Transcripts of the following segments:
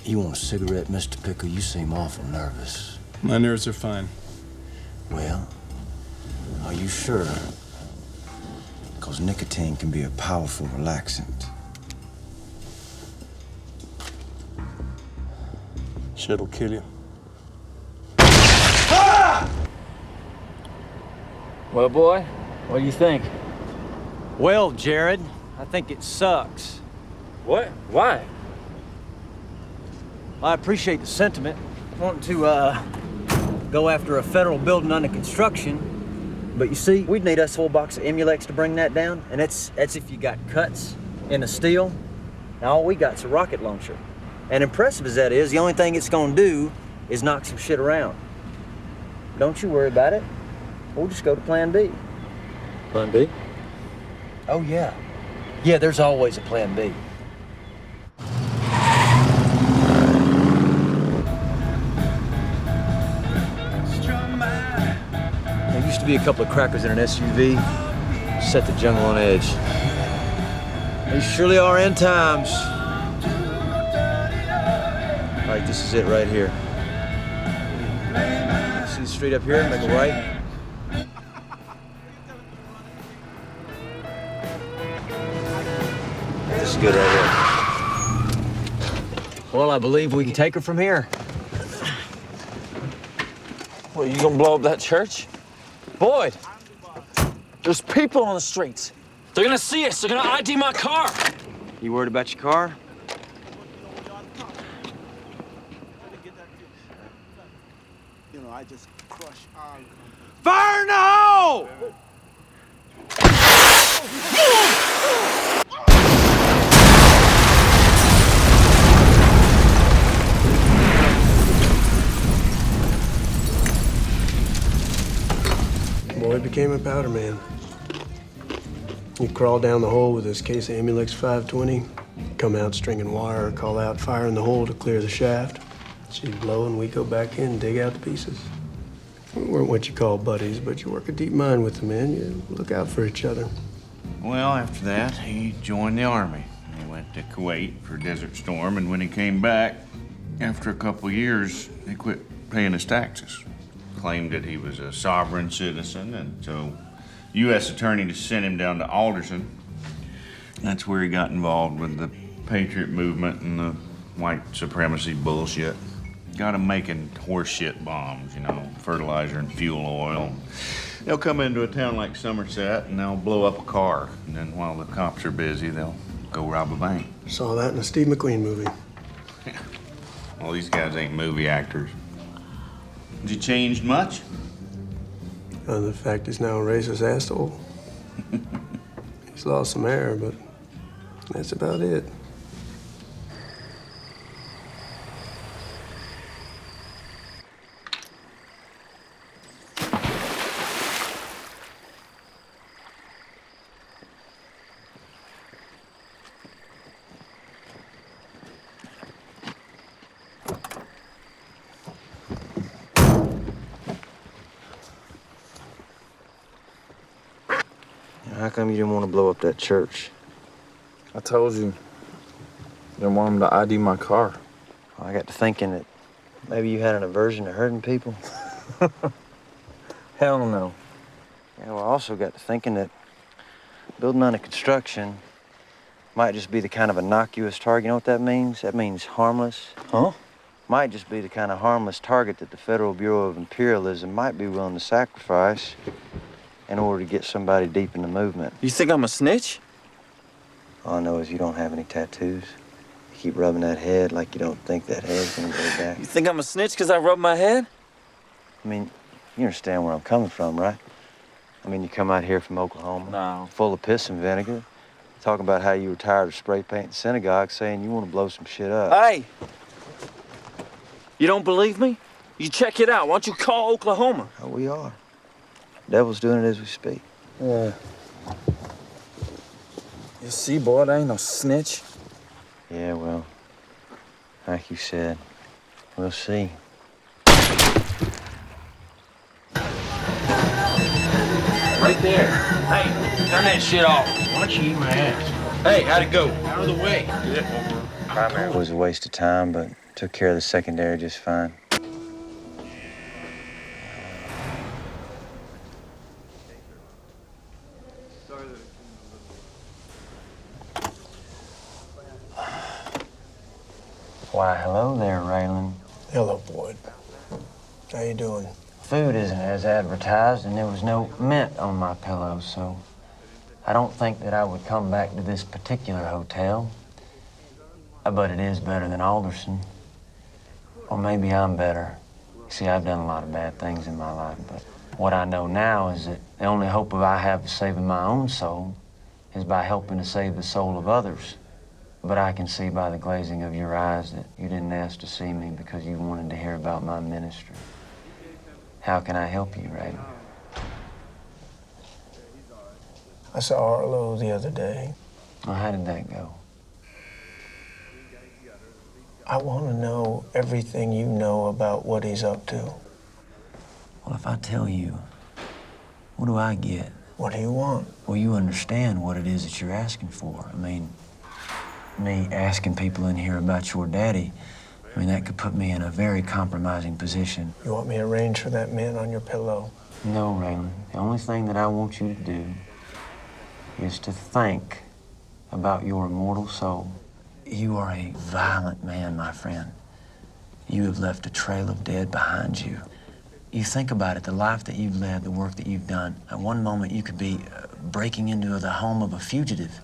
You want a cigarette, Mr. Pickle? You seem awful nervous. My nerves are fine. Well, are you sure? Because nicotine can be a powerful relaxant. Shit'll kill you. Well, boy, what do you think? Well, Jared, I think it sucks. What? Why? I appreciate the sentiment. Wanting to, go after a federal building under construction. But you see, we'd need us a whole box of Emulex to bring that down, and that's if you got cuts in the steel. Now, all we got's a rocket launcher. And impressive as that is, the only thing it's gonna do is knock some shit around. Don't you worry about it. We'll just go to Plan B. Plan B? Oh, yeah. Yeah, there's always a Plan B. There used to be a couple of crackers in an SUV. Set the jungle on edge. These surely are end times. All right, this is it right here. See the street up here? Make a right. This is good right here. Well, I believe we can take her from here. What, you gonna blow up that church? Boyd, there's people on the streets. They're gonna see us. They're gonna ID my car. You worried about your car? You know, I just crush all. Fire now! Boy became a powder man. He'd crawl down the hole with his case of Emulex 520, come out stringing wire, call out fire in the hole to clear the shaft. She'd blow and we'd go back in and dig out the pieces. We weren't what you call buddies, but you work a deep mine with the men. You look out for each other. Well, after that, he joined the Army. He went to Kuwait for Desert Storm, and when he came back, after a couple years, he quit paying his taxes. Claimed that he was a sovereign citizen, and so U.S. Attorney just sent him down to Alderson. That's where he got involved with the Patriot movement and the white supremacy bullshit. Got him making horse shit bombs, you know, fertilizer and fuel oil. They'll come into a town like Somerset and they'll blow up a car. And then while the cops are busy, they'll go rob a bank. Saw that in a Steve McQueen movie. Well, these guys ain't movie actors. Has he changed much? Other than the fact he's now a racist asshole. He's lost some hair, but that's about it. How come you didn't want to blow up that church? I told you. I didn't want them to ID my car. I got to thinking that maybe you had an aversion to hurting people. Hell no. Yeah, well, I also got to thinking that building under construction might just be the kind of innocuous target. You know what that means? That means harmless. Huh? Might just be the kind of harmless target that the Federal Bureau of Imperialism might be willing to sacrifice in order to get somebody deep in the movement. You think I'm a snitch? All I know is you don't have any tattoos. You keep rubbing that head like you don't think that head's gonna go back. You think I'm a snitch because I rub my head? I mean, you understand where I'm coming from, right? I mean, you come out here from Oklahoma, No. full of piss and vinegar, talking about how you were tired of spray painting synagogues, saying you want to blow some shit up. Hey! You don't believe me? You check it out. Why don't you call Oklahoma? Oh, we are. Devil's doing it as we speak. Yeah. You see, boy, I ain't no snitch. Yeah, well, like you said, we'll see. Right there. Hey, turn that shit off. Why don't you eat my ass? Hey, how'd it go? Out of the way. It was a waste of time, but Took care of the secondary just fine. Why, hello there, Raylan. Hello, Boyd. How you doing? Food isn't as advertised, and there was no mint on my pillow, so I don't think that I would come back to this particular hotel. But it is better than Alderson. Or maybe I'm better. See, I've done a lot of bad things in my life, but what I know now is that the only hope I have of saving my own soul is by helping to save the soul of others. But I can see by the glazing of your eyes that you didn't ask to see me because you wanted to hear about my ministry. How can I help you, Raylan? I saw Arlo the other day. Well, how did that go? I want to know everything you know about what he's up to. Well, if I tell you, what do I get? What do you want? Well, you understand what it is that you're asking for. I mean, me asking people in here about your daddy, I mean, that could put me in a very compromising position. You want me to arrange for that man on your pillow? No, Raylan. The only thing that I want you to do is to think about your immortal soul. You are a violent man, my friend. You have left a trail of dead behind you. You think about it, the life that you've led, the work that you've done. At one moment, you could be breaking into the home of a fugitive.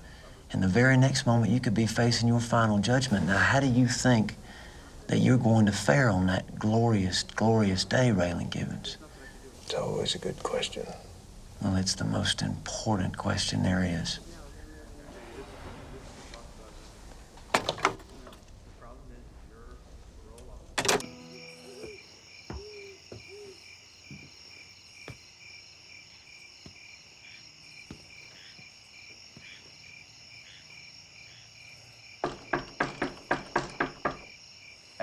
And the very next moment, you could be facing your final judgment. Now, how do you think that you're going to fare on that glorious, glorious day, Raylan Givens? It's always a good question. Well, it's the most important question there is.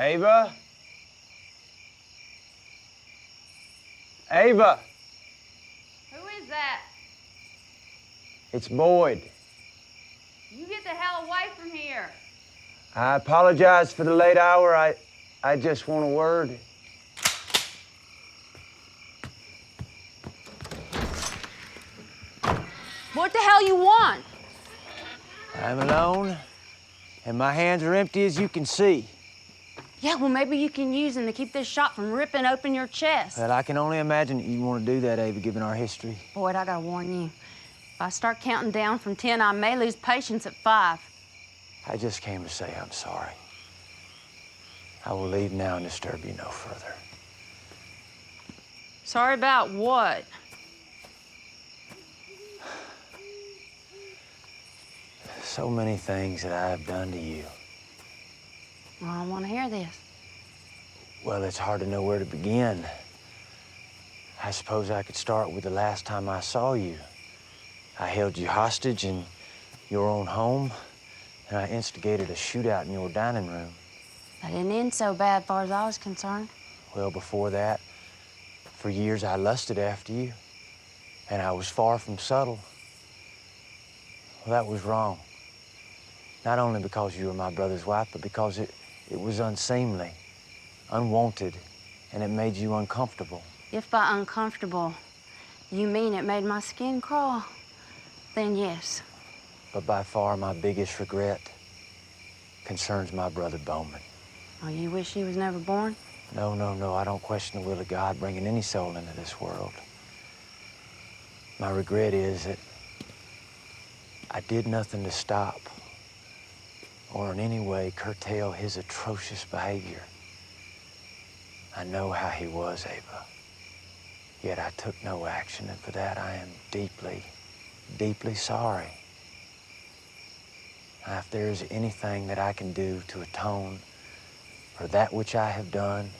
Ava? Ava, Who is that? it's Boyd. You get the hell away from here. I apologize for the late hour. I just want a word. What the hell you want? I'm alone, and my hands are empty as you can see. Yeah, well, maybe you can use them to keep this shot from ripping open your chest. Well, I can only imagine that you want to do that, Ava, given our history. Boyd, I gotta warn you. If I start counting down from 10, I may lose patience at 5. I just came to say I'm sorry. I will leave now and disturb you no further. Sorry about what? So many things that I have done to you. Well, I don't want to hear this. Well, it's hard to know where to begin. I suppose I could start with the last time I saw you. I held you hostage in your own home, and I instigated a shootout in your dining room. That didn't end so bad, as far as I was concerned. Well, before that, for years I lusted after you, and I was far from subtle. Well, that was wrong. Not only because you were my brother's wife, but because it was unseemly, unwanted, and it made you uncomfortable. If by uncomfortable you mean it made my skin crawl, then yes. But by far my biggest regret concerns my brother Bowman. Oh, you wish he was never born? No, no, no, I don't question the will of God bringing any soul into this world. My regret is that I did nothing to stop or in any way curtail his atrocious behavior. I know how he was, Ava, yet I took no action, and for that I am deeply, deeply sorry. Now, if there is anything that I can do to atone for that which I have done,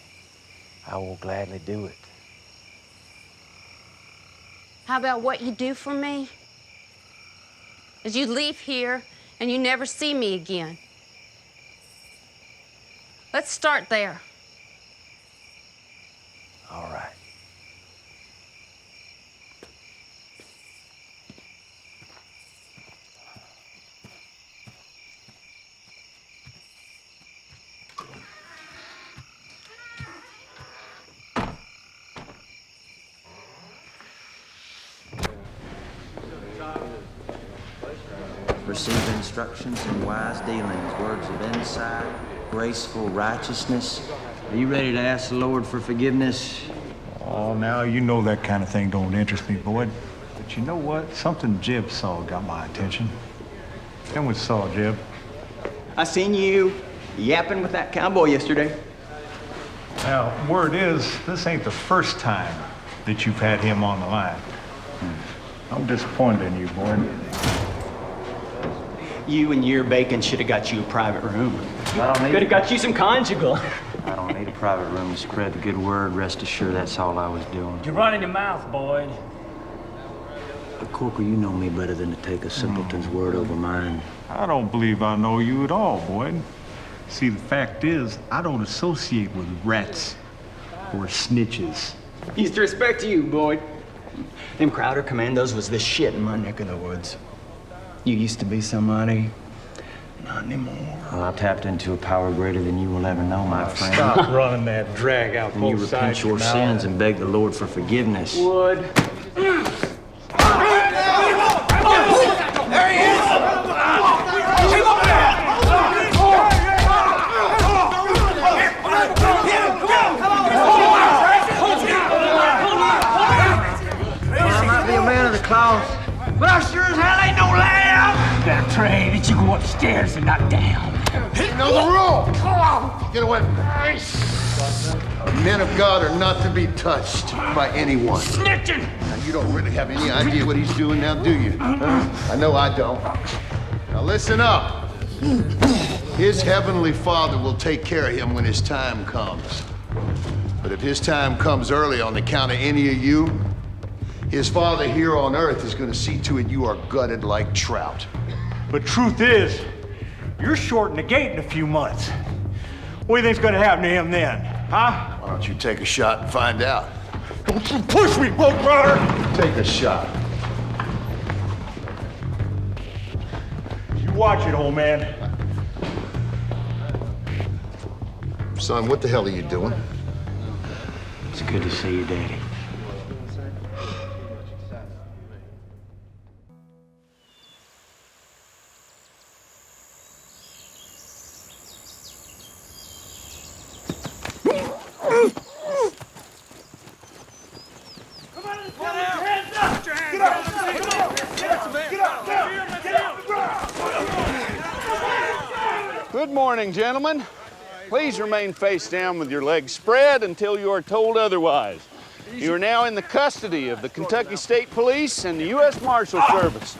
I will gladly do it. How about what you do for me? Is you leave here and you never see me again. Let's start there. All right. Receive instructions in wise dealings, words of insight, graceful righteousness. Are you ready to ask the Lord for forgiveness? Oh, now you know that kind of thing don't interest me, Boyd. But you know what? Something Jeb saw got my attention. Tell me what you saw, Jeb. I seen you yapping with that cowboy yesterday. Now, word is, this ain't the first time that you've had him on the line. I'm disappointed in you, Boyd. You and your bacon should have got you a private room. I don't need Could have got you some conjugal. I don't need a private room to spread the good word. Rest assured, that's all I was doing. You're running your mouth, Boyd. But Corporal, you know me better than to take a simpleton's word over mine. I don't believe I know you at all, Boyd. See, the fact is, I don't associate with rats or snitches. Used to respect you, Boyd. Them Crowder commandos was the shit in my neck of the woods. You used to be somebody, not anymore. Well, I tapped into a power greater than you will ever know, my friend. Stop running that drag out And you both repent sides your now. sins and beg the Lord for forgiveness. Wood. I might be a man of the cloth, but I sure as hell ain't no lamb. Better pray that you go upstairs and not down. You know the rule. Get away. Men of God are not to be touched by anyone. Snitching! Now, you don't really have any idea what he's doing now, do you? I know I don't. Now listen up. His heavenly Father will take care of him when his time comes. But if his time comes early on account of any of you, his Father here on earth is going to see to it you are gutted like trout. But truth is, you're shorting the gate in a few months. What do you think's gonna happen to him then, huh? Why don't you take a shot and find out? Don't you push me, boat runner! Take a shot. You watch it, old man. Son, what the hell are you doing? It's good to see you, Daddy. Good morning, gentlemen. Please remain face down with your legs spread until you are told otherwise. You are now in the custody of the Kentucky State Police and the U.S. Marshal Service.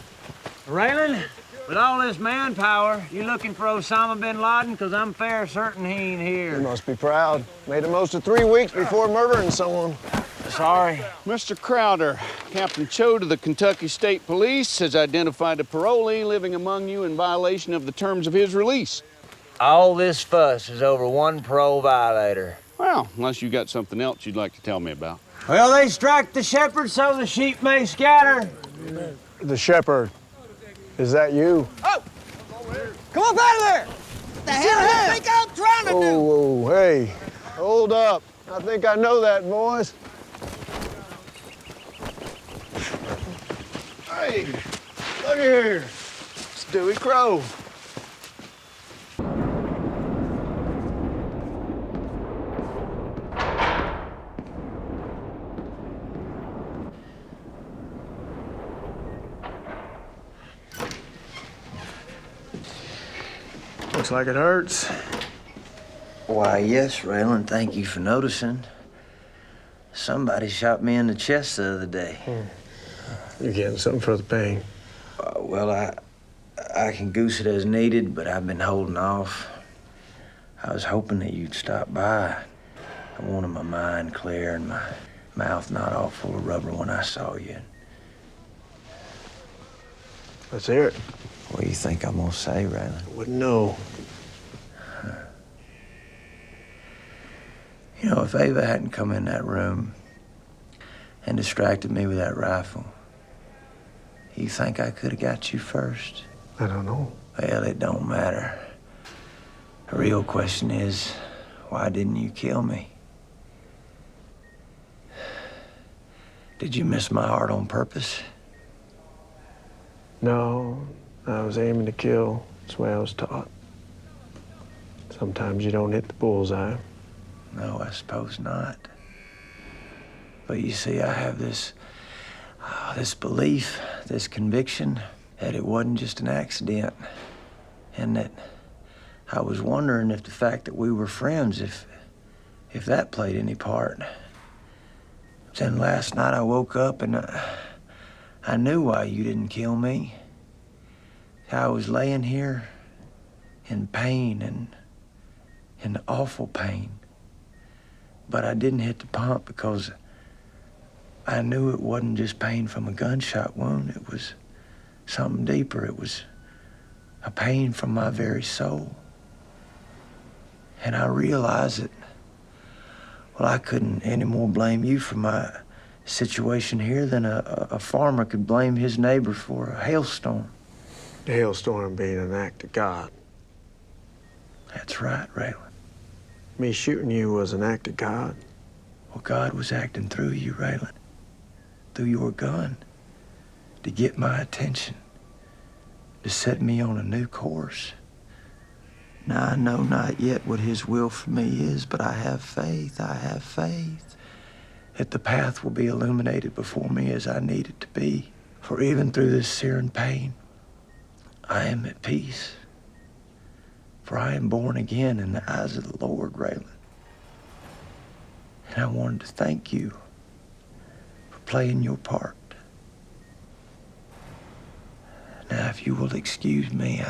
Raylan, with all this manpower, you looking for Osama bin Laden? Because I'm fair certain he ain't here. You must be proud. Made the most of 3 weeks before murdering someone. Sorry. Mr. Crowder, Captain Choate of the Kentucky State Police has identified a parolee living among you in violation of the terms of his release. All this fuss is over one parole violator. Well, unless you got something else you'd like to tell me about. Well, they strike the shepherd so the sheep may scatter. The shepherd. Is that you? Oh! Come up out of there! What the hell do you think I'm trying to do? Whoa, hey. Hold up. I think I know that, boys. Hey, look here. It's Dewey Crow. Looks like it hurts. Why, yes, Raylan, thank you for noticing. Somebody shot me in the chest the other day. You're getting something for the pain. Well, I can goose it as needed, but I've been holding off. I was hoping that you'd stop by. I wanted my mind clear and my mouth not all full of rubber when I saw you. Let's hear it. What do you think I'm gonna say, Raylan? Wouldn't know. You know, if Ava hadn't come in that room and distracted me with that rifle, you think I could have got you first? I don't know. Well, it don't matter. The real question is, why didn't you kill me? Did you miss my heart on purpose? No, I was aiming to kill. That's the way I was taught. Sometimes you don't hit the bullseye. No, I suppose not. But you see, I have this belief, this conviction that it wasn't just an accident, and that I was wondering if the fact that we were friends, if that played any part. Then last night I woke up and I knew why you didn't kill me. I was laying here in pain and in awful pain. But I didn't hit the pump because I knew it wasn't just pain from a gunshot wound. It was something deeper. It was a pain from my very soul. And I realized that, well, I couldn't anymore blame you for my situation here than a farmer could blame his neighbor for a hailstorm. The hailstorm being an act of God. That's right, Raylan. Me shooting you was an act of God. Well, God was acting through you, Raylan. Through your gun. To get my attention. To set me on a new course. Now, I know not yet what his will for me is, but I have faith that the path will be illuminated before me as I need it to be. For even through this searing pain, I am at peace. For I am born again in the eyes of the Lord, Raylan. And I wanted to thank you for playing your part. Now, if you will excuse me,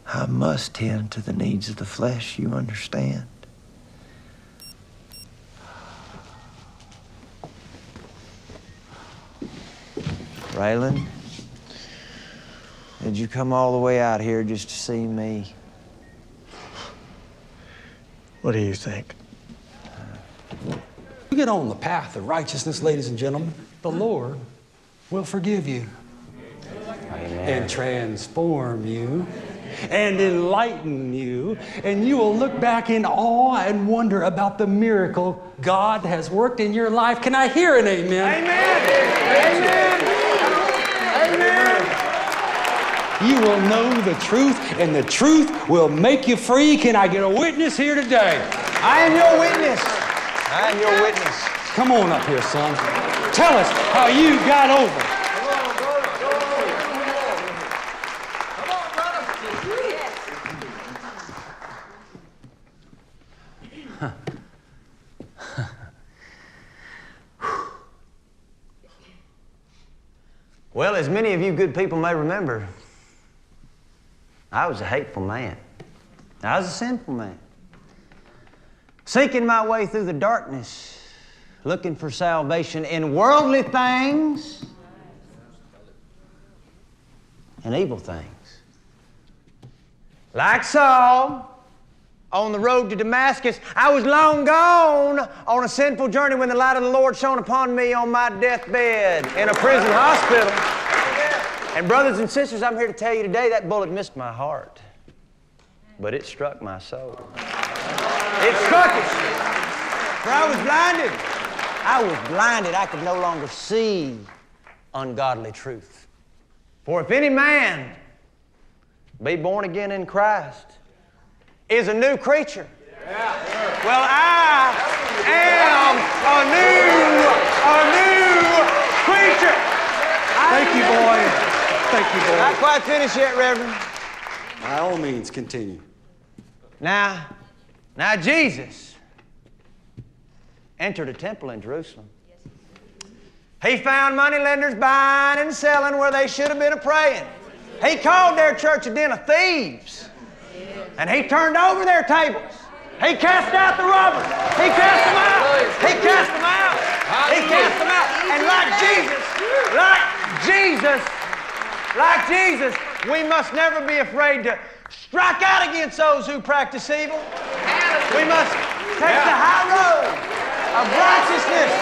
I must tend to the needs of the flesh, you understand? Raylan, did you come all the way out here just to see me? What do you think? You get on the path of righteousness, ladies and gentlemen, the Lord will forgive you. Amen. And transform you and enlighten you, and you will look back in awe and wonder about the miracle God has worked in your life. Can I hear an amen? Amen. Amen. You will know the truth, and the truth will make you free. Can I get a witness here today? I am your witness. I am your witness. Come on up here, son. Tell us how you got over. Well, as many of you good people may remember, I was a hateful man. I was a sinful man. Sinking my way through the darkness, looking for salvation in worldly things and evil things. Like Saul, on the road to Damascus, I was long gone on a sinful journey when the light of the Lord shone upon me on my deathbed in a prison hospital. And brothers and sisters, I'm here to tell you today that bullet missed my heart, but it struck my soul. It struck it. For I was blinded. I was blinded. I could no longer see ungodly truth. For if any man be born again in Christ, is a new creature. Well, I am a new creature. Thank you, boy. Thank you, boy. Not quite finished yet, Reverend. By all means, continue. Now Jesus entered a temple in Jerusalem. He found moneylenders buying and selling where they should have been a-praying. He called their church a den of thieves. And he turned over their tables. He cast out the robbers. He cast them out. He cast them out. He cast them out. And like Jesus, we must never be afraid to strike out against those who practice evil. We must take the high road of righteousness,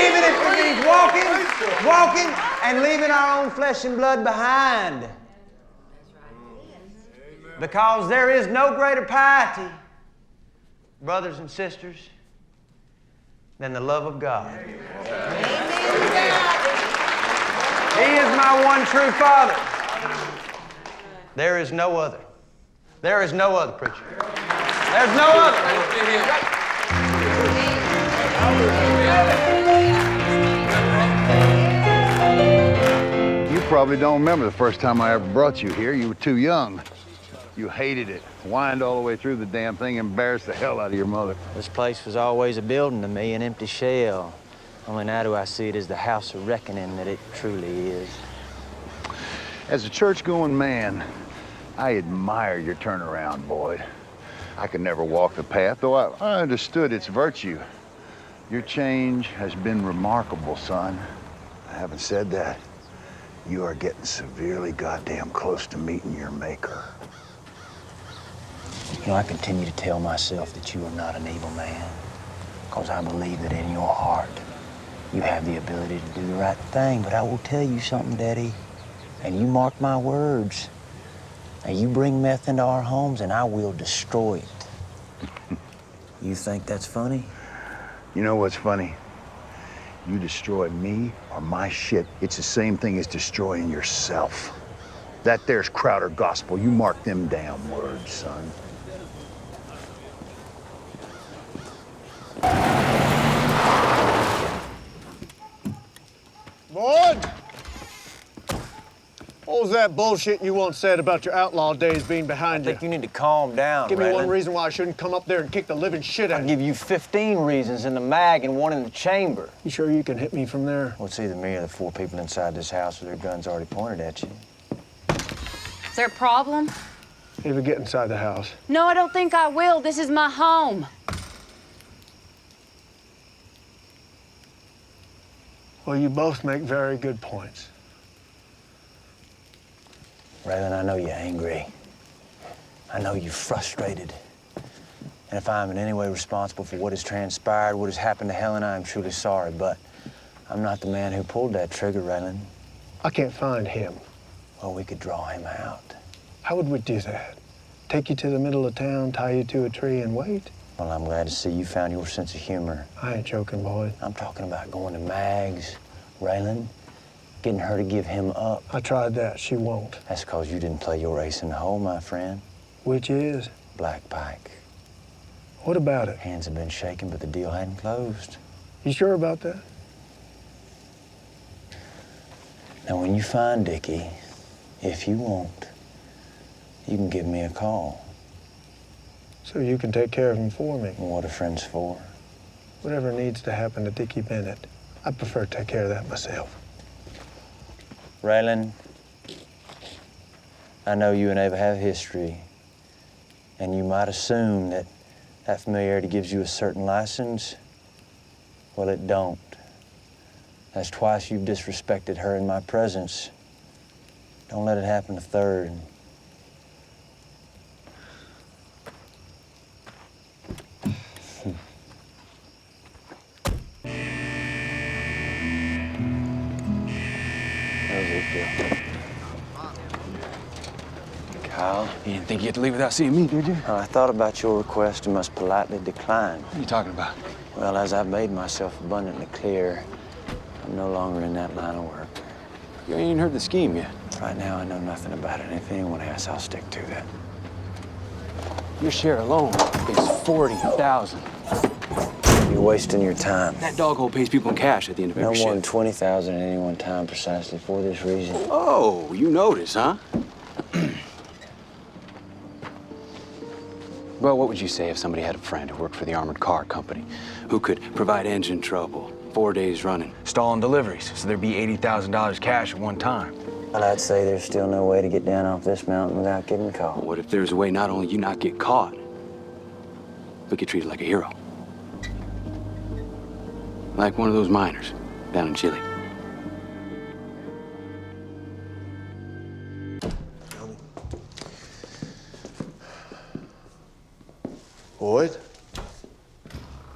even if it means walking and leaving our own flesh and blood behind. Because there is no greater piety, brothers and sisters, than the love of God. He is my one true father. There is no other. There is no other, preacher. There's no other. You probably don't remember the first time I ever brought you here. You were too young. You hated it. Whined all the way through the damn thing, embarrassed the hell out of your mother. This place was always a building to me, an empty shell. Only now do I see it as the house of reckoning that it truly is. As a church-going man, I admire your turnaround, Boyd. I could never walk the path, though I understood its virtue. Your change has been remarkable, son. Having said that, you are getting severely goddamn close to meeting your maker. You know, I continue to tell myself that you are not an evil man, because I believe that in your heart, you have the ability to do the right thing. But I will tell you something, Daddy, and you mark my words. Now, you bring meth into our homes, and I will destroy it. You think that's funny? You know what's funny? You destroy me or my shit, it's the same thing as destroying yourself. That there's Crowder gospel. You mark them damn words, son. Boyd! What was that bullshit you once said about your outlaw days being behind you? I think you need to calm down, Give me one Raylan. reason why I shouldn't come up there and kick the living shit out I'll of you. give you 15 reasons in the mag and one in the chamber. You sure you can hit me from there? Well, it's either me or the 4 people inside this house with their guns already pointed at you. Is there a problem? Ava, get inside the house. No, I don't think I will. This is my home. Well, you both make very good points. Raylan, I know you're angry. I know you're frustrated. And if I'm in any way responsible for what has transpired, what has happened to Helen, I am truly sorry, but I'm not the man who pulled that trigger, Raylan. I can't find him. Well, we could draw him out. How would we do that? Take you to the middle of town, tie you to a tree, and wait? Well, I'm glad to see you found your sense of humor. I ain't joking, Boyd. I'm talking about going to Mags, Raylan, getting her to give him up. I tried that. She won't. That's because you didn't play your ace in the hole, my friend. Which is? Black Pike. What about it? Hands have been shaking, but the deal hadn't closed. You sure about that? Now, when you find Dickie, if you want, you can give me a call. So you can take care of him for me? What are friends for? Whatever needs to happen to Dickie Bennett, I prefer to take care of that myself. Raylan, I know you and Ava have history, and you might assume that that familiarity gives you a certain license. Well, it don't. That's twice you've disrespected her in my presence. Don't let it happen a third. Kyle? You didn't think you had to leave without seeing me, did you? I thought about your request and must politely decline. What are you talking about? Well, as I've made myself abundantly clear, I'm no longer in that line of work. You ain't even heard the scheme yet. Right now, I know nothing about it, and if anyone has, I'll stick to that. Your share alone is $40,000. You're wasting your time. That dog hole pays people in cash at the end of No every more than shift. 20,000 at any one time, precisely for this reason. Oh, you notice, huh? Well, what would you say if somebody had a friend who worked for the armored car company, who could provide engine trouble 4 days running, stalling deliveries, so there'd be $80,000 cash at one time? Well, I'd say there's still no way to get down off this mountain without getting caught. Well, what if there's a way not only you not get caught, but get treated like a hero? Like one of those miners down in Chile. Boyd?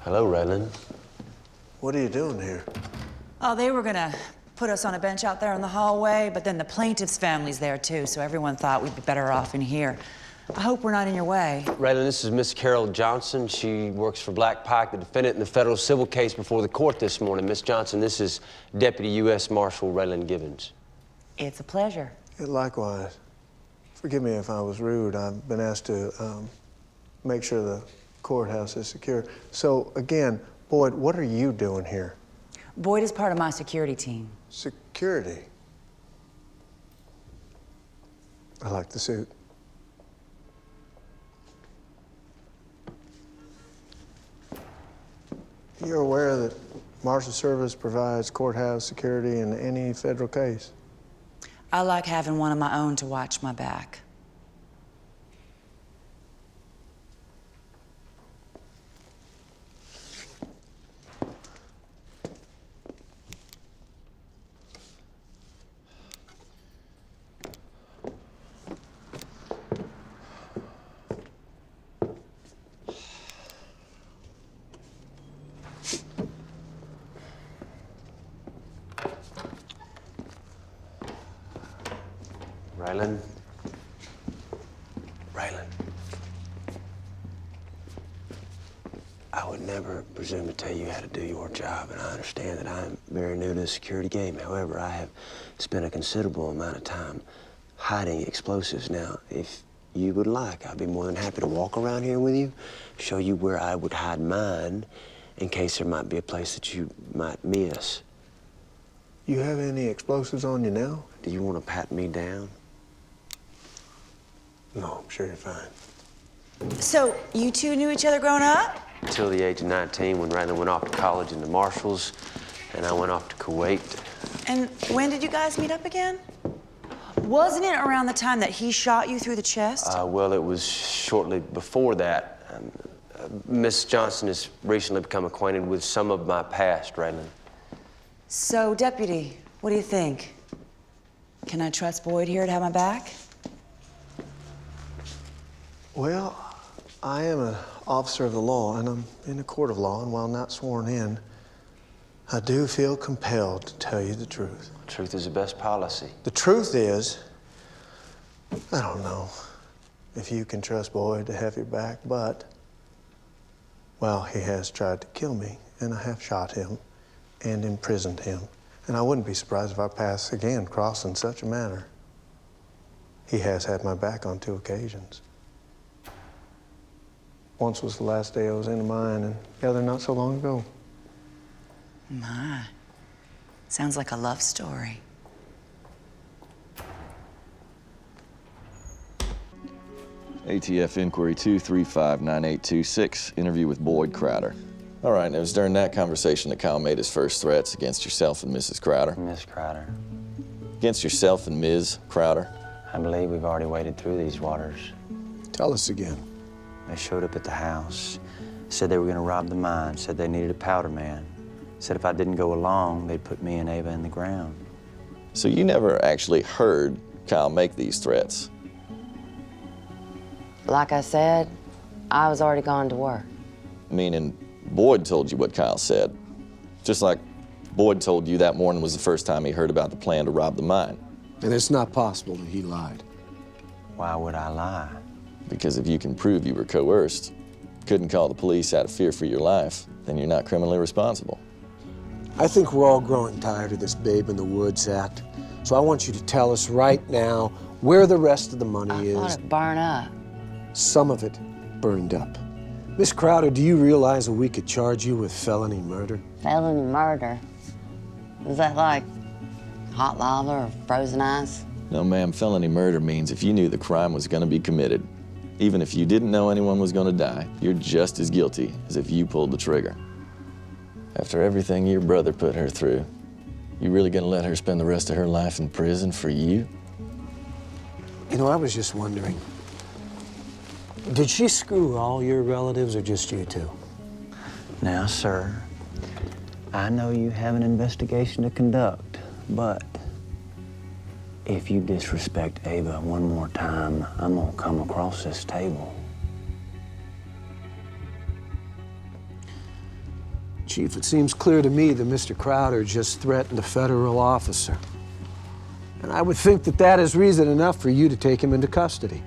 Hello, Raylan. What are you doing here? Oh, they were gonna put us on a bench out there in the hallway, but then the plaintiff's family's there too, so everyone thought we'd be better off in here. I hope we're not in your way. Raylan, this is Miss Carol Johnson. She works for Black Pike, the defendant in the federal civil case before the court this morning. Miss Johnson, this is Deputy U.S. Marshal Raylan Givens. It's a pleasure. Likewise. Forgive me if I was rude. I've been asked to make sure the courthouse is secure. So, again, Boyd, what are you doing here? Boyd is part of my security team. Security? I like the suit. You're aware that Marshal Service provides courthouse security in any federal case? I like having one of my own to watch my back. Raylan? Raylan. I would never presume to tell you how to do your job, and I understand that I'm very new to the security game. However, I have spent a considerable amount of time hiding explosives. Now, if you would like, I'd be more than happy to walk around here with you, show you where I would hide mine in case there might be a place that you might miss. You have any explosives on you now? Do you want to pat me down? No, I'm sure you're fine. So, you two knew each other growing up? Until the age of 19, when Raylan went off to college into Marshals, and I went off to Kuwait. And when did you guys meet up again? Wasn't it around the time that he shot you through the chest? Well, it was shortly before that. Miss Johnson has recently become acquainted with some of my past, Raylan. So, Deputy, what do you think? Can I trust Boyd here to have my back? Well, I am an officer of the law, and I'm in a court of law, and while not sworn in, I do feel compelled to tell you the truth. Truth is the best policy. The truth is, I don't know if you can trust Boyd to have your back, but, well, he has tried to kill me, and I have shot him and imprisoned him. And I wouldn't be surprised if our paths again cross in such a manner. He has had my back on 2 occasions. Once was the last day I was in a mine, and the other not so long ago. My, sounds like a love story. ATF Inquiry 2359826, interview with Boyd Crowder. All right, and it was during that conversation that Kyle made his first threats against yourself and Mrs. Crowder. Miss Crowder. Against yourself and Ms. Crowder. I believe we've already waded through these waters. Tell us again. They showed up at the house, said they were going to rob the mine, said they needed a powder man, said if I didn't go along, they'd put me and Ava in the ground. So you never actually heard Kyle make these threats? Like I said, I was already gone to work. Meaning Boyd told you what Kyle said. Just like Boyd told you that morning was the first time he heard about the plan to rob the mine. And it's not possible that he lied. Why would I lie? Because if you can prove you were coerced, couldn't call the police out of fear for your life, then you're not criminally responsible. I think we're all growing tired of this Babe in the Woods act. So I want you to tell us right now where the rest of the money is. I thought it burned up. Some of it burned up. Miss Crowder, do you realize that we could charge you with felony murder? Felony murder? Is that like hot lava or frozen ice? No, ma'am, felony murder means if you knew the crime was going to be committed, even if you didn't know anyone was going to die, you're just as guilty as if you pulled the trigger. After everything your brother put her through, you really going to let her spend the rest of her life in prison for you? You know, I was just wondering, did she screw all your relatives or just you two? Now, sir, I know you have an investigation to conduct, but if you disrespect Ava one more time, I'm gonna come across this table. Chief, it seems clear to me that Mr. Crowder just threatened a federal officer. And I would think that that is reason enough for you to take him into custody.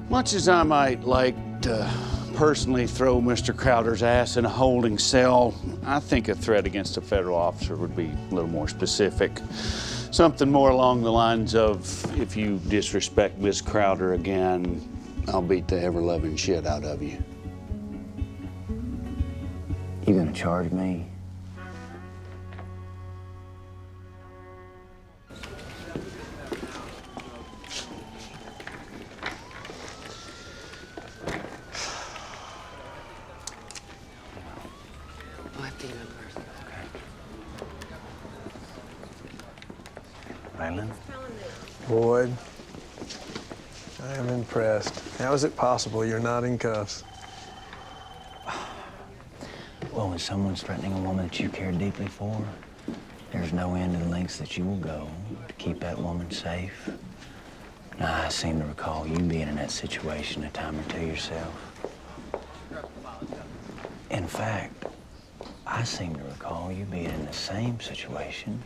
Much as I might like to personally throw Mr. Crowder's ass in a holding cell, I think a threat against a federal officer would be a little more specific. Something more along the lines of, if you disrespect Miss Crowder again, I'll beat the ever-loving shit out of you. You gonna charge me? Raylan? Boyd, I am impressed. How is it possible you're not in cuffs? Well, when someone's threatening a woman that you care deeply for, there's no end to the lengths that you will go to keep that woman safe. Now, I seem to recall you being in that situation a time or two yourself. In fact, I seem to recall you being in the same situation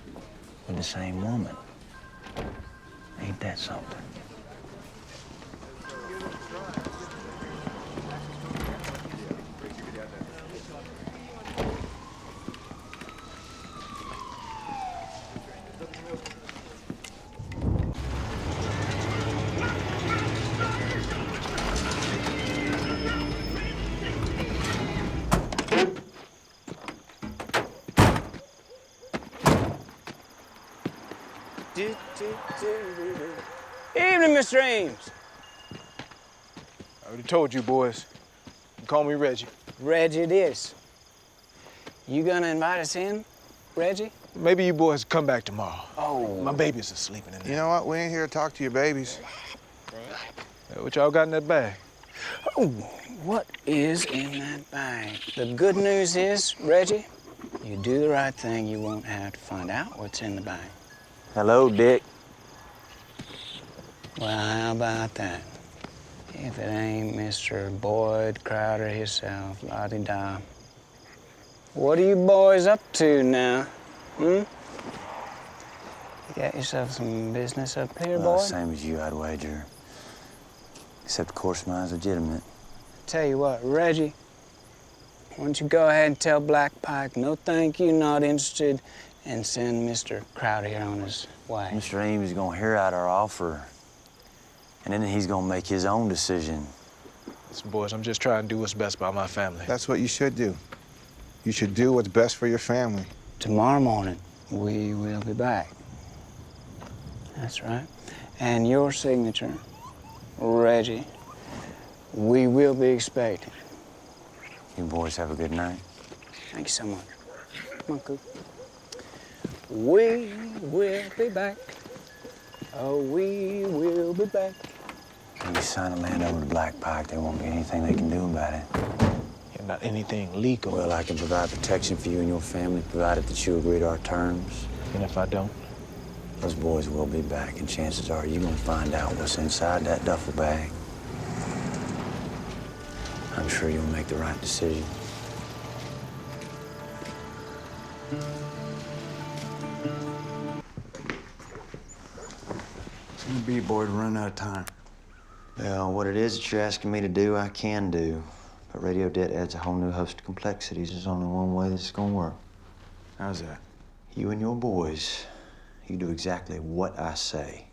with the same woman. Ain't that something? Evening, Mr. Ames. I already told you, boys. You call me Reggie. Reggie it is. You gonna invite us in, Reggie? Maybe you boys come back tomorrow. Oh. My babies are sleeping in there. You know what? We ain't here to talk to your babies. What y'all got in that bag? Oh, what is in that bag? The good news is, Reggie, you do the right thing, you won't have to find out what's in the bag. Hello, Dick. Well, how about that? If it ain't Mr. Boyd Crowder himself, la-di-da. What are you boys up to now, You got yourself some business up here, Well, Boyd? same as you, I'd wager. Except, of course, mine's legitimate. Tell you what, Reggie, why don't you go ahead and tell Black Pike, no thank you, not interested, and send Mr. Crowder here on his way. Mr. Ames is gonna hear out our offer, and then he's gonna make his own decision. Listen, boys, I'm just trying to do what's best by my family. That's what you should do. You should do what's best for your family. Tomorrow morning, we will be back. That's right. And your signature, Reggie, we will be expecting. You boys have a good night. Thank you so much. Come on, Coop. We will be back. Oh, we will be back. When you sign the land over to Black Pike, there won't be anything they can do about it. About anything legal. Well, I can provide protection for you and your family, provided that you agree to our terms. And if I don't? Those boys will be back, and chances are you're gonna find out what's inside that duffel bag. I'm sure you'll make the right decision. It's gonna be, Boyd, running out of time. Well, what it is that you're asking me to do, I can do. But radio debt adds a whole new host of complexities. There's only one way this is gonna work. How's that? You and your boys, you do exactly what I say,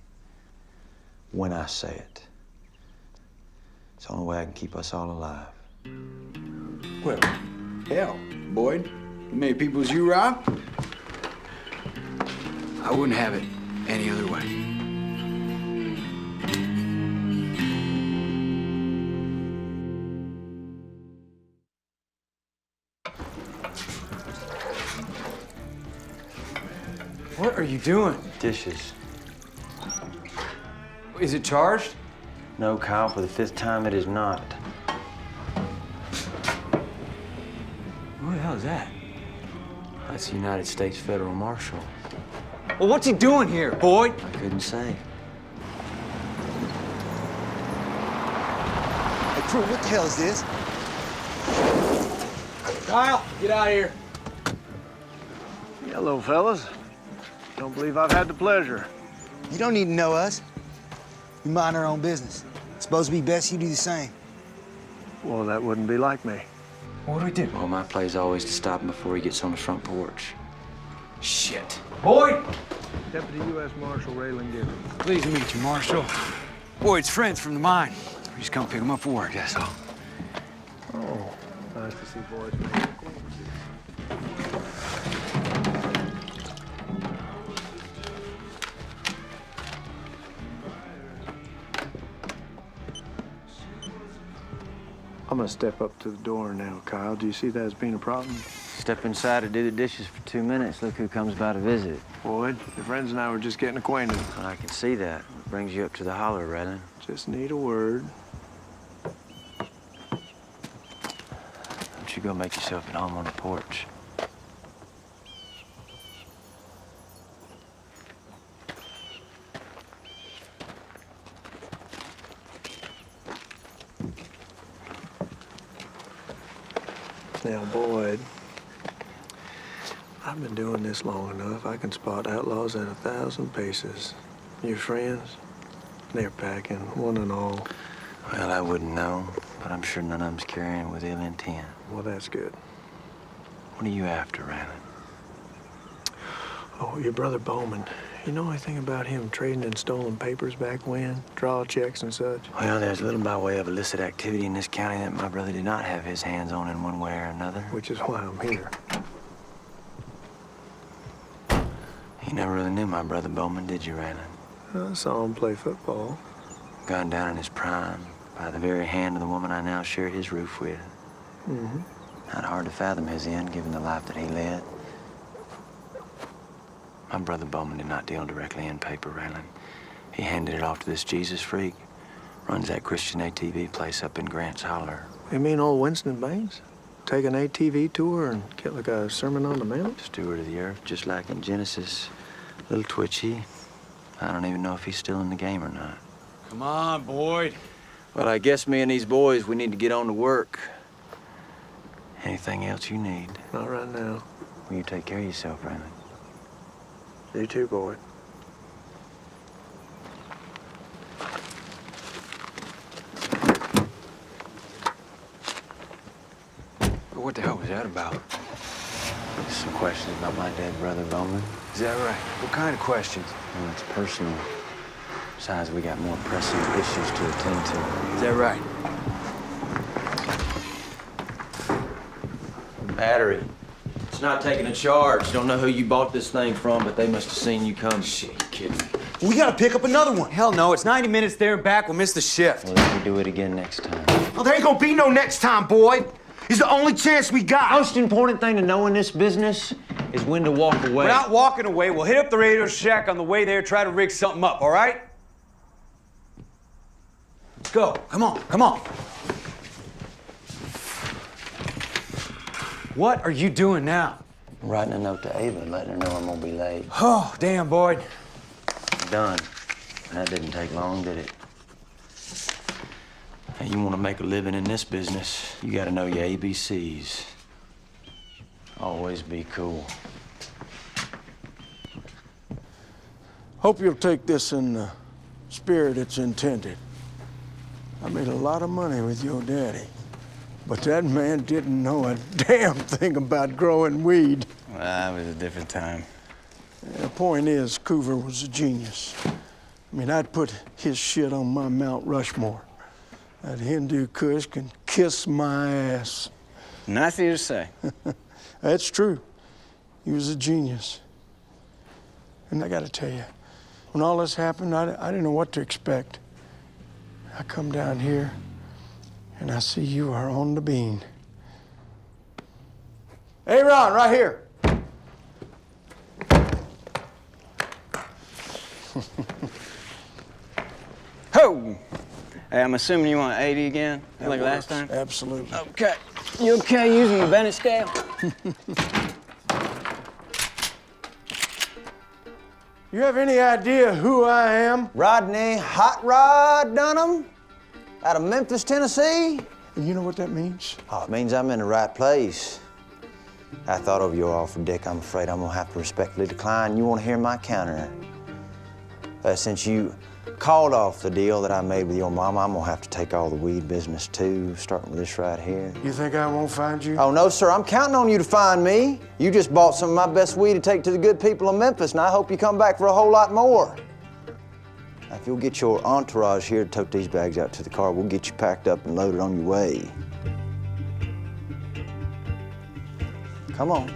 when I say it. It's the only way I can keep us all alive. Well, hell, Boyd. As many people as you rob? I wouldn't have it any other way. What are you doing? Dishes. Is it charged? No, Kyle, for the 5th time, it is not. Who the hell is that? That's the United States Federal Marshal. Well, what's he doing here, Boyd? I couldn't say. Hey, crew, what the hell is this? Kyle, get out of here. Hello, fellas. Don't believe I've had the pleasure. You don't need to know us. We mind our own business. It's supposed to be best you do the same. Well, that wouldn't be like me. What do we do? Well, my play's always to stop him before he gets on the front porch. Shit. Boyd! Deputy U.S. Marshal Raylan Givens. Pleased to meet you, Marshal. Boyd's friends from the mine. We just come pick him up for work, that's all. Oh, nice to see boys make acquaintances. I'm gonna step up to the door now, Kyle. Do you see that as being a problem? Step inside to do the dishes for 2 minutes. Look who comes by to visit. Boyd, your friends and I were just getting acquainted. Well, I can see that. What brings you up to the holler, Raylan? Just need a word. Don't you go make yourself at home on the porch. Now, Boyd, I've been doing this long enough. I can spot outlaws at 1,000 paces. Your friends, they're packing, one and all. Well, I wouldn't know, but I'm sure none of them's carrying with ill intent. Well, that's good. What are you after, Raylan? Oh, your brother Bowman. You know anything about him trading in stolen papers back when? Draw checks and such? Well, there's little by way of illicit activity in this county that my brother did not have his hands on in one way or another. Which is why I'm here. You never really knew my brother Bowman, did you, Raylan? I saw him play football. Gunned down in his prime by the very hand of the woman I now share his roof with. Mm-hmm. Not hard to fathom his end, given the life that he led. My brother Bowman did not deal directly in paper, Raylan. He handed it off to this Jesus freak. Runs that Christian ATV place up in Grant's Holler. You mean old Winston Banks? Take an ATV tour and get like a Sermon on the Mount? Steward of the earth, just like in Genesis. Little twitchy. I don't even know if he's still in the game or not. Come on, Boyd. Well, I guess me and these boys, we need to get on to work. Anything else you need? Not right now. Will you take care of yourself, Raylan? You too, Boyd. What the hell was that about? Some questions about my dead brother, Bowman. Is that right? What kind of questions? Well, it's personal. Besides, we got more pressing issues to attend to. Is that right? Battery. It's not taking a charge. Don't know who you bought this thing from, but they must have seen you come. Shit, you kidding me? We gotta pick up another one. Hell no, it's 90 minutes there and back. We'll miss the shift. Well, if we do it again next time. Well, there ain't gonna be no next time, Boyd. It's the only chance we got. Most important thing to know in this business is when to walk away. Without walking away, we'll hit up the radio shack on the way there, try to rig something up, all right? Let's go. Come on, come on. What are you doing now? I'm writing a note to Ava, letting her know I'm gonna be late. Oh, damn, Boyd. Done. That didn't take long, did it? Now, you want to make a living in this business, you got to know your ABCs. Always be cool. Hope you'll take this in the spirit it's intended. I made a lot of money with your daddy, but that man didn't know a damn thing about growing weed. Well, that was a different time. The point is, Coover was a genius. I mean, I'd put his shit on my Mount Rushmore. That Hindu Kush can kiss my ass. Nice of you to say. That's true. He was a genius. And I gotta tell you, when all this happened, I didn't know what to expect. I come down here, and I see you are on the bean. Hey, Ron, right here. Ho! Hey, I'm assuming you want 80 again, like last time? Absolutely. Okay. You okay using the Bennett scale? You have any idea who I am? Rodney Hot Rod Dunham out of Memphis, Tennessee. And you know what that means? Oh, it means I'm in the right place. I thought of your offer, Dick. I'm afraid I'm gonna have to respectfully decline. You wanna hear my counter? Since you called off the deal that I made with your mama. I'm gonna have to take all the weed business too, starting with this right here. You think I won't find you? Oh, no, sir. I'm counting on you to find me. You just bought some of my best weed to take to the good people of Memphis, and I hope you come back for a whole lot more. Now, if you'll get your entourage here to tote these bags out to the car, we'll get you packed up and loaded on your way. Come on.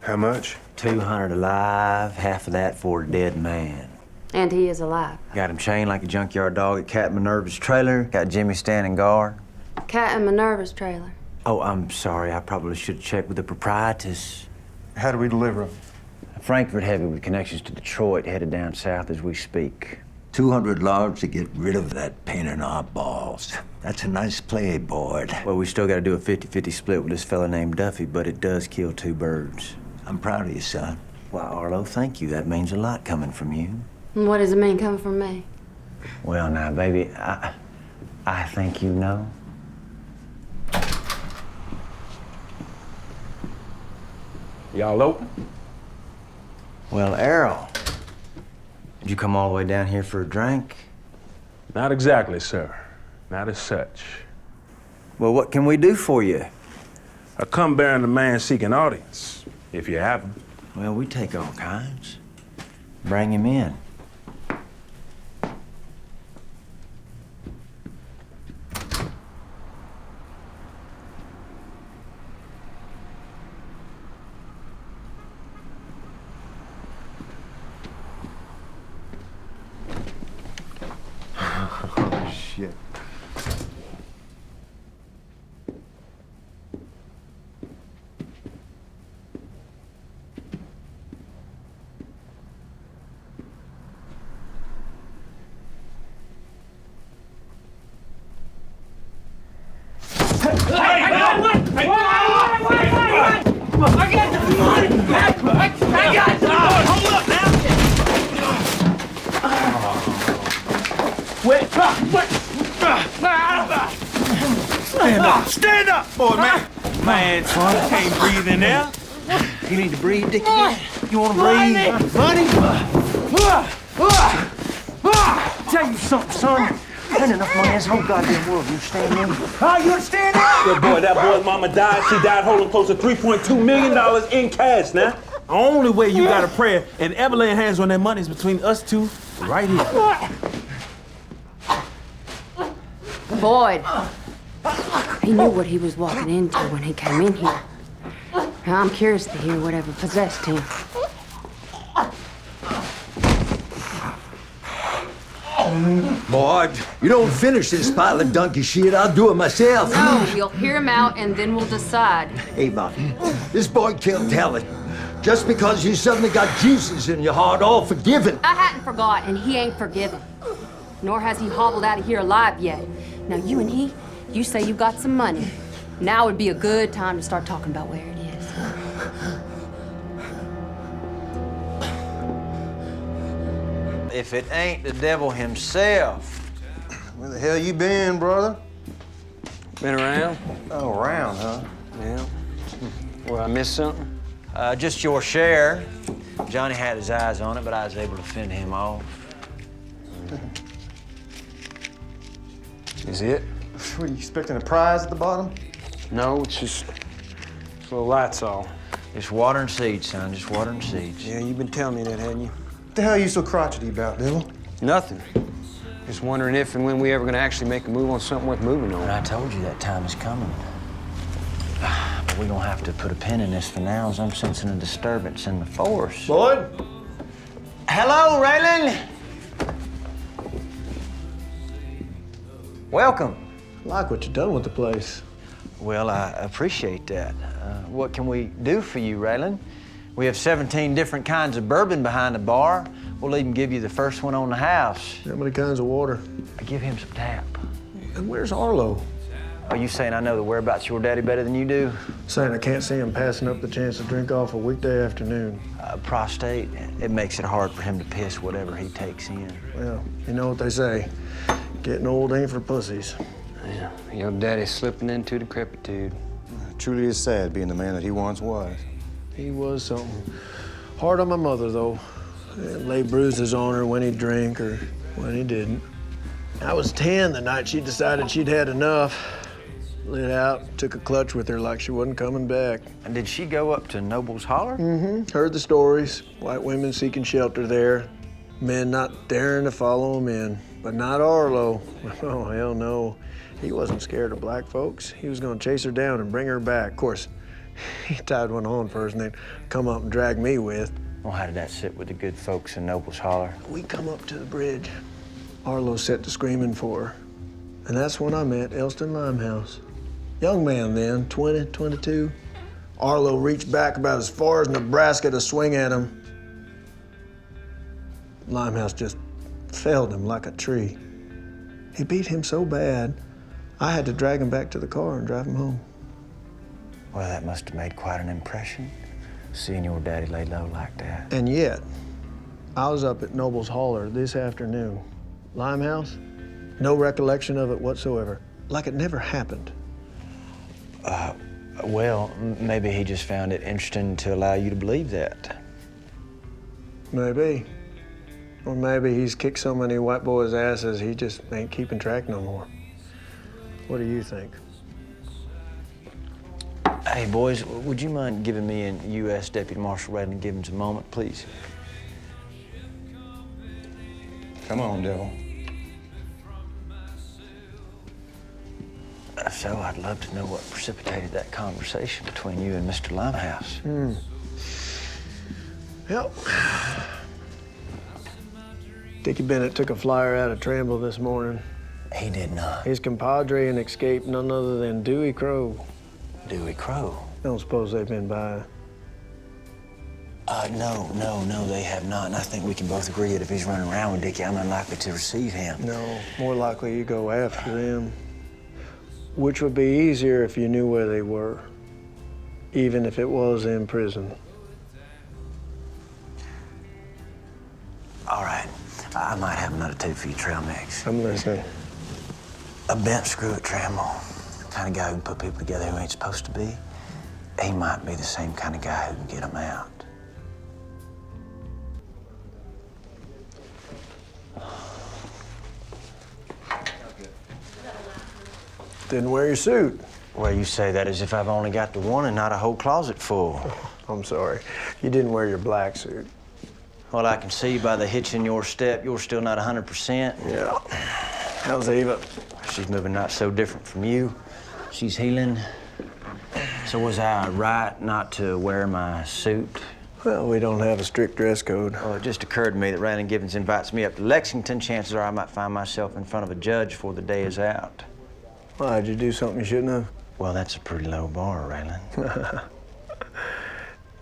How much? 200 alive, half of that for a dead man. And he is alive. Got him chained like a junkyard dog at Cat Minerva's trailer. Got Jimmy standing guard. Cat and Minerva's trailer. Oh, I'm sorry. I probably should have checked with the proprietors. How do we deliver them? Frankfurt Heavy with connections to Detroit, headed down south as we speak. 200 large to get rid of that pain in our balls. That's a nice play, Boyd. Well, we still got to do a 50-50 split with this fella named Duffy, but it does kill two birds. I'm proud of you, son. Well, Arlo, thank you. That means a lot coming from you. And what does it mean coming from me? Well, now, baby, I think you know. Y'all open? Well, Errol, did you come all the way down here for a drink? Not exactly, sir. Not as such. Well, what can we do for you? I come bearing a man seeking audience, if you have him. Well, we take all kinds. Bring him in. Oh, shit. Stand up, boy, man. Man, son, can't breathe in there. You need to breathe, Dickie. You want to breathe? Money? Tell you something, son. There ain't enough money in this whole goddamn world. You understand me? Oh, you understand that? Good boy, that boy's mama died. She died holding close to $3.2 million in cash now. The only way you got a prayer and ever laying hands on that money is between us two right here. Boyd. He knew what he was walking into when he came in here. Now, I'm curious to hear whatever possessed him. Boyd, you don't finish this pile of donkey shit. I'll do it myself. No, you'll hear him out and then we'll decide. Hey, Bob, this boy can't tell it. Just because you suddenly got Jesus in your heart, all forgiven. I hadn't forgot, and he ain't forgiven. Nor has he hobbled out of here alive yet. Now, you and he, you say you got some money. Now would be a good time to start talking about where it is. If it ain't the devil himself. Where the hell you been, brother? Been around? Oh, around, huh? Yeah. Well, I missed something? Just your share. Johnny had his eyes on it, but I was able to fend him off. Is it? What, are you expecting a prize at the bottom? No, it's just a little lights all. Just watering seeds, son. Just watering seeds. Yeah, you've been telling me that, hadn't you? What the hell are you so crotchety about, Devil? Nothing. Just wondering if and when we ever gonna actually make a move on something worth moving on. And I told you that time is coming. But we're gonna have to put a pin in this for now, as I'm sensing a disturbance in the force. Boyd? Hello, Raylan. Welcome. I like what you've done with the place. Well, I appreciate that. What can we do for you, Raylan? We have 17 different kinds of bourbon behind the bar. We'll even give you the first one on the house. How many kinds of water? Give him some tap. And where's Arlo? Are you saying I know the whereabouts of your daddy better than you do? Saying I can't see him passing up the chance to drink off a weekday afternoon. Prostate, it makes it hard for him to piss whatever he takes in. Well, you know what they say. Getting old ain't for pussies. Yeah, your daddy's slipping into decrepitude. It truly is sad being the man that he once was. He was something. Hard on my mother, though. Lay bruises on her when he'd drink or when he didn't. I was 10 the night she decided she'd had enough. Lit out, took a clutch with her like she wasn't coming back. And did she go up to Noble's Holler? Mm-hmm. Heard the stories. White women seeking shelter there. Men not daring to follow them in. But not Arlo. Oh, hell no. He wasn't scared of black folks. He was gonna chase her down and bring her back. Of course, he tied one on first and then come up and drag me with. Well, how did that sit with the good folks in Noble's Holler? We come up to the bridge. Arlo set to screaming for her. And that's when I met Elston Limehouse. Young man then, 20, 22. Arlo reached back about as far as Nebraska to swing at him. Limehouse just felled him like a tree. He beat him so bad, I had to drag him back to the car and drive him home. Well, that must have made quite an impression, seeing your daddy lay low like that. And yet, I was up at Noble's Holler this afternoon. Limehouse, no recollection of it whatsoever, like it never happened. Well, maybe he just found it interesting to allow you to believe that. Maybe. Or maybe he's kicked so many white boys' asses he just ain't keeping track no more. What do you think? Hey, boys, would you mind giving me and U.S. Deputy Marshal Raylan Givens a moment, please? Come on, Devil. So I'd love to know what precipitated that conversation between you and Mr. Limehouse. Yep. Dickie Bennett took a flyer out of Tramble this morning. He did not. His compadre and escaped none other than Dewey Crow. Dewey Crow? Don't suppose they've been by. No, they have not. And I think we can both agree that if he's running around with Dickie, I'm unlikely to receive him. No, more likely you go after them. Which would be easier if you knew where they were, even if it was in prison. All right, I might have another tip for you, trail mix. I'm listening. A bent screw at Tramble, the kind of guy who can put people together who ain't supposed to be, he might be the same kind of guy who can get them out. Didn't wear your suit. Well, you say that as if I've only got the one and not a whole closet full. I'm sorry. You didn't wear your black suit. Well, I can see by the hitch in your step, you're still not 100%. Yeah. How's Eva? She's moving not so different from you. She's healing. So was I right not to wear my suit? Well, we don't have a strict dress code. Well, it just occurred to me that Raylan Givens invites me up to Lexington. Chances are I might find myself in front of a judge before the day is out. Why, did you do something you shouldn't have? Well, that's a pretty low bar, Raylan.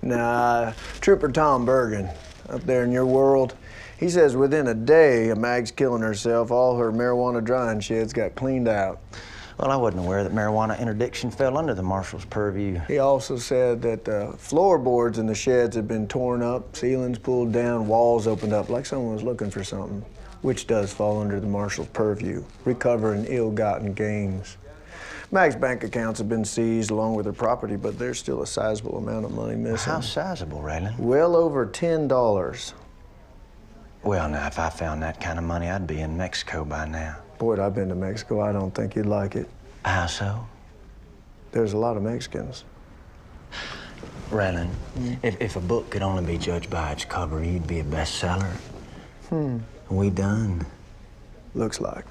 Nah, Trooper Tom Bergen, up there in your world, he says within a day of Mag's killing herself, all her marijuana drying sheds got cleaned out. Well, I wasn't aware that marijuana interdiction fell under the marshal's purview. He also said that the floorboards in the sheds had been torn up, ceilings pulled down, walls opened up, like someone was looking for something, which does fall under the marshal's purview, recovering ill-gotten gains. Mag's bank accounts have been seized along with her property, but there's still a sizable amount of money missing. How sizable, Raylan? Well over $10. Well, now, if I found that kind of money, I'd be in Mexico by now. Boy, I've been to Mexico. I don't think you'd like it. How so? There's a lot of Mexicans. Raylan, if a book could only be judged by its cover, you'd be a bestseller. We done? Looks like.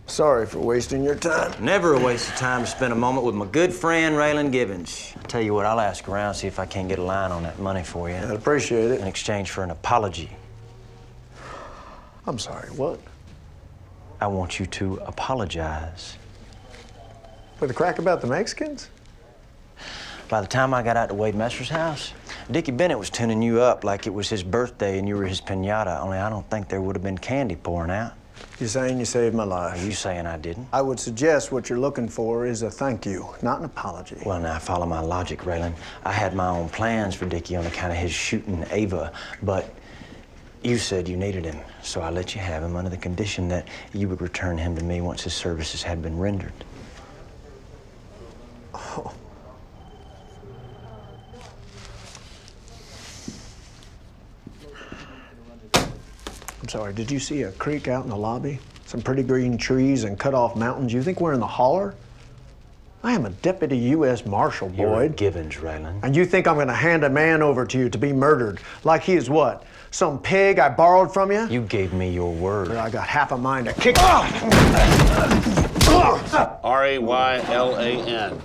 Sorry for wasting your time. Never a waste of time to spend a moment with my good friend, Raylan Givens. I tell you what, I'll ask around, see if I can't get a line on that money for you. I'd appreciate it. In exchange for an apology. I'm sorry, what? I want you to apologize. For the crack about the Mexicans? By the time I got out to Wade Messer's house, Dickie Bennett was tuning you up like it was his birthday and you were his piñata, only I don't think there would have been candy pouring out. You're saying you saved my life. Are you saying I didn't? I would suggest what you're looking for is a thank you, not an apology. Well, now, follow my logic, Raylan. I had my own plans for Dickie on account of his shooting Ava, but you said you needed him, so I let you have him under the condition that you would return him to me once his services had been rendered. Oh. I'm sorry, did you see a creek out in the lobby? Some pretty green trees and cut off mountains. You think we're in the holler? I am a deputy U.S. Marshal, Boyd. You're Givens, Raylan. And you think I'm gonna hand a man over to you to be murdered like he is what? Some pig I borrowed from you? You gave me your word. But I got half a mind to kick. Raylan.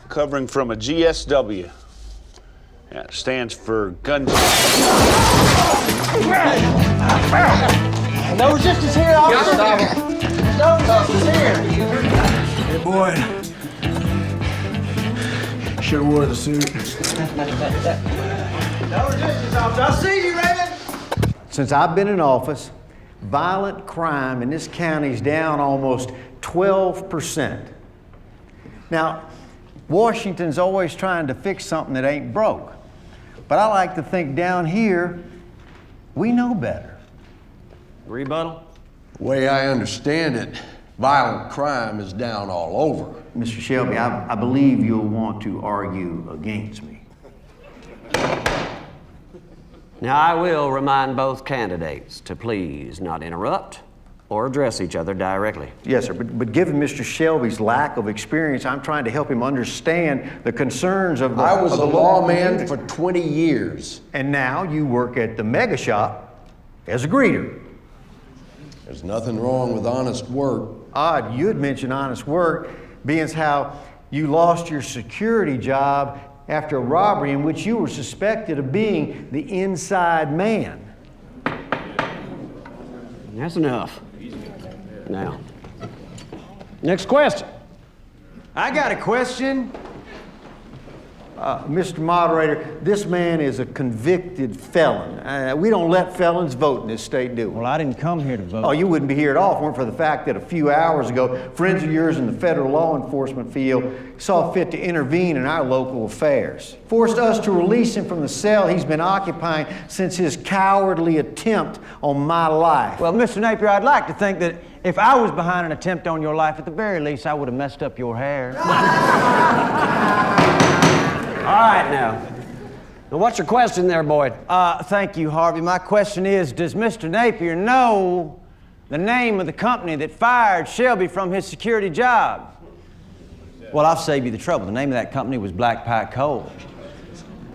Covering from a GSW. Yeah, it stands for gun. No resistance here, officer. No resistance here. Hey, Boyd. Should've wore the suit. No resistance, officer. I'll see you, Raymond. Since I've been in office, violent crime in this county's down almost 12%. Now, Washington's always trying to fix something that ain't broke. But I like to think down here, we know better. Rebuttal? The way I understand it, violent crime is down all over. Mr. Shelby, I believe you'll want to argue against me. Now, I will remind both candidates to please not interrupt or address each other directly. Yes, sir, but given Mr. Shelby's lack of experience, I'm trying to help him understand the concerns of the... I was a lawman for 20 years. And now you work at the mega shop as a greeter. There's nothing wrong with honest work. Odd, you had mentioned honest work, being as how you lost your security job after a robbery in which you were suspected of being the inside man. That's enough. Now, next question. I got a question. Mr. Moderator, this man is a convicted felon. We don't let felons vote in this state, do we? Well, I didn't come here to vote. Oh, you wouldn't be here at all if it weren't for the fact that a few hours ago, friends of yours in the federal law enforcement field saw fit to intervene in our local affairs. Forced us to release him from the cell he's been occupying since his cowardly attempt on my life. Well, Mr. Napier, I'd like to think that if I was behind an attempt on your life, at the very least, I would have messed up your hair. All right, now. Now, what's your question there, Boyd? Thank you, Harvey. My question is, does Mr. Napier know the name of the company that fired Shelby from his security job? Well, I'll save you the trouble. The name of that company was Black Pike Coal.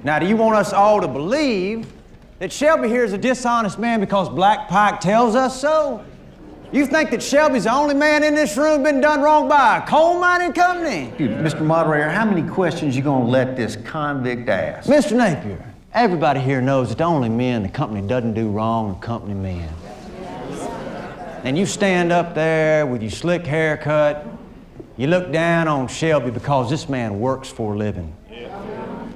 Now, do you want us all to believe that Shelby here is a dishonest man because Black Pike tells us so? You think that Shelby's the only man in this room been done wrong by a coal mining company? Dude, Mr. Moderator, how many questions you gonna let this convict ask? Mr. Napier, everybody here knows that the only men the company doesn't do wrong are company men. And you stand up there with your slick haircut, you look down on Shelby because this man works for a living.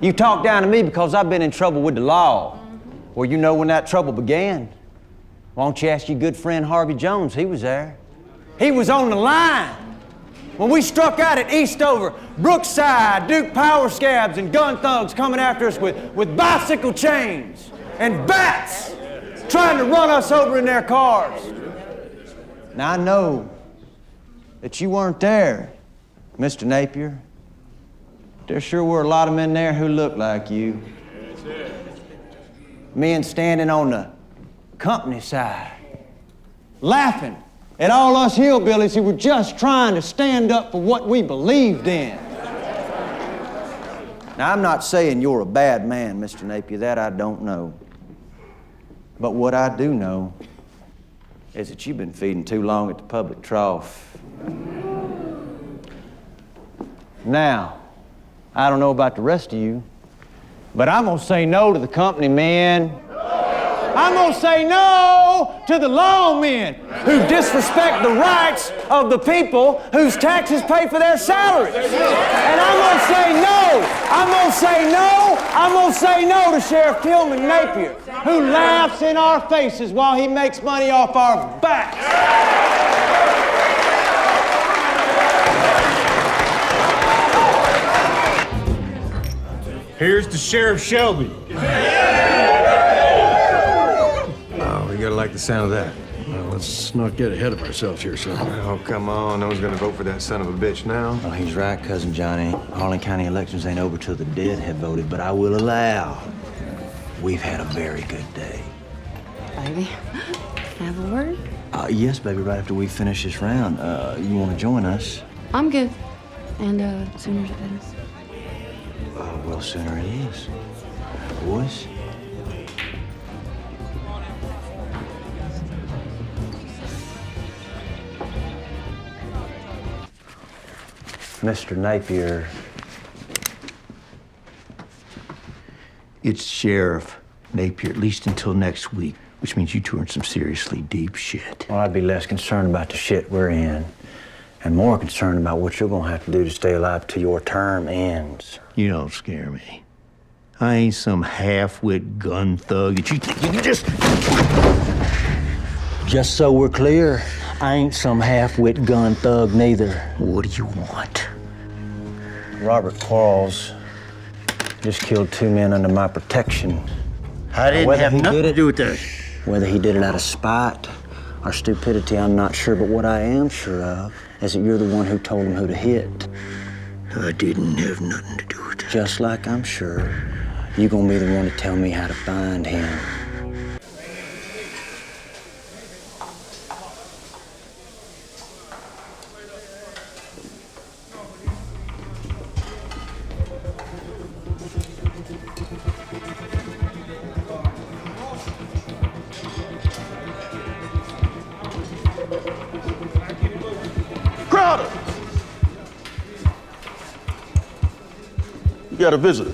You talk down to me because I've been in trouble with the law. Well, you know when that trouble began. Why don't you ask your good friend Harvey Jones? He was there. He was on the line. When we struck out at Eastover, Brookside, Duke Power Scabs and gun thugs coming after us with bicycle chains and bats trying to run us over in their cars. Now, I know that you weren't there, Mr. Napier. There sure were a lot of men there who looked like you. Men standing on the company side, laughing at all us hillbillies who were just trying to stand up for what we believed in. Now, I'm not saying you're a bad man, Mr. Napier, that I don't know. But what I do know is that you've been feeding too long at the public trough. Now, I don't know about the rest of you, but I'm gonna say no to the company, man. I'm gonna say no to the lawmen who disrespect the rights of the people whose taxes pay for their salaries. And I'm gonna say no. I'm gonna say no. I'm gonna say no to Sheriff Tillman Napier, who laughs in our faces while he makes money off our backs. Here's to Sheriff Shelby. Oh, we gotta like the sound of that. Well, let's not get ahead of ourselves here, son. Oh, come on. No one's gonna vote for that son of a bitch now. Well, he's right, Cousin Johnny. Harlan County elections ain't over till the dead have voted, but I will allow we've had a very good day. Baby, can I have a word? Yes, baby, right after we finish this round. You want to join us? I'm good. And sooner's the better. Well, sooner it is. Boys? Mr. Napier. It's Sheriff Napier, at least until next week, which means you two are in some seriously deep shit. Well, I'd be less concerned about the shit we're in and more concerned about what you're gonna have to do to stay alive till your term ends. You don't scare me. I ain't some half-wit gun thug that you think you can just... Just so we're clear, I ain't some half-wit gun thug neither. What do you want? Robert Quarles just killed 2 men under my protection. I didn't have nothing to do with that. Whether he did it out of spite or stupidity, I'm not sure, but what I am sure of is that you're the one who told him who to hit. I didn't have nothing to do with it. Just like I'm sure you're gonna be the one to tell me how to find him. Crowder! You got a visitor.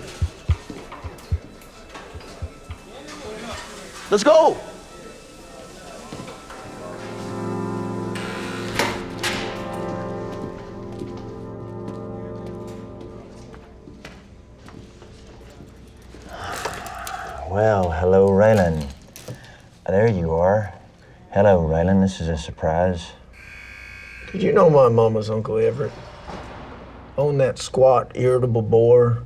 Let's go! Well, hello, Raylan. There you are. Hello, Raylan. This is a surprise. Did you know my mama's Uncle Everett? Owned that squat, irritable boar.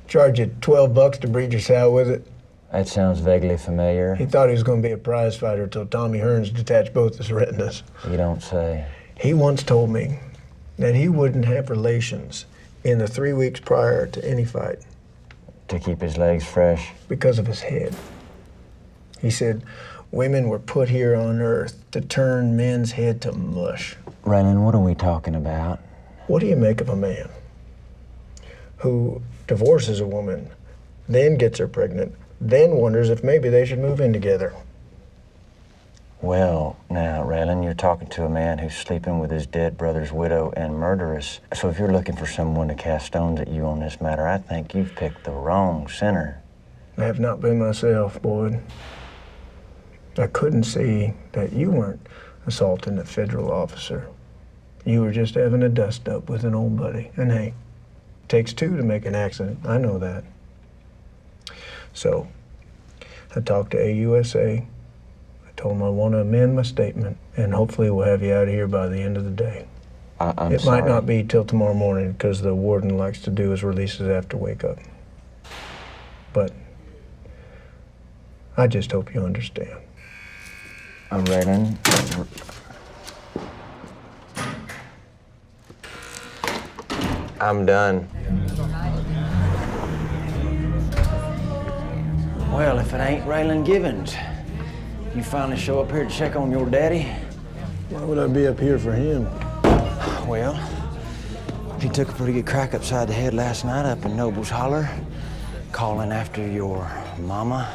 Charge you $12 to breed your sow with it. That sounds vaguely familiar. He thought he was going to be a prize fighter till Tommy Hearns detached both his retinas. You don't say. He once told me that he wouldn't have relations in the 3 weeks prior to any fight. To keep his legs fresh? Because of his head. He said women were put here on Earth to turn men's head to mush. Raylan, what are we talking about? What do you make of a man who divorces a woman, then gets her pregnant, then wonders if maybe they should move in together? Well, now, Raylan, you're talking to a man who's sleeping with his dead brother's widow and murderess. So if you're looking for someone to cast stones at you on this matter, I think you've picked the wrong sinner. I have not been myself, Boyd. I couldn't see that you weren't assaulting a federal officer. You were just having a dust-up with an old buddy. And hey, it takes two to make an accident. I know that. So, I talked to AUSA. I told them I want to amend my statement, and hopefully we'll have you out of here by the end of the day. I'm It sorry. might not be till tomorrow morning, because the warden likes to do his releases after wake up. But I just hope you understand. Raylan. I'm done. Well, if it ain't Raylan Givens, you finally show up here to check on your daddy? Why would I be up here for him? Well, he took a pretty good crack upside the head last night up in Noble's Holler, calling after your mama.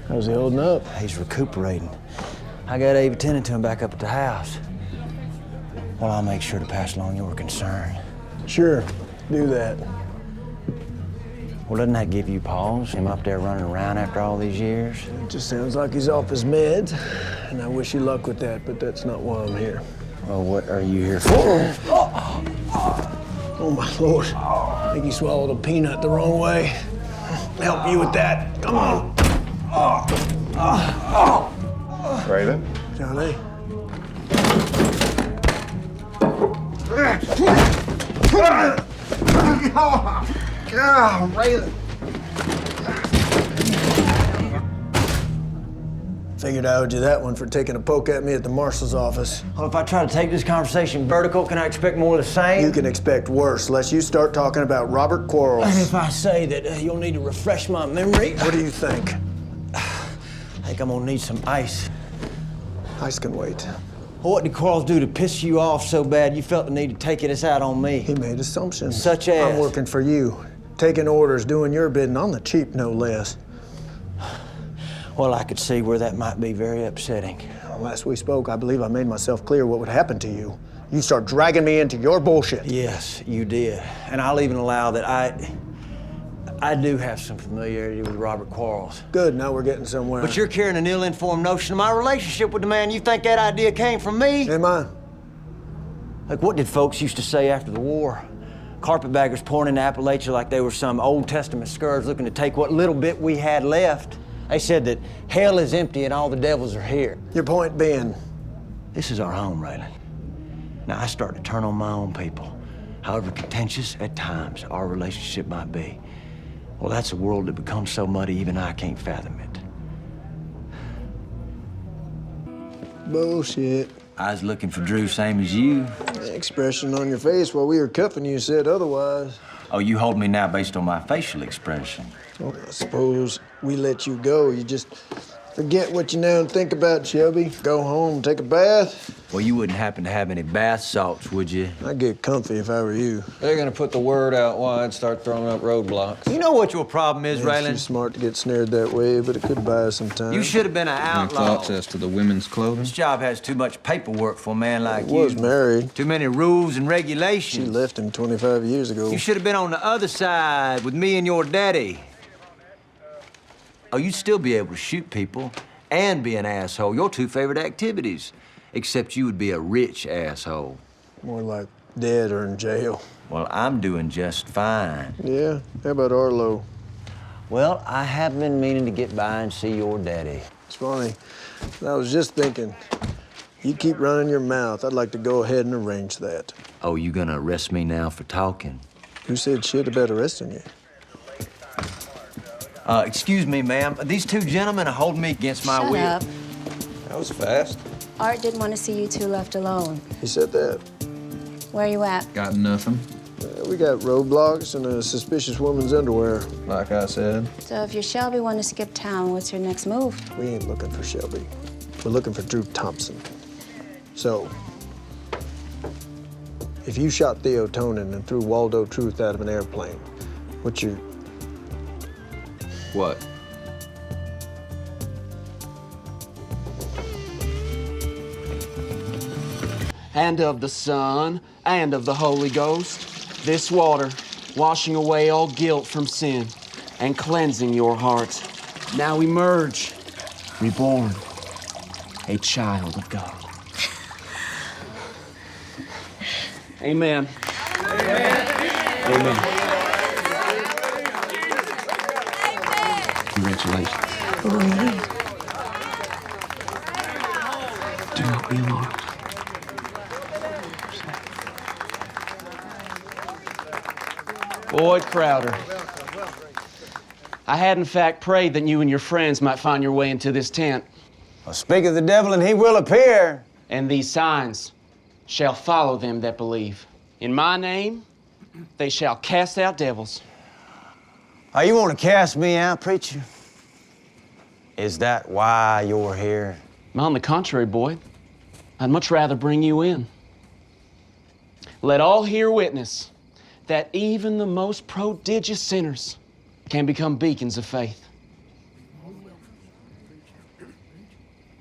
How's he holding up? He's recuperating. I got Abe attending to him back up at the house. Well, I'll make sure to pass along your concern. Sure, do that. Well, doesn't that give you pause? Him up there running around after all these years? It just sounds like he's off his meds, and I wish you luck with that, but that's not why I'm here. Well, what are you here for? Oh, my Lord. I think you swallowed a peanut the wrong way. Help you with that. Come on. Raylan? Johnny? Raylan. Figured I owed you that one for taking a poke at me at the marshal's office. Well, if I try to take this conversation vertical, can I expect more of the same? You can expect worse, unless you start talking about Robert Quarles. And if I say that you'll need to refresh my memory... What do you think? I think I'm gonna need some ice. Ice can wait. Well, what did Quarles do to piss you off so bad you felt the need to take this out on me? He made assumptions. Such as? I'm working for you. Taking orders, doing your bidding on the cheap, no less. Well, I could see where that might be very upsetting. Last we spoke, I believe I made myself clear what would happen to you. You start dragging me into your bullshit. Yes, you did. And I'll even allow that I do have some familiarity with Robert Quarles. Good, now we're getting somewhere. But you're carrying an ill-informed notion of my relationship with the man. You think that idea came from me? Am I? Like, what did folks used to say after the war? Carpetbaggers pouring into Appalachia like they were some Old Testament scourge looking to take what little bit we had left. They said that hell is empty and all the devils are here. Your point being? This is our home, Raylan. Now, I start to turn on my own people. However contentious at times our relationship might be. Well, that's a world that becomes so muddy even I can't fathom it. Bullshit. I was looking for Drew, same as you. The expression on your face while we were cuffing you said otherwise. Oh, you hold me now based on my facial expression. Well, I suppose we let you go. You just forget what you know and think about, Shelby. Go home, take a bath. Well, you wouldn't happen to have any bath salts, would you? I'd get comfy if I were you. They're gonna put the word out wide, start throwing up roadblocks. You know what your problem is, It's Raylan? too smart to get snared that way, but it could buy us some time. You should have been an Any outlaw. thoughts as to the women's clothing? This job has too much paperwork for a man like I you. was married. Too many rules and She regulations. left him 25 years ago. You should have been on the other side with me and your daddy. Oh, you'd still be able to shoot people and be an asshole. Your two favorite activities. Except you would be a rich asshole. More like dead or in jail. Well, I'm doing just fine. Yeah? How about Arlo? Well, I have been meaning to get by and see your daddy. It's funny. I was just thinking, you keep running your mouth. I'd like to go ahead and arrange that. Oh, you gonna arrest me now for talking? Who said shit about arresting you? Excuse me, ma'am. These two gentlemen are holding me against my Shut will. up. That was fast. Art didn't want to see you two left alone. He said that. Where you at? Got nothing. We got roadblocks and a suspicious woman's underwear. Like I said. So if your Shelby want to skip town, what's your next move? We ain't looking for Shelby. We're looking for Drew Thompson. So, if you shot Theo Tonin and threw Waldo Truth out of an airplane, what's your... What? And of the Son, and of the Holy Ghost, this water, washing away all guilt from sin and cleansing your hearts. Now emerge, reborn, a child of God. Amen. Amen. Congratulations. Do not be alarmed. Boyd Crowder, I had in fact prayed that you and your friends might find your way into this tent. Well, speak of the devil and he will appear. And these signs shall follow them that believe. In my name, they shall cast out devils. Oh, you want to cast me out, preacher? Is that why you're here? On the contrary, Boyd, I'd much rather bring you in. Let all here witness that even the most prodigious sinners can become beacons of faith.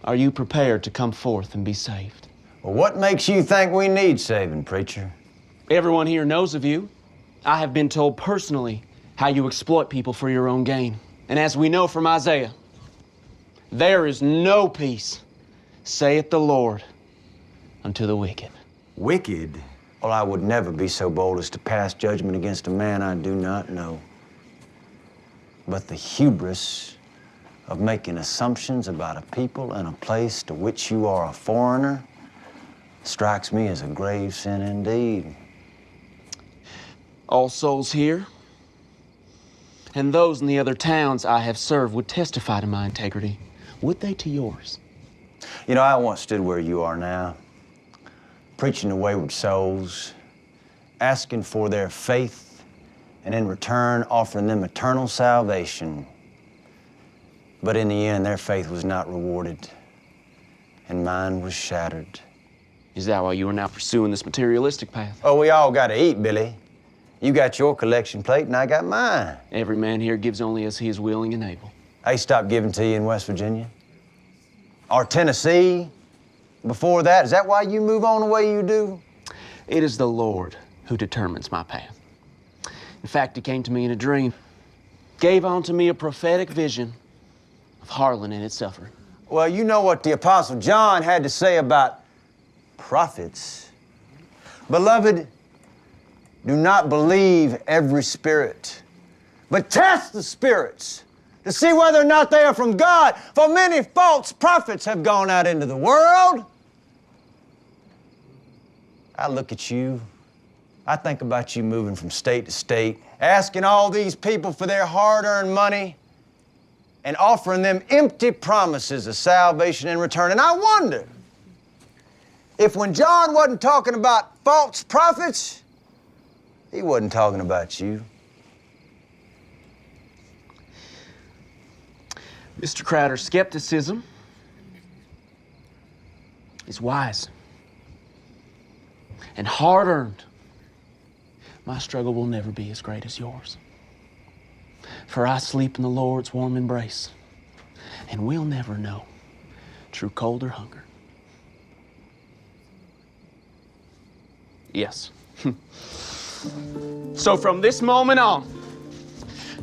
Are you prepared to come forth and be saved? Well, what makes you think we need saving, preacher? Everyone here knows of you. I have been told personally how you exploit people for your own gain. And as we know from Isaiah, there is no peace, saith the Lord, unto the wicked. Wicked? Well, I would never be so bold as to pass judgment against a man I do not know. But the hubris of making assumptions about a people and a place to which you are a foreigner strikes me as a grave sin indeed. All souls here and those in the other towns I have served would testify to my integrity. Would they to yours? You know, I once stood where you are now, preaching to wayward souls, asking for their faith, and in return offering them eternal salvation. But in the end, their faith was not rewarded, and mine was shattered. Is that why you are now pursuing this materialistic path? Oh, we all gotta eat, Billy. You got your collection plate, and I got mine. Every man here gives only as he is willing and able. I stopped giving to you in West Virginia. Or Tennessee. Before that, is that why you move on the way you do? It is the Lord who determines my path. In fact, he came to me in a dream, gave unto me a prophetic vision of Harlan and its suffering. Well, you know what the Apostle John had to say about prophets. Beloved, do not believe every spirit, but test the spirits to see whether or not they are from God. For many false prophets have gone out into the world. I look at you. I think about you moving from state to state, asking all these people for their hard-earned money and offering them empty promises of salvation in return. And I wonder if when John wasn't talking about false prophets, he wasn't talking about you. Mr. Crowder's skepticism is wise and hard-earned. My struggle will never be as great as yours. For I sleep in the Lord's warm embrace, and we'll never know true cold or hunger. Yes. So from this moment on,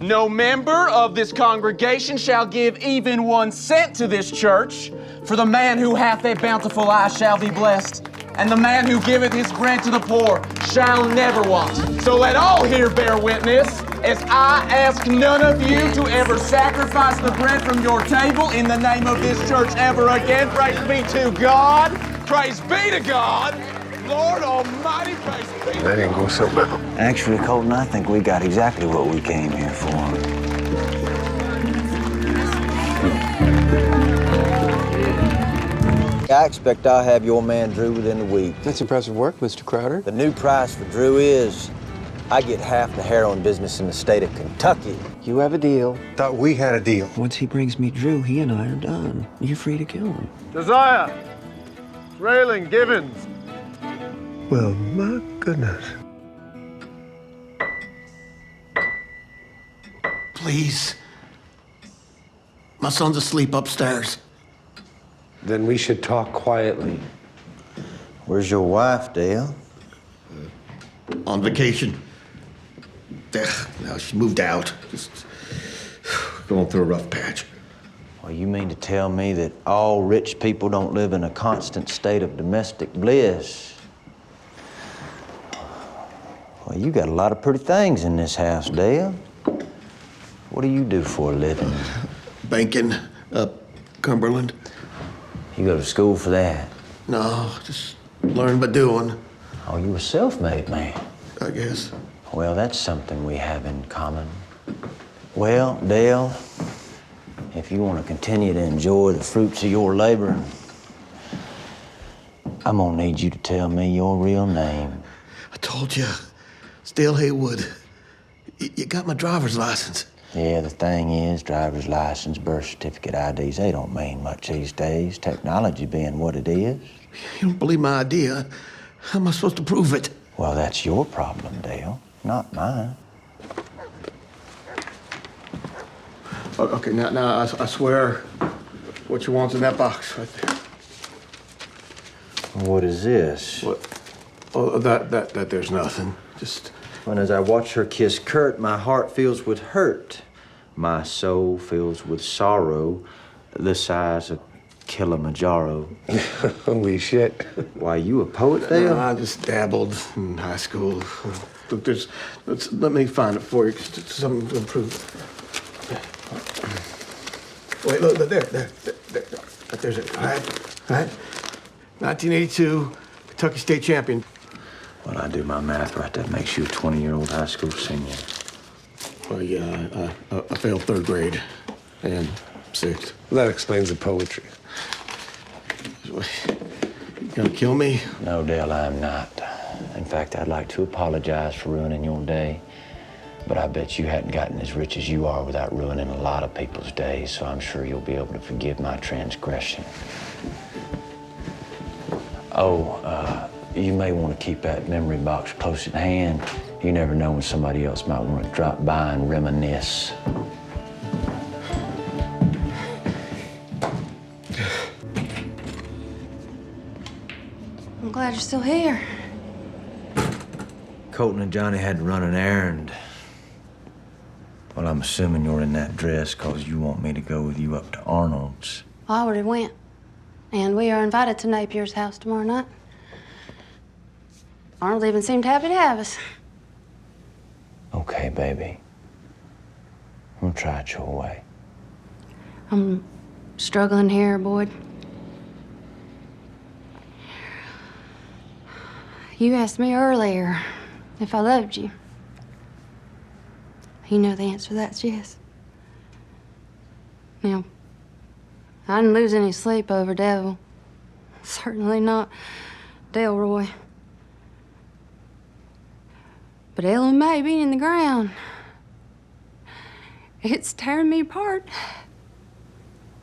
no member of this congregation shall give even 1 cent to this church, for the man who hath a bountiful eye shall be blessed, and the man who giveth his bread to the poor shall never want. So let all here bear witness, as I ask none of you to ever sacrifice the bread from your table in the name of this church ever again. Praise be to God. Praise be to God. Lord Almighty, praise be to God. That ain't go so well. Actually, Colton, I think we got exactly what we came here for. I expect I'll have your man Drew within a week. That's impressive work, Mr. Crowder. The new price for Drew is I get half the heroin business in the state of Kentucky. You have a deal. Thought we had a deal. Once he brings me Drew, he and I are done. You're free to kill him. Josiah! Raylan Givens! Well, my goodness. Please. My son's asleep upstairs. Then we should talk quietly. Where's your wife, Dale? On vacation. Now she moved out. Just going through a rough patch. Well, you mean to tell me that all rich people don't live in a constant state of domestic bliss? Well, you got a lot of pretty things in this house, Dale. What do you do for a living? Banking up Cumberland. You go to school for that? No, just learn by doing. Oh, you a self-made man? I guess. Well, that's something we have in common. Well, Dale, if you want to continue to enjoy the fruits of your labor, I'm gonna need you to tell me your real name. I told you. It's Dale Haywood. You got my driver's license. Yeah, the thing is, driver's license, birth certificate, IDs, they don't mean much these days, technology being what it is. You don't believe my idea. How am I supposed to prove it? Well, that's your problem, Dale, not mine. Okay, now I swear what you want's in that box right there. What is this? What? Oh, that there's nothing. Just And as I watch her kiss Kurt, my heart fills with hurt. My soul fills with sorrow, the size of Kilimanjaro. Holy shit. Why, you a poet, Dale? No, I just dabbled in high school. Look, let me find it for you. Something to improve. Wait, look, there. There's it. All right. 1982, Kentucky State champion. When I do my math right, that makes you a 20-year-old high school senior. Well, yeah, I failed third grade and sixth. Well, that explains the poetry. You gonna kill me? No, Dale, I'm not. In fact, I'd like to apologize for ruining your day. But I bet you hadn't gotten as rich as you are without ruining a lot of people's days, so I'm sure you'll be able to forgive my transgression. Oh, you may want to keep that memory box close at hand. You never know when somebody else might want to drop by and reminisce. I'm glad you're still here. Colton and Johnny had to run an errand. Well, I'm assuming you're in that dress because you want me to go with you up to Arnold's. I already went. And we are invited to Napier's house tomorrow night. Arnold even seemed happy to have us. Okay, baby. We'll try it your way. I'm struggling here, Boyd. You asked me earlier if I loved you. You know the answer to that's yes. Now, I didn't lose any sleep over Devil. Certainly not Delroy. But Ella May being in the ground, it's tearing me apart.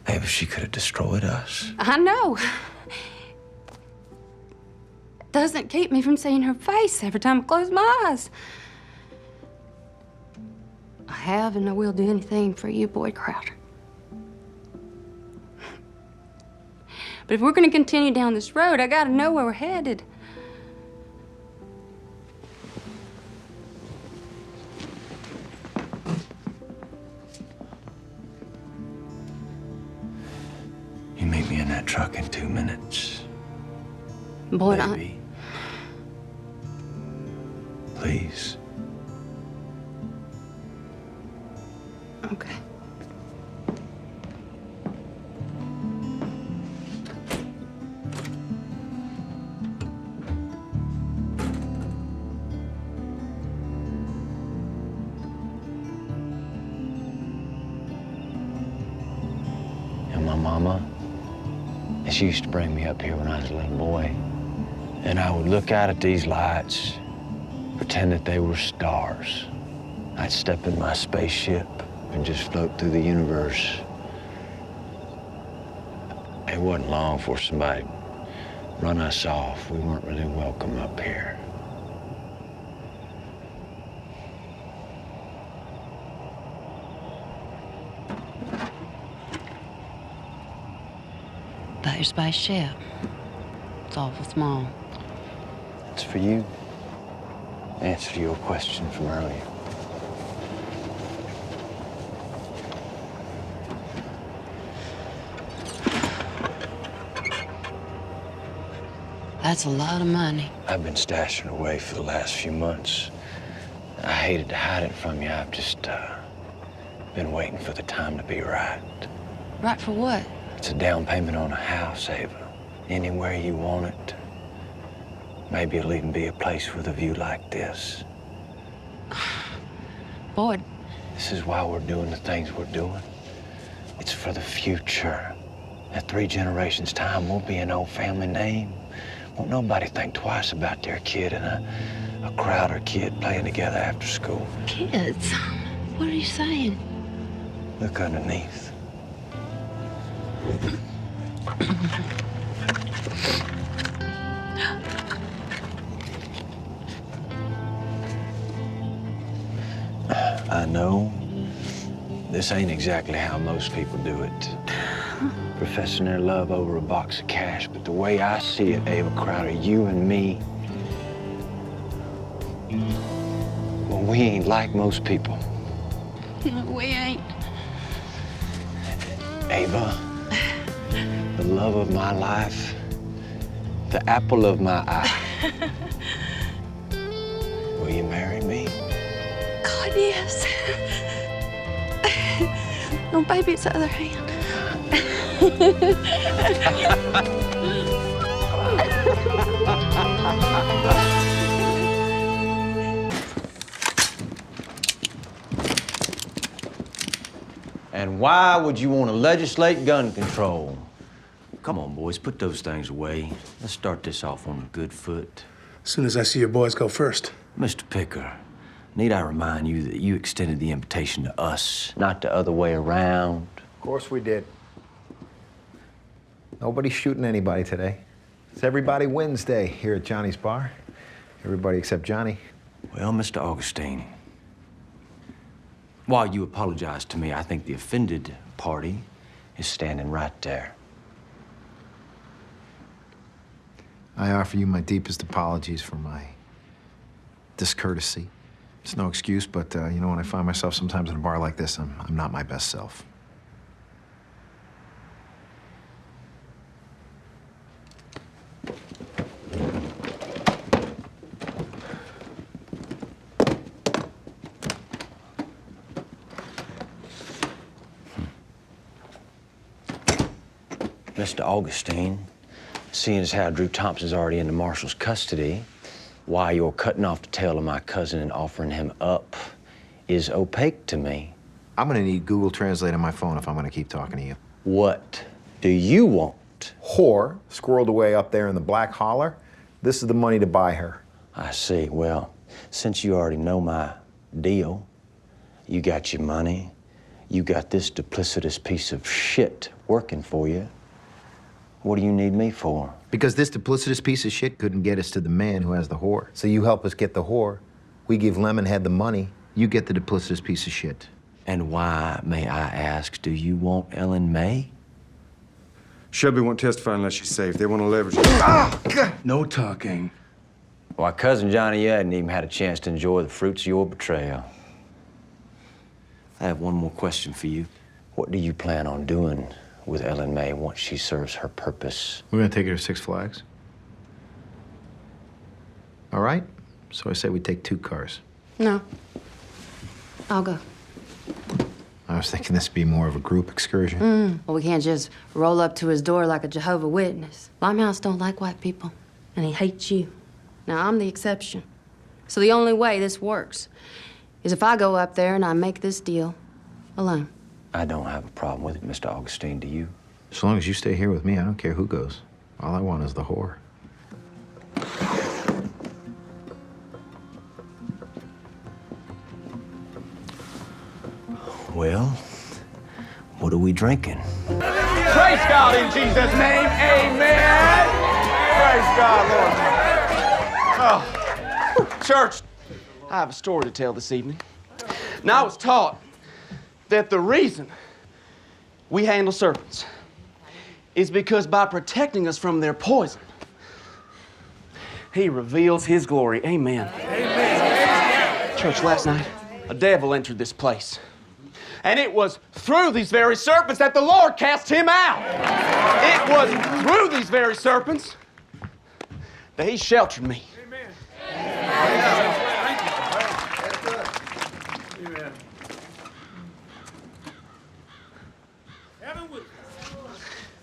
Maybe she could have destroyed us. I know. It doesn't keep me from seeing her face every time I close my eyes. I have and I will do anything for you, Boyd Crowder. But if we're gonna continue down this road, I gotta know where we're headed. You meet me in that truck in 2 minutes. Boyd, Baby. Please. Okay. And my mama, she used to bring me up here when I was a little boy. And I would look out at these lights, pretend that they were stars. I'd step in my spaceship and just float through the universe. It wasn't long before somebody run us off. We weren't really welcome up here. That your spaceship. It's awful small. It's for you. Answer to your question from earlier. That's a lot of money. I've been stashing away for the last few months. I hated to hide it from you. I've just been waiting for the time to be right. Right for what? It's a down payment on a house, Ava. Anywhere you want it. Maybe it'll even be a place with a view like this. Boyd. This is why we're doing the things we're doing. It's for the future. In 3 generations' time, we'll be an old family name. Won't nobody think twice about their kid and a Crowder kid playing together after school. Kids? What are you saying? Look underneath. I know this ain't exactly how most people do it. Professing their love over a box of cash, but the way I see it, Ava Crowder, you and me, We ain't like most people. No, we ain't. Ava, the love of my life, the apple of my eye. Will you marry me? God, yes. No, baby, it's the other hand. And why would you want to legislate gun control? Come on, boys, put those things away. Let's start this off on a good foot. As soon as I see your boys go first. Mr. Picker, need I remind you that you extended the invitation to us, not the other way around? Of course we did. Nobody's shooting anybody today. It's Everybody Wednesday here at Johnny's Bar. Everybody except Johnny. Well, Mr. Augustine, while you apologize to me, I think the offended party is standing right there. I offer you my deepest apologies for my discourtesy. It's no excuse, but you know, when I find myself sometimes in a bar like this, I'm not my best self. Mr. Augustine, seeing as how Drew Thompson's already in the Marshal's custody, why you're cutting off the tail of my cousin and offering him up is opaque to me. I'm gonna need Google Translate on my phone if I'm gonna keep talking to you. What do you want? Whore, squirreled away up there in the black holler. This is the money to buy her. I see. Well, since you already know my deal, you got your money, you got this duplicitous piece of shit working for you. What do you need me for? Because this duplicitous piece of shit couldn't get us to the man who has the whore. So you help us get the whore. We give Lemonhead the money. You get the duplicitous piece of shit. And why, may I ask, do you want Ellen May? Shelby won't testify unless she's safe. They want to leverage No talking. Why, Cousin Johnny hadn't even had a chance to enjoy the fruits of your betrayal. I have one more question for you. What do you plan on doing with Ellen May once she serves her purpose? We're gonna take her to Six Flags. All right? So I say we take 2 cars. No. I'll go. I was thinking this would be more of a group excursion. Well, we can't just roll up to his door like a Jehovah's Witness. Limehouse don't like white people, and he hates you. Now, I'm the exception. So the only way this works is if I go up there and I make this deal alone. I don't have a problem with it, Mr. Augustine, do you? As long as you stay here with me, I don't care who goes. All I want is the whore. Well, what are we drinking? Praise God in Jesus' name, amen. Praise God, Lord. Oh. Church, I have a story to tell this evening. Now, I was taught that the reason we handle serpents is because by protecting us from their poison, he reveals his glory. Amen. Amen. Church, last night, a devil entered this place. And it was through these very serpents that the Lord cast him out. It was through these very serpents that he sheltered me.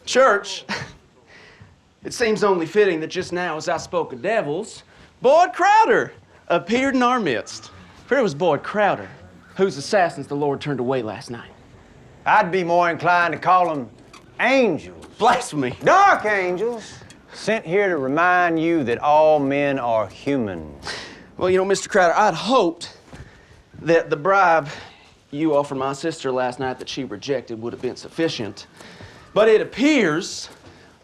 Church, it seems only fitting that just now, as I spoke of devils, Boyd Crowder appeared in our midst. For it was Boyd Crowder whose assassins the Lord turned away last night. I'd be more inclined to call them angels. Blasphemy. Dark angels. Sent here to remind you that all men are human. Well, you know, Mr. Crowder, I'd hoped that the bribe you offered my sister last night that she rejected would have been sufficient. But it appears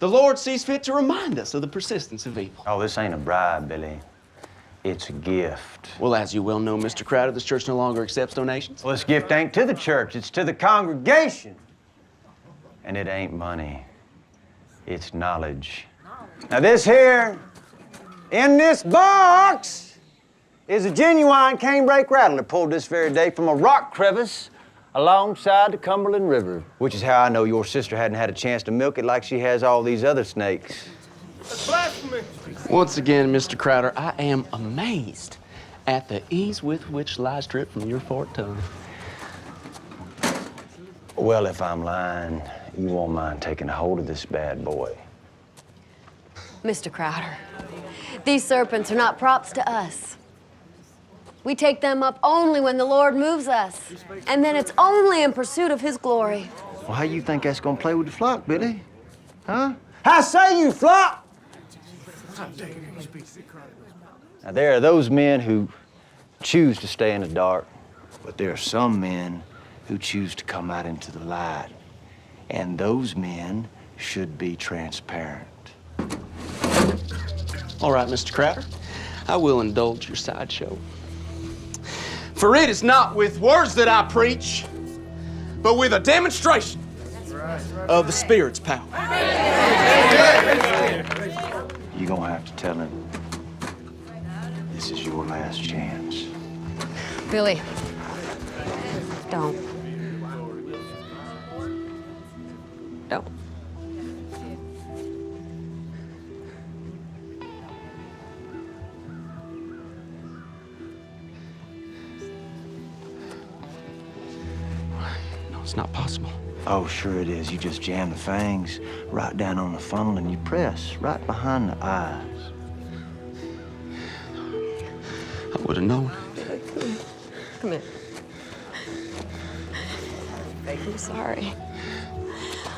the Lord sees fit to remind us of the persistence of evil. Oh, this ain't a bribe, Billy. It's a gift. Well, as you well know, Mr. Crowder, this church no longer accepts donations. Well, this gift ain't to the church, it's to the congregation. And it ain't money. It's knowledge. Now this here, in this box, is a genuine canebrake rattler pulled this very day from a rock crevice alongside the Cumberland River, which is how I know your sister hadn't had a chance to milk it like she has all these other snakes. Once again, Mr. Crowder, I am amazed at the ease with which lies drip from your forked tongue. Well, if I'm lying, you won't mind taking a hold of this bad boy. Mr. Crowder, these serpents are not props to us. We take them up only when the Lord moves us, and then it's only in pursuit of His glory. Well, how you think that's gonna play with the flock, Billy? Huh? How say you, flock? Now, there are those men who choose to stay in the dark, but there are some men who choose to come out into the light, and those men should be transparent. All right, Mr. Crowder, I will indulge your sideshow. For it is not with words that I preach, but with a demonstration of the Spirit's power. You're gonna have to tell him this is your last chance. Billy, don't. Don't. No, it's not possible. Oh, sure it is. You just jam the fangs right down on the funnel and you press right behind the eyes. I would have known. Come here. I'm sorry.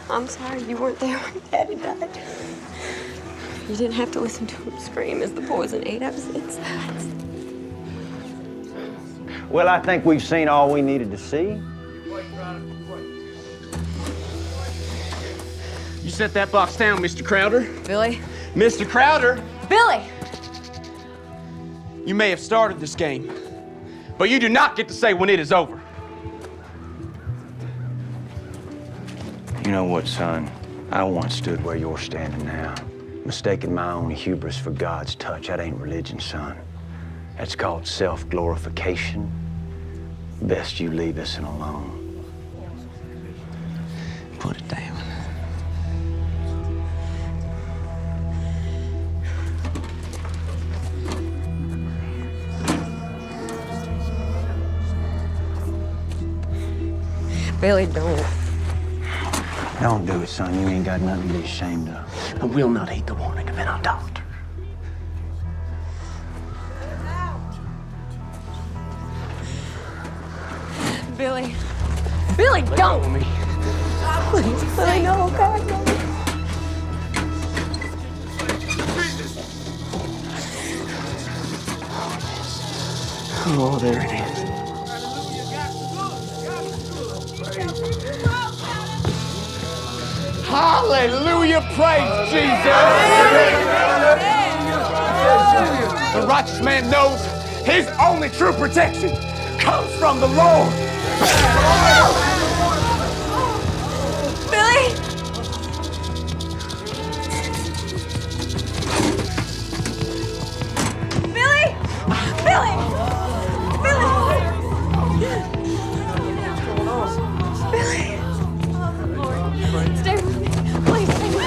I'm sorry you weren't there when Daddy died. You didn't have to listen to him scream as the poison ate up his insides. Well, I think we've seen all we needed to see. You set that box down, Mr. Crowder. Billy? Mr. Crowder! Billy! You may have started this game, but you do not get to say when it is over. You know what, son? I once stood where you're standing now, mistaking my own hubris for God's touch. That ain't religion, son. That's called self-glorification. Best you leave us alone. Put it down. Billy, don't. Don't do it, son. You ain't got nothing to be ashamed of. I will not heed the warning of an idolater. Billy. Billy, don't! Me. Please, Billy, no, God, no. Oh, there it is. Hallelujah, praise Jesus. The righteous man knows his only true protection comes from the Lord. Billy! Billy! Billy! Billy! Stay with me. Please stay with me.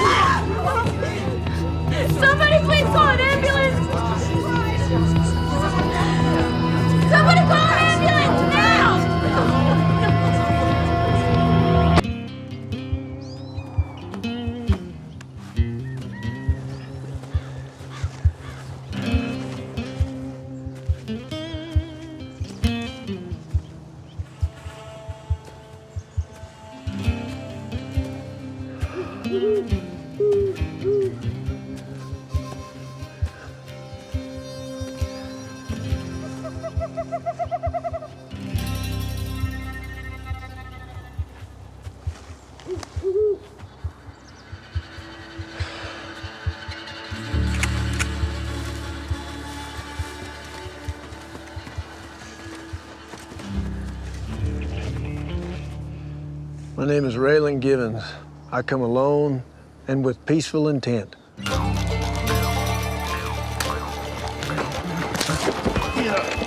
Somebody please call an ambulance! Somebody call an ambulance now! My name is Raylan Givens. I come alone and with peaceful intent. Yeah.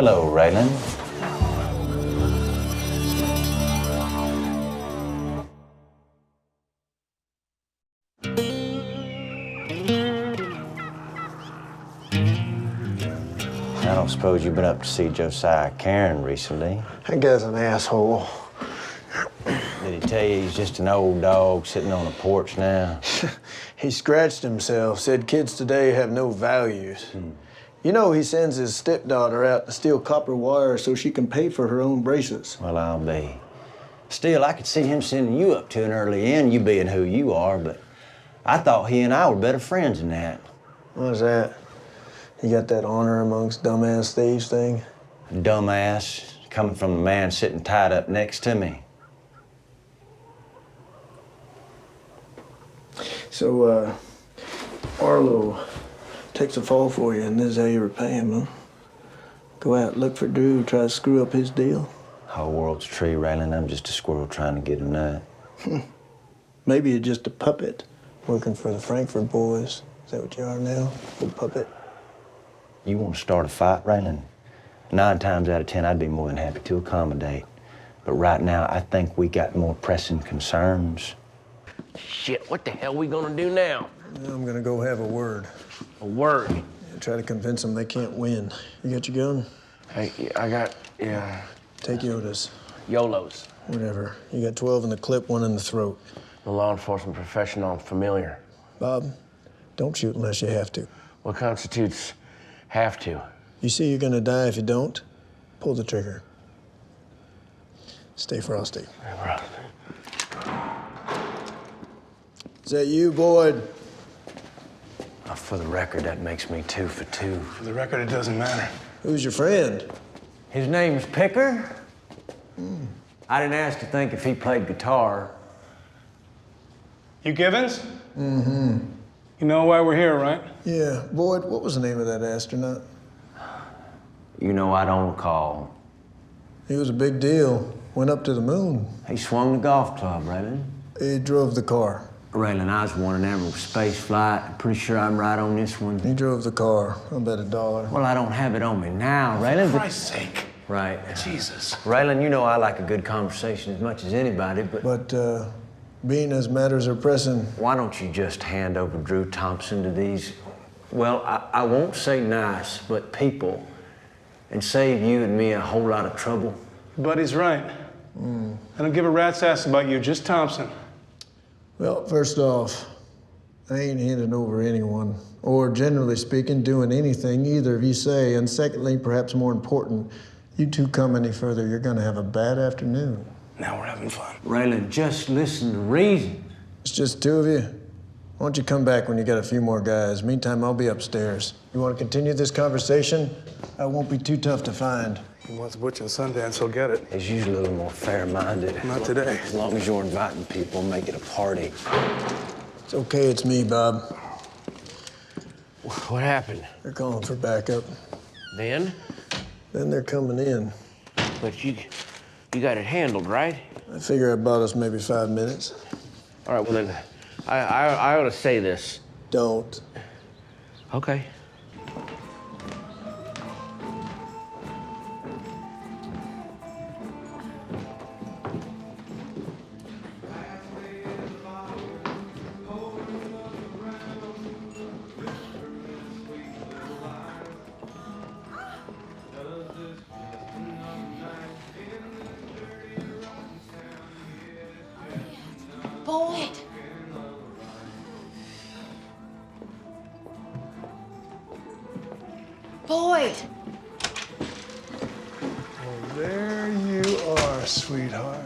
Hello, Raylan. I don't suppose you've been up to see Josiah Karen recently. That guy's an asshole. Did he tell you he's just an old dog sitting on a porch now? He scratched himself, said kids today have no values. You know he sends his stepdaughter out to steal copper wire so she can pay for her own braces. Well, I'll be. Still, I could see him sending you up to an early end, you being who you are, but I thought he and I were better friends than that. Why's that? You got that honor amongst dumbass thieves thing? Dumbass, coming from the man sitting tied up next to me. So, Arlo takes a fall for you, and this is how you repay him, huh? Go out, look for Drew, try to screw up his deal? Whole world's a tree, Raylan. I'm just a squirrel trying to get a nut. Maybe you're just a puppet working for the Frankfurt boys. Is that what you are now? A puppet? You want to start a fight, Raylan? 9 times out of 10, I'd be more than happy to accommodate. But right now, I think we got more pressing concerns. Shit, what the hell we gonna do now? I'm gonna go have a word. A word? Yeah, try to convince them they can't win. You got your gun? Hey, I got, yeah. Take Yoda's. YOLO's. Whatever. You got 12 in the clip, 1 in the throat. I'm a law enforcement professional, I'm familiar. Bob, don't shoot unless you have to. What constitutes have to? You see you're gonna die if you don't, pull the trigger. Stay frosty. Is that you, Boyd? For the record, that makes me 2 for 2. For the record, it doesn't matter. Who's your friend? His name's Picker. I didn't ask to think if he played guitar. You Givens? Mm-hmm. You know why we're here, right? Yeah. Boyd, what was the name of that astronaut? You know, I don't recall. He was a big deal. Went up to the moon. He swung the golf club, Raylan. He drove the car. Raylan, I was wanting ever space flight. I'm pretty sure I'm right on this one. He drove the car. I'll bet $1. Well, I don't have it on me now, Raylan. For Christ's sake. Right. Jesus. Raylan, you know I like a good conversation as much as anybody, but... But, being as matters are pressing... Why don't you just hand over Drew Thompson to these, well, I won't say nice, but people, and save you and me a whole lot of trouble? Buddy's right. I don't give a rat's ass about you, just Thompson. Well, first off, I ain't handing over anyone, or generally speaking, doing anything either of you say. And secondly, perhaps more important, you two come any further, you're gonna have a bad afternoon. Now we're having fun. Raylan, just listen to reason. It's just 2 of you. Why don't you come back when you got a few more guys? Meantime, I'll be upstairs. You want to continue this conversation? I won't be too tough to find. He wants Butch and Sundance, he'll get it. He's usually a little more fair-minded. Not today. As long as you're inviting people, make it a party. It's okay, it's me, Bob. What happened? They're calling for backup. Then? Then they're coming in. But you got it handled, right? I figure it bought us maybe 5 minutes. All right, well then, I ought to say this. Don't. Okay. Boyd. Boyd. Well, there you are, sweetheart.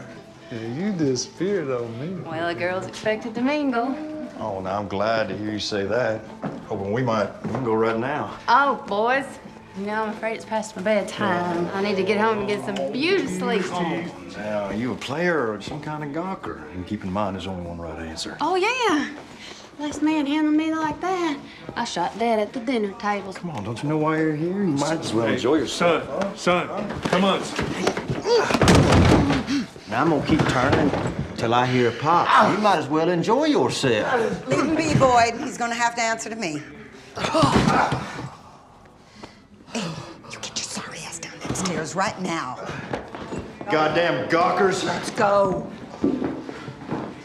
Yeah, you disappeared on me. Well, a girl's expected to mingle. Oh, now I'm glad to hear you say that. Hoping we can go right now. Oh, boys. You know, I'm afraid it's past my bedtime. I need to get home and get some beautiful sleep. Now, are you a player or some kind of gawker? And keep in mind, there's only one right answer. Oh, yeah. Last man handled me like that, I shot dead at the dinner table. Come on, don't you know why you're here? You might as well enjoy yourself. Son, come on. Now I'm gonna keep turning till I hear a pop. You might as well enjoy yourself. Leave him be, Boyd. He's gonna have to answer to me. Hey, you get your sorry ass down there. upstairs right now. Goddamn gawkers. Let's go.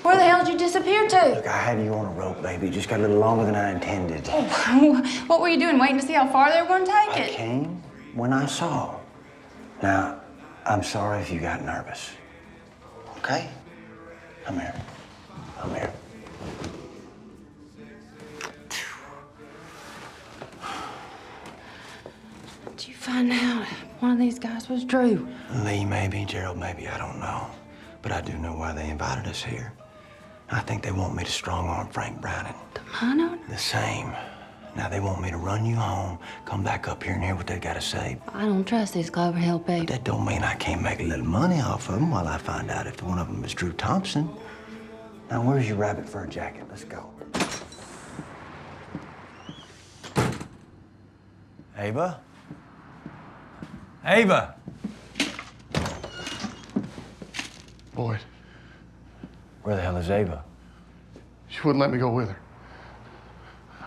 Where the hell did you disappear to? Look, I had you on a rope, baby. It just got a little longer than I intended. What were you doing, waiting to see how far they were going to take it? I came when I saw. Now, I'm sorry if you got nervous. Okay? Come here. Come here. Did you find out one of these guys was Drew? Lee, maybe. Gerald, maybe. I don't know. But I do know why they invited us here. I think they want me to strong-arm Frank Browning. Domino? The same. Now, they want me to run you home, come back up here and hear what they gotta say. I don't trust these Clover Hill people. That don't mean I can't make a little money off of them while I find out if one of them is Drew Thompson. Now, where's your rabbit fur jacket? Let's go. Ava? Ava! Boyd. Where the hell is Ava? She wouldn't let me go with her.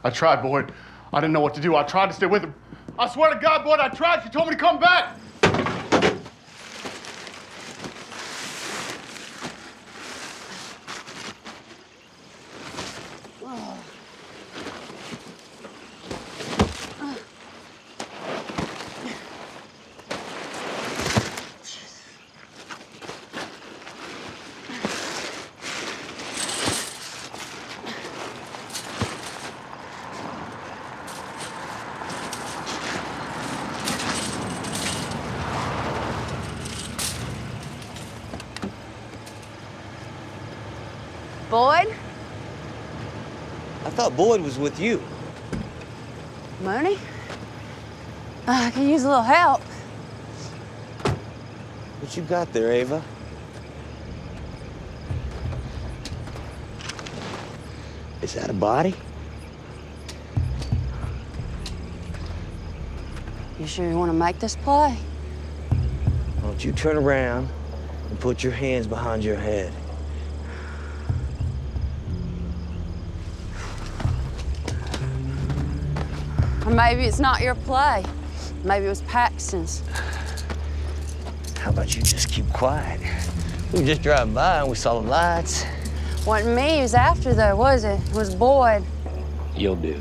I tried, Boyd. I didn't know what to do. I tried to stay with her. I swear to God, Boyd, I tried. She told me to come back. Boyd? I thought Boyd was with you. Mooney? I could use a little help. What you got there, Ava? Is that a body? You sure you want to make this play? Why don't you turn around and put your hands behind your head? Or maybe it's not your play. Maybe it was Paxton's. How about you just keep quiet? We were just driving by and we saw the lights. Wasn't me he was after, though, was it? It was Boyd. You'll do.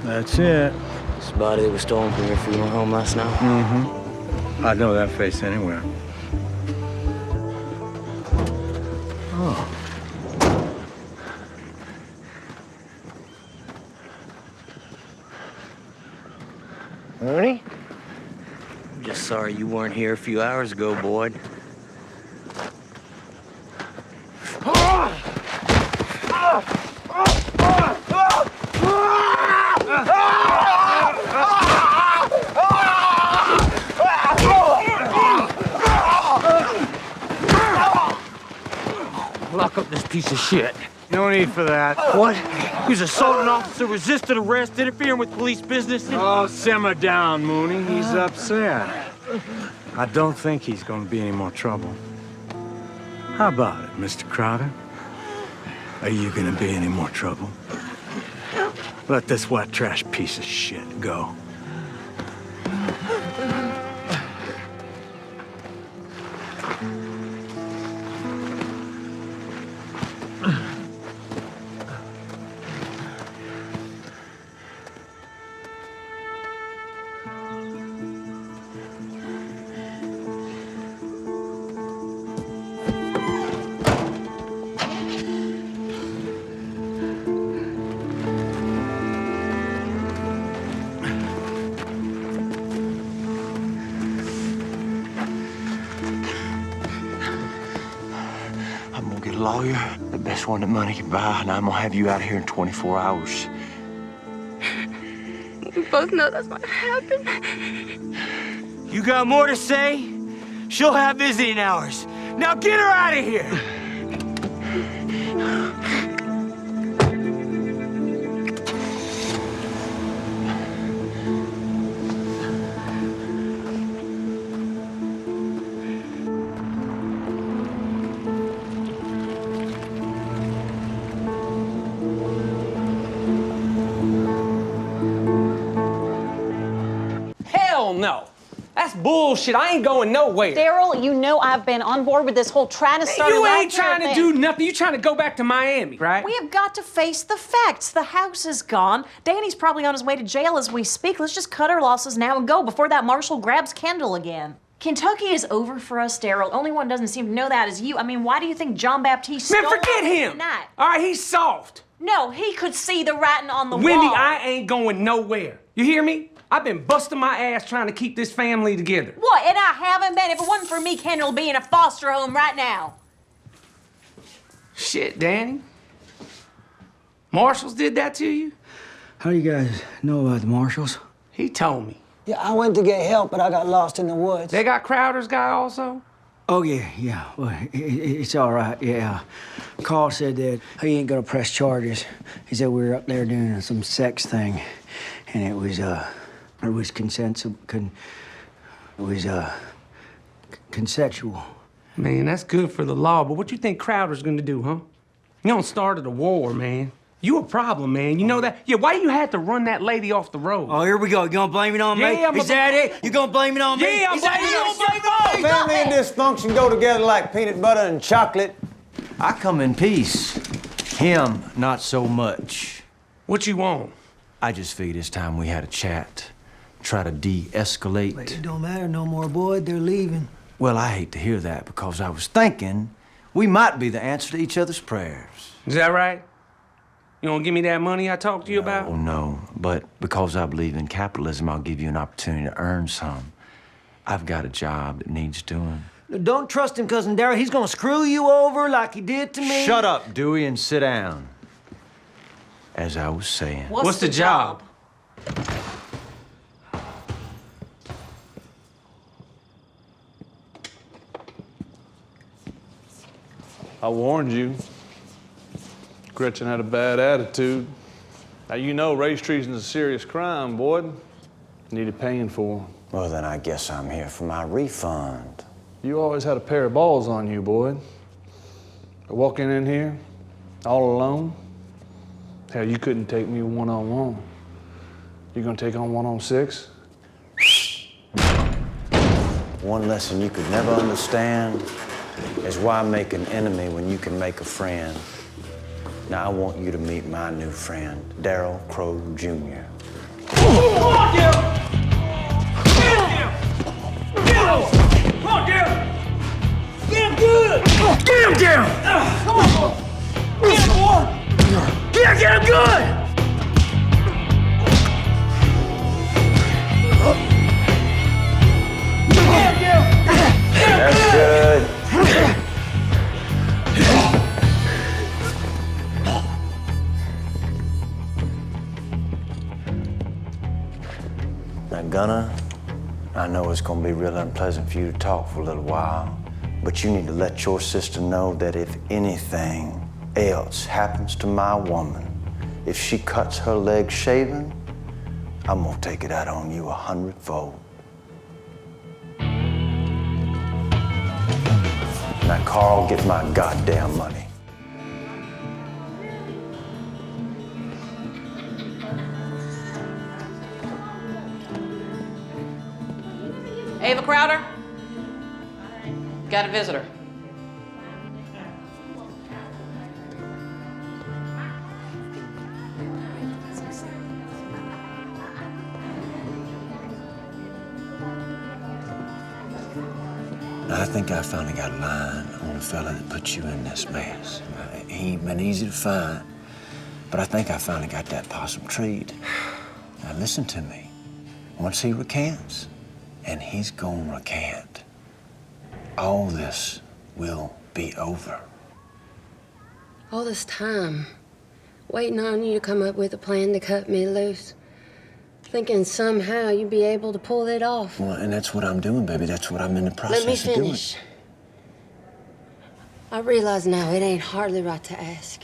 That's it. This body that was stolen from your funeral home last night? Mm-hmm. I'd know that face anywhere. Oh. Mooney? I'm just sorry you weren't here a few hours ago, Boyd. Lock up this piece of shit. No need for that. What? He's assaulted an officer, resisted arrest, interfering with police business. Oh, simmer down, Mooney. He's upset. I don't think he's gonna be any more trouble. How about it, Mr. Crowder? Are you gonna be any more trouble? Let this white trash piece of shit go. Lawyer, the best one that money can buy, and I'm gonna have you out here in 24 hours. We both know that's what happened. You got more to say? She'll have visiting hours. Now get her out of here! bullshit. I ain't going nowhere. Daryl, you know I've been on board with this whole trying to start a You ain't rideshare trying to thing. do nothing. You trying to go back to Miami, right? We have got to face the facts. The house is gone. Danny's probably on his way to jail as we speak. Let's just cut our losses now and go before that Marshal grabs Kendall again. Kentucky is over for us, Daryl. Only one doesn't seem to know that is you. I mean, why do you think John Baptiste Man, stole forget him. tonight? All right, he's soft. No, he could see the writing on the Wendy, wall. I ain't going nowhere. You hear me? I've been busting my ass trying to keep this family together. What? And I haven't been. If it wasn't for me, Kendall would be in a foster home right now. Shit, Danny. Marshals did that to you? How do you guys know about the Marshals? He told me. Yeah, I went to get help, but I got lost in the woods. They got Crowder's guy also? Oh, yeah. Well, it's all right, yeah. Carl said that he ain't gonna press charges. He said we were up there doing some sex thing, and it was consensual. Man, that's good for the law, but what you think Crowder's gonna do, huh? You don't start a war, man. You a problem, man. You know that? Yeah, why you had to run that lady off the road? Oh, here we go. You gonna blame it on me? Is that it? You gonna blame it on me? Yeah, I'm blaming it on you. Family and dysfunction go together like peanut butter and chocolate. I come in peace. Him, not so much. What you want? I just figured it's time we had a chat. Try to de-escalate. But it don't matter no more, Boyd. They're leaving. Well, I hate to hear that because I was thinking we might be the answer to each other's prayers. Is that right? You gonna give me that money I talked to you about? Oh, no. But because I believe in capitalism, I'll give you an opportunity to earn some. I've got a job that needs doing. Don't trust him, Cousin Darryl. He's gonna screw you over like he did to me. Shut up, Dewey, and sit down. As I was saying. What's the job? I warned you. Gretchen had a bad attitude. Now, you know race treason is a serious crime, Boyd. Needed paying for. Well, then I guess I'm here for my refund. You always had a pair of balls on you, Boyd. But walking in here, all alone, hell, you couldn't take me one-on-one. You gonna take on 1-on-6? One lesson you could never understand is why make an enemy when you can make a friend. Now, I want you to meet my new friend, Daryl Crow Jr. Come on, Daryl! Get him! Get him! Come on, Daryl! Get him good! Get him, Daryl! Come on, boy! Get him, boy! Get him good! Get him, Daryl! That's good. Now, Gunner, I know it's gonna be real unpleasant for you to talk for a little while, but you need to let your sister know that if anything else happens to my woman, if she cuts her leg shaving, I'm gonna take it out on you 100-fold. Now, Carl, get my goddamn money. Ava Crowder? Got a visitor. Now, I think I finally got a line on the fella that put you in this mess. He ain't been easy to find, but I think I finally got that possum treed. Now, listen to me. Once he recants, and he's gonna recant, all this will be over. All this time, waiting on you to come up with a plan to cut me loose. Thinking somehow you'd be able to pull it off. Well, and that's what I'm doing, baby. That's what I'm in the process Let me of doing. finish. I realize now it ain't hardly right to ask.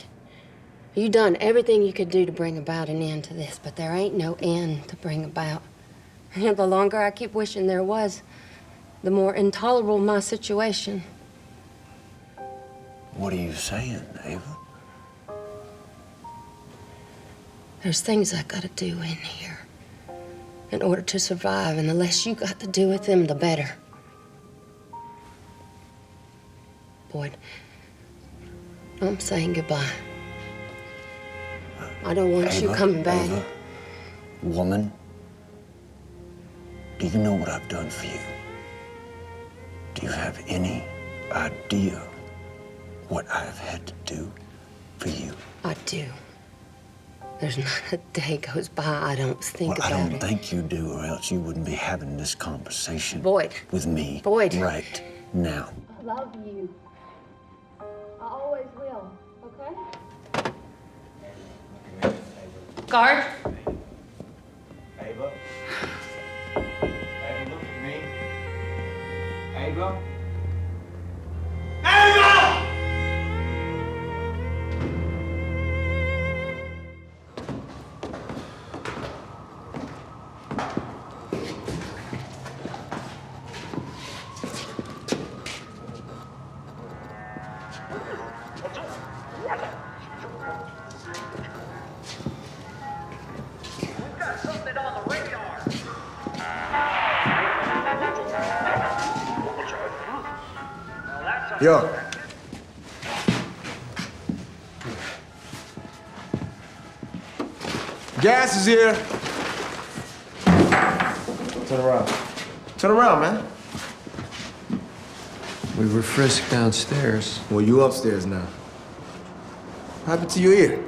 You done everything you could do to bring about an end to this, but there ain't no end to bring about. And the longer I keep wishing there was, the more intolerable my situation. What are you saying, Ava? There's things I gotta do in here. in order to survive, and the less you got to do with them, the better. Boyd, I'm saying goodbye. I don't want you coming back. Ava, woman, do you know what I've done for you? Do you have any idea what I've had to do for you? I do. There's not a day goes by I don't think Well, I about don't it. think you do, or else you wouldn't be having this conversation Boyd. with me Boyd. right now. I love you. I always will, okay? Guard. Ava? Ava, look at me. Ava? Ava! Yo. Gas is here. Turn around. Turn around, man. We were frisked downstairs. Well, you upstairs now. What happened to your ear?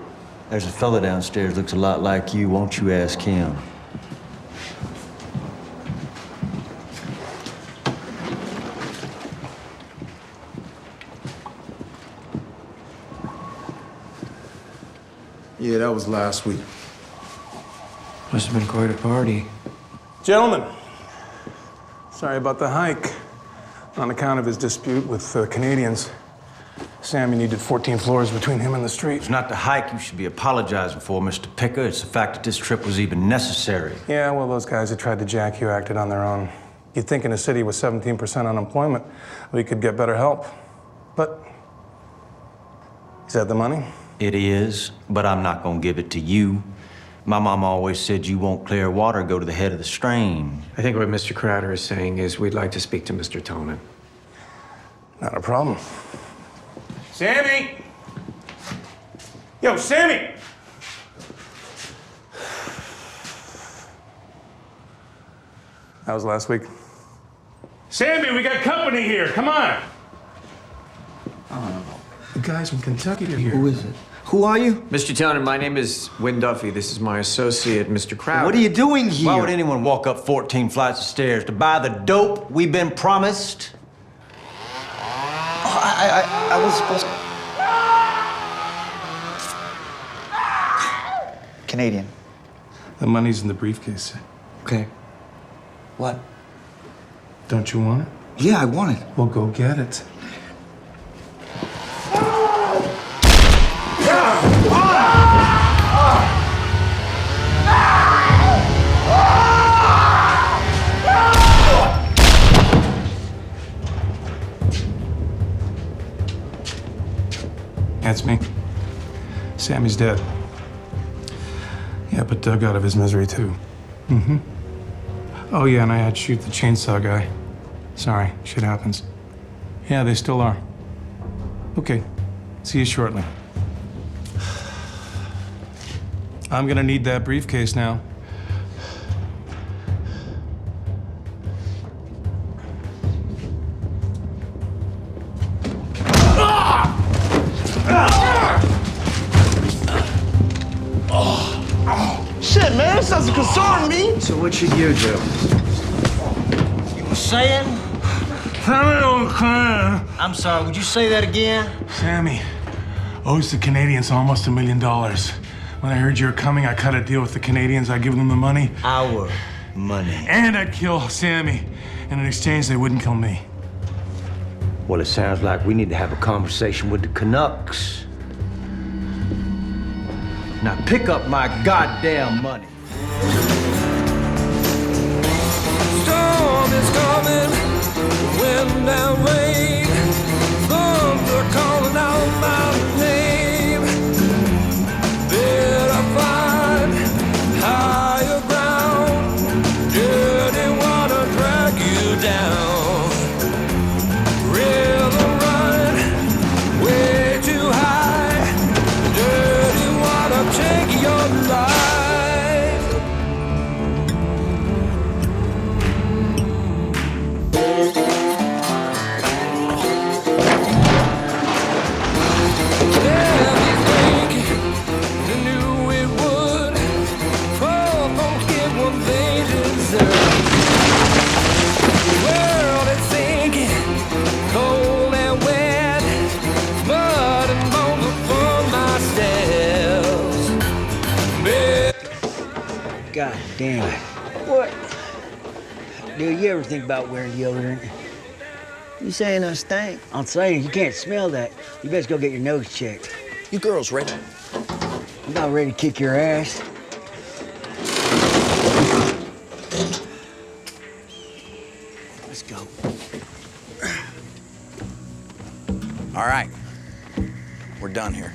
There's a fella downstairs looks a lot like you. Won't you ask him? Yeah, that was last week. Must have been quite a party. Gentlemen, sorry about the hike. On account of his dispute with Canadians, Sammy needed 14 floors between him and the street. It's not the hike you should be apologizing for, Mr. Picker. It's the fact that this trip was even necessary. Yeah, well, those guys that tried to jack you acted on their own. You'd think in a city with 17% unemployment, we could get better help. But is that the money? It is, but I'm not gonna give it to you. My mom always said you won't clear water, go to the head of the stream. I think what Mr. Crowder is saying is we'd like to speak to Mr. Tonin. Not a problem. Sammy! Yo, Sammy! That was last week. Sammy, we got company here. Come on. The guys from Kentucky are here. Who is it? Who are you? Mr. Tonin, my name is Win Duffy. This is my associate, Mr. Crowder. What are you doing here? Why would anyone walk up 14 flights of stairs to buy the dope we've been promised? Oh, I was supposed to... Canadian. The money's in the briefcase. Okay. What? Don't you want it? Yeah, I want it. Well, go get it. That's me. Sammy's dead. Yeah, but Doug out of his misery, too. Mm-hmm. Oh, yeah, and I had to shoot the chainsaw guy. Sorry, shit happens. Yeah, they still are. Okay, see you shortly. I'm gonna need that briefcase now. Shit, man, this doesn't concern me. So what should you do? You were saying? I'm sorry, would you say that again? Sammy owes the Canadians almost $1 million. When I heard you were coming, I cut a deal with the Canadians. I'd give them the money. Our money. And I'd kill Sammy. And in exchange, they wouldn't kill me. Well, it sounds like we need to have a conversation with the Canucks. Now pick up my goddamn money. Storm is coming, wind and rain, thunder calling out my name. Better find higher ground. God damn it. What? Dude, you ever think about wearing deodorant? You saying I stink? I'll say you can't smell that. You best go get your nose checked. You girls ready? I'm about ready to kick your ass. Let's go. All right. We're done here.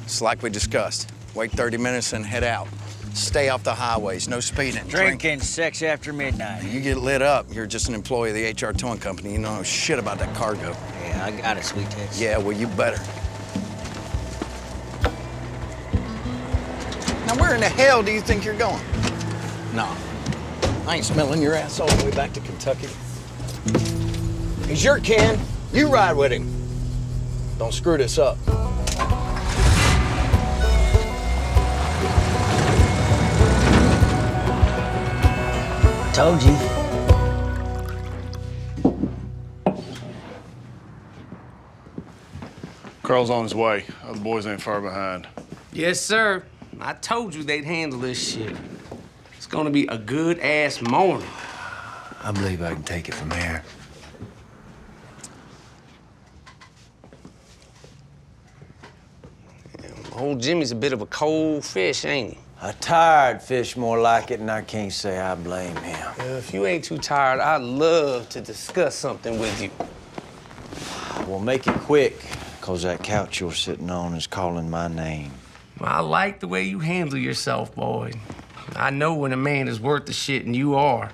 It's like we discussed. Wait 30 minutes and head out. Stay off the highways, no speeding. Drinking, sex after midnight. You get lit up, you're just an employee of the HR towing company. You know no shit about that cargo. Yeah, I got it, sweet tits. Yeah, well, you better. Now, where in the hell do you think you're going? No, I ain't smelling your ass all the way back to Kentucky. He's your kin. You ride with him. Don't screw this up. Told you. Carl's on his way. The boys ain't far behind. Yes, sir. I told you they'd handle this shit. It's gonna be a good-ass morning. I believe I can take it from here. Old Jimmy's a bit of a cold fish, ain't he? A tired fish more like it, and I can't say I blame him. If you ain't too tired, I'd love to discuss something with you. Well, make it quick, because that couch you're sitting on is calling my name. I like the way you handle yourself, boy. I know when a man is worth the shit, and you are.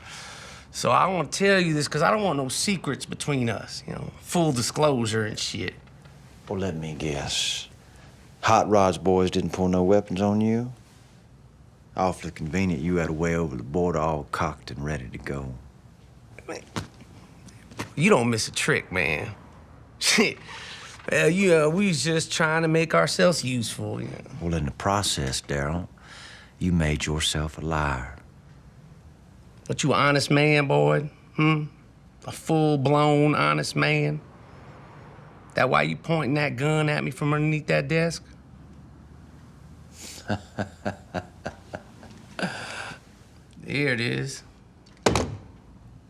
So I want to tell you this because I don't want no secrets between us, you know, full disclosure and shit. Well, let me guess. Hot Rod's boys didn't pull no weapons on you? Awfully convenient you had a way over the border all cocked and ready to go. Man, you don't miss a trick, man. Shit. Well, we was just trying to make ourselves useful, you know. Well, in the process, Daryl, you made yourself a liar. But you an honest man, boy? A full-blown honest man? That why you pointing that gun at me from underneath that desk? There it is.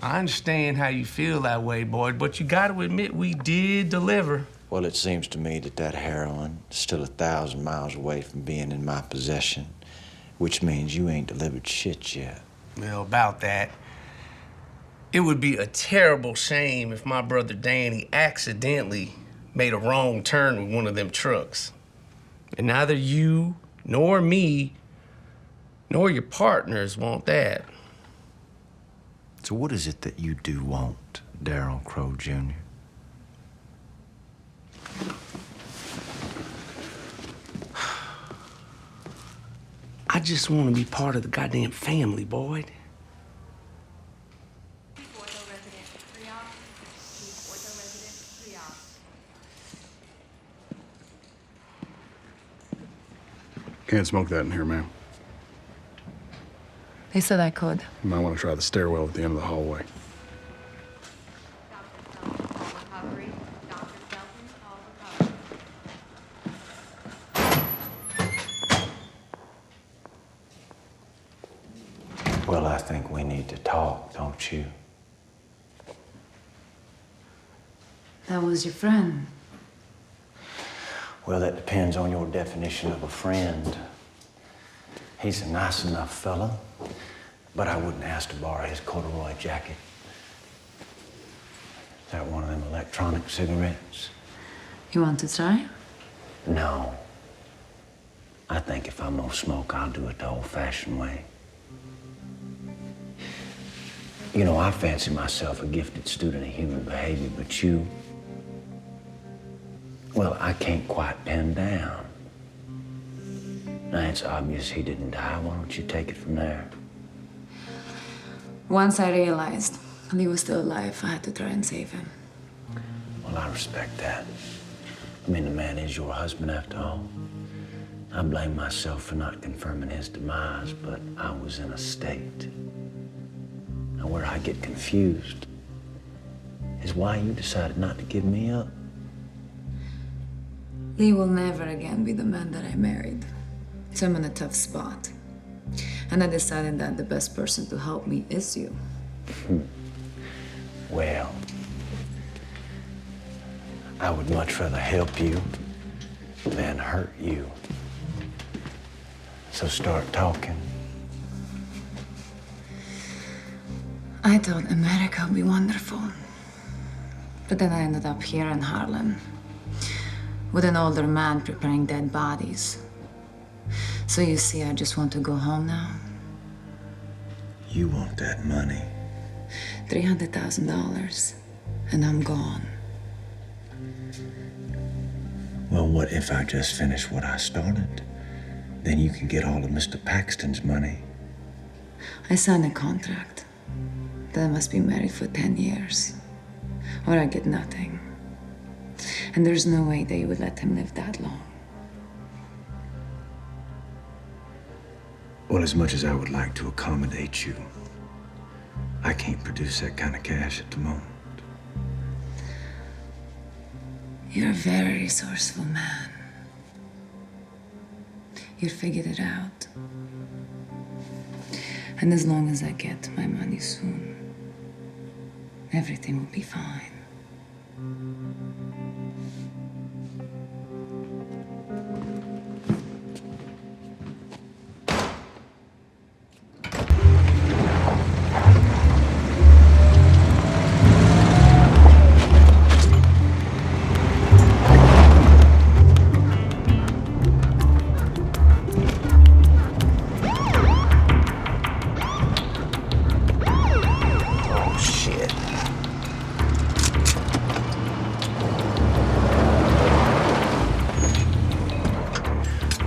I understand how you feel that way, boy, but you gotta admit we did deliver. Well, it seems to me that heroin is still 1,000 miles away from being in my possession, which means you ain't delivered shit yet. Well, about that, it would be a terrible shame if my brother Danny accidentally made a wrong turn with one of them trucks. And neither you, nor me, nor your partners want that. So what is it that you do want, Daryl Crow Jr.? I just want to be part of the goddamn family, boy. Can't smoke that in here, ma'am. They said I could. You might want to try the stairwell at the end of the hallway. Well, I think we need to talk, don't you? That was your friend. Well, that depends on your definition of a friend. He's a nice enough fella, but I wouldn't ask to borrow his corduroy jacket. Is that one of them electronic cigarettes? You want to try? No. I think if I'm gonna smoke, I'll do it the old-fashioned way. You know, I fancy myself a gifted student of human behavior, but you, well, I can't quite pin down. Now, it's obvious he didn't die. Why don't you take it from there? Once I realized he was still alive, I had to try and save him. Well, I respect that. I mean, the man is your husband after all. I blame myself for not confirming his demise, but I was in a state. Now, where I get confused is why you decided not to give me up. Lee will never again be the man that I married. So I'm in a tough spot. And I decided that the best person to help me is you. Well, I would much rather help you than hurt you. So start talking. I thought America would be wonderful. But then I ended up here in Harlem with an older man preparing dead bodies. So you see, I just want to go home now. You want that money? $300,000, and I'm gone. Well, what if I just finish what I started? Then you can get all of Mr. Paxton's money. I signed a contract that I must be married for 10 years, or I get nothing. And there's no way they would let him live that long. Well, as much as I would like to accommodate you, I can't produce that kind of cash at the moment. You're a very resourceful man. You figured it out. And as long as I get my money soon, everything will be fine.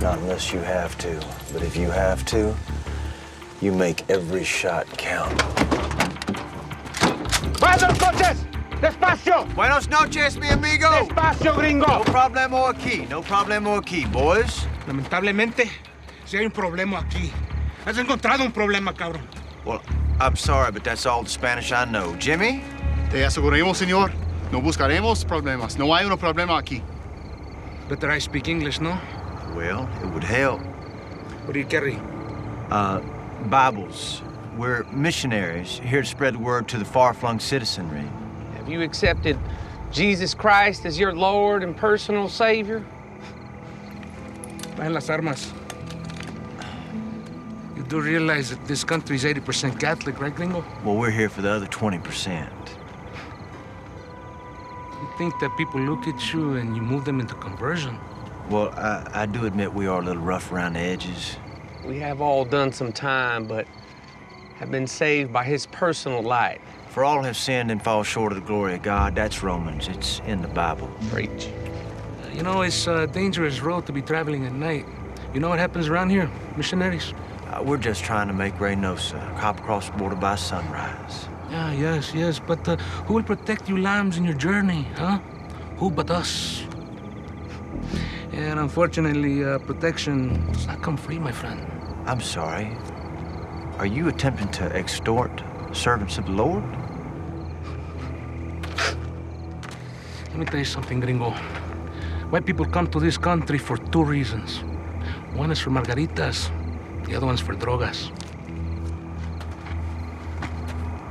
Not unless you have to. But if you have to, you make every shot count. Buenas noches! Despacio! Buenas noches, mi amigo! Despacio, gringo! No problemo aquí, no problemo aquí, boys. Lamentablemente, sí hay un problema aquí. Has encontrado un problema, cabrón. Well, I'm sorry, but that's all the Spanish I know. Jimmy? Te aseguramos, señor. No buscaremos problemas. No hay un problema aquí. Better I speak English, no? Well, it would help. What do you carry? Bibles. We're missionaries here to spread the word to the far-flung citizenry. Have you accepted Jesus Christ as your Lord and personal Savior? Traen las armas. You do realize that this country is 80% Catholic, right, gringo? Well, we're here for the other 20%. You think that people look at you and you move them into conversion? Well, I do admit we are a little rough around the edges. We have all done some time, but have been saved by his personal light. For all have sinned and fall short of the glory of God, that's Romans. It's in the Bible. Preach. You know, it's a dangerous road to be traveling at night. You know what happens around here, missionaries? We're just trying to make Reynosa, hop across the border by sunrise. Yeah, yes, but who will protect you lambs in your journey, huh? Who but us? And unfortunately, protection does not come free, my friend. I'm sorry. Are you attempting to extort servants of the Lord? Let me tell you something, gringo. White people come to this country for two reasons. One is for margaritas, the other one's for drogas.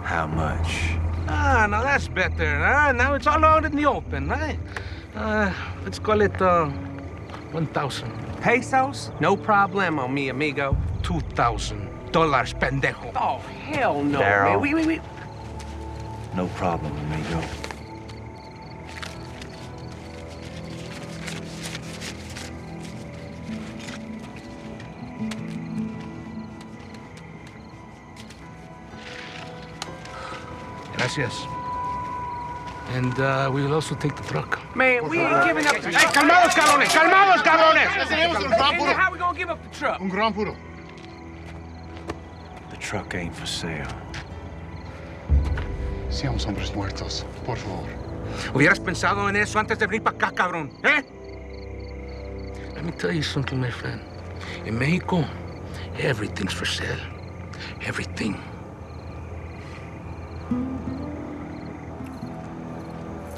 How much? Now that's better, huh? Now it's all out in the open, right? Let's call it, 1,000. Pesos? No problemo, mi amigo. $2,000, pendejo. Oh, hell no, Daryl. man. We. No problem, amigo. Gracias. And we will also take the truck. Man, we ain't giving up the truck. Hey, calmados, cabrones! Calmados, cabrones! And how we gonna give up the truck? Un gran puro. The truck ain't for sale. Seamos hombres muertos, por favor. Hubieras pensado en eso antes de venir para acá, cabrón, ¿eh? Let me tell you something, my friend. In Mexico, everything's for sale. Everything.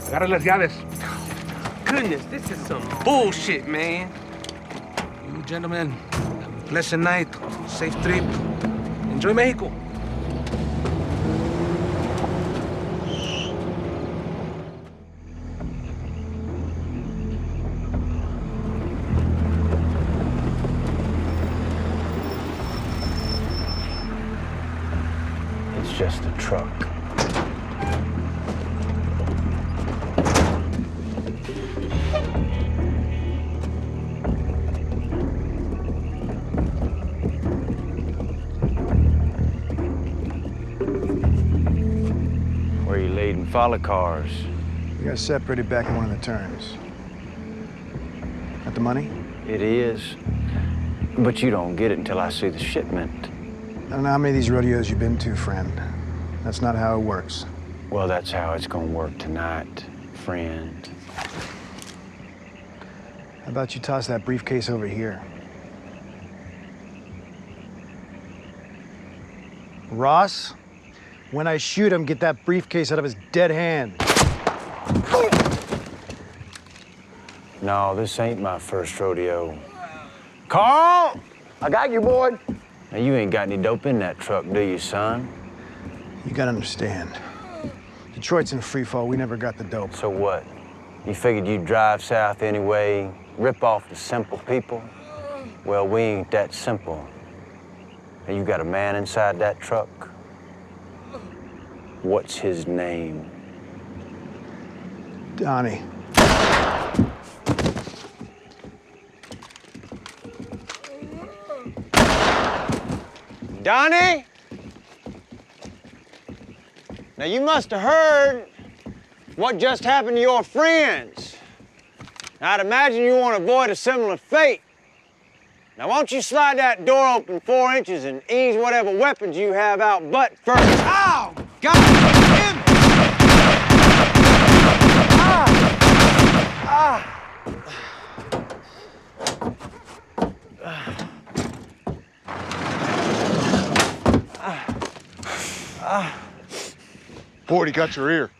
Agarra las llaves. goodness, this is some bullshit, man. You gentlemen, pleasant night, safe trip. Enjoy Mexico. It's just a truck. Where you leading? Follow cars. We got separated back in one of the turns. Got the money? It is. But you don't get it until I see the shipment. I don't know how many of these rodeos you've been to, friend. That's not how it works. Well, that's how it's gonna work tonight, friend. How about you toss that briefcase over here? Ross, when I shoot him, get that briefcase out of his dead hand. No, this ain't my first rodeo. Carl! I got you, boy. Now, you ain't got any dope in that truck, do you, son? You gotta understand. Detroit's in free fall. We never got the dope. So what? You figured you'd drive south anyway, rip off the simple people? Well, we ain't that simple. And you got a man inside that truck? What's his name? Donnie. Donnie? Now, you must have heard what just happened to your friends. I'd imagine you want to avoid a similar fate. Now, won't you slide that door open 4 inches and ease whatever weapons you have out butt first? Ow! God! Him! Boyd, he got your ear.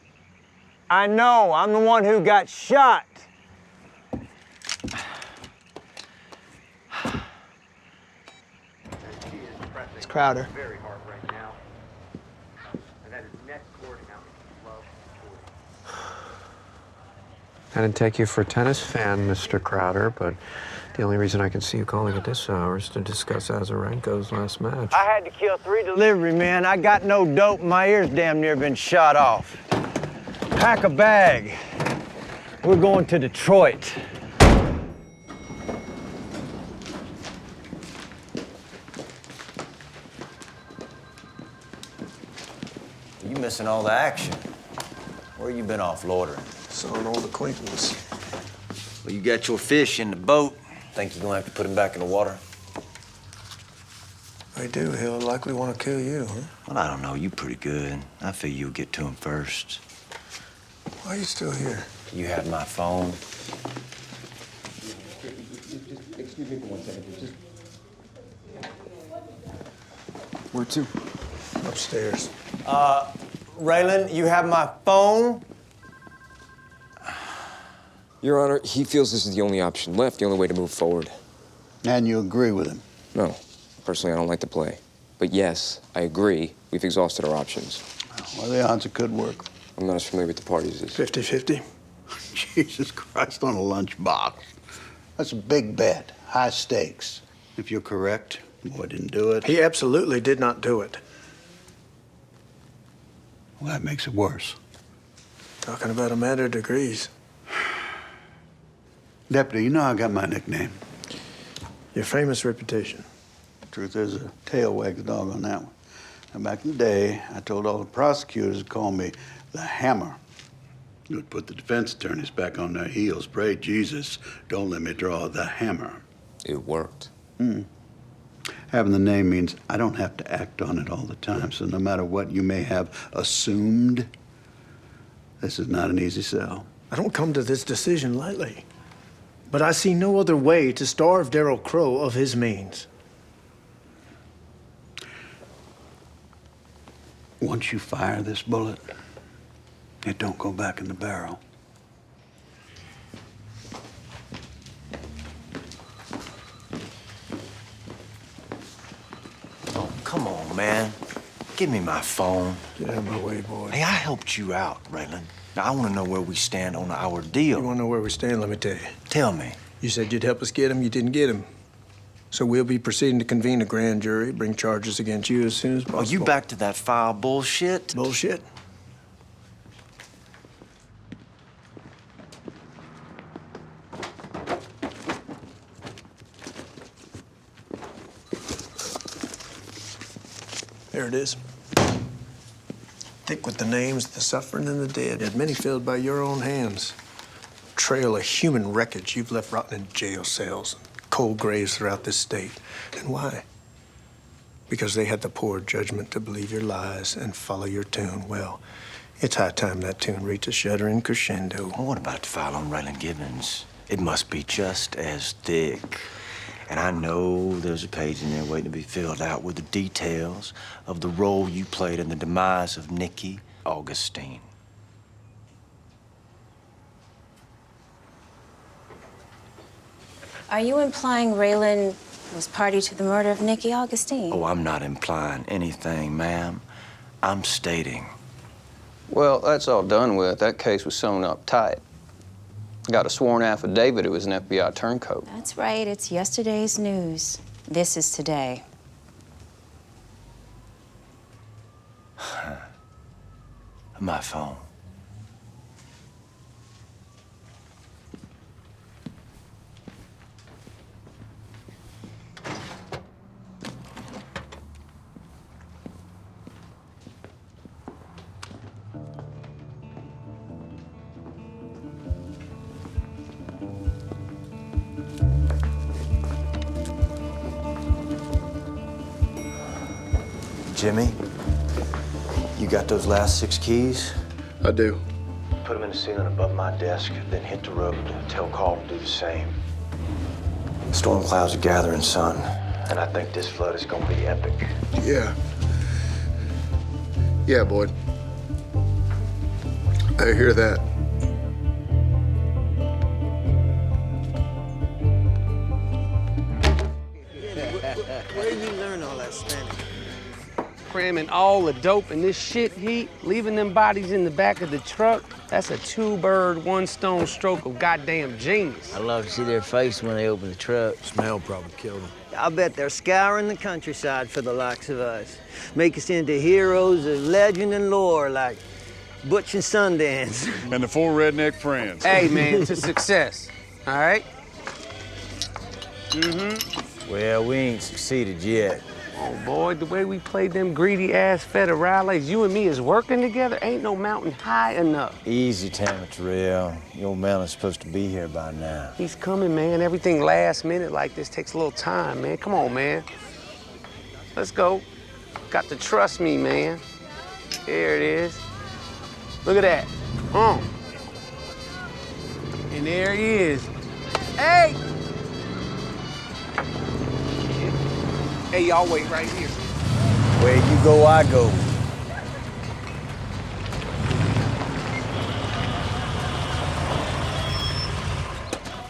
I know. I'm the one who got shot. It's Crowder. I didn't take you for a tennis fan, Mr. Crowder, but the only reason I can see you calling at this hour is to discuss Azarenko's last match. I had to kill 3 delivery men. I got no dope. My ear's damn near been shot off. Pack a bag. We're going to Detroit. You missing all the action. Where you been off loitering? Saw an old acquaintance. Well, you got your fish in the boat. Think you're gonna have to put him back in the water? I do. He'll likely want to kill you, huh? Well, I don't know. You pretty good. I figure you'll get to him first. Why are you still here? You have my phone. Excuse me for 1 second. Just... Where to? Upstairs. Raylan, you have my phone? Your Honor, he feels this is the only option left, the only way to move forward. And you agree with him? No. Personally, I don't like to play. But yes, I agree. We've exhausted our options. What are the odds it could work? I'm not as familiar with the parties as... 50-50. Jesus Christ, on a lunchbox. That's a big bet, high stakes. If you're correct, boy didn't do it. He absolutely did not do it. Well, that makes it worse. Talking about a matter of degrees. Deputy, you know I got my nickname. Your famous reputation. Truth is, a tail wags the dog on that one. And back in the day, I told all the prosecutors to call me the Hammer. It would put the defense attorneys back on their heels. Pray Jesus, don't let me draw the hammer. It worked. Having the name means I don't have to act on it all the time. So no matter what you may have assumed, this is not an easy sell. I don't come to this decision lightly. But I see no other way to starve Darryl Crow of his means. Once you fire this bullet, it don't go back in the barrel. man. Give me my phone. Get out of my way, boy. Hey, I helped you out, Raylan. Now, I want to know where we stand on our deal. You want to know where we stand? Let me tell you. Tell me. You said you'd help us get him. You didn't get him. So we'll be proceeding to convene a grand jury, bring charges against you as soon as possible. Are you back to that foul bullshit? Bullshit? There it is. Thick with the names of the suffering and the dead, yet many filled by your own hands. Trail of human wreckage you've left rotting in jail cells and cold graves throughout this state. And why? Because they had the poor judgment to believe your lies and follow your tune. Well, it's high time that tune reached a shuddering crescendo. Well, what about the file on Raylan Givens? It must be just as thick. And I know there's a page in there waiting to be filled out with the details of the role you played in the demise of Nikki Augustine. Are you implying Raylan was party to the murder of Nikki Augustine? Oh, I'm not implying anything, ma'am. I'm stating. Well, that's all done with. That case was sewn up tight. Got a sworn affidavit it was an FBI turncoat. That's right, it's yesterday's news. This is today. My phone. Jimmy, you got those last 6 keys? I do. Put them in the ceiling above my desk, then hit the road. Tell Carl to do the same. Storm clouds are gathering, son, and I think this flood is gonna be epic. Yeah. Yeah, Boyd. I hear that. Where did you learn all that Spanish? Cramming all the dope in this shit heat, leaving them bodies in the back of the truck, that's a 2-bird, 1-stone stroke of goddamn genius. I love to see their face when they open the truck. Smell probably killed them. I bet they're scouring the countryside for the likes of us. Make us into heroes of legend and lore like Butch and Sundance. And the 4 redneck friends. Hey, man, to success, all right? Well, we ain't succeeded yet. Oh, boy, the way we played them greedy-ass federales, you and me is working together, ain't no mountain high enough. Easy, Tammy Terrell. Your man is supposed to be here by now. He's coming, man. Everything last minute like this takes a little time, man. Come on, man. Let's go. Got to trust me, man. There it is. Look at that. And there he is. Hey! Hey, y'all wait right here. Where you go, I go.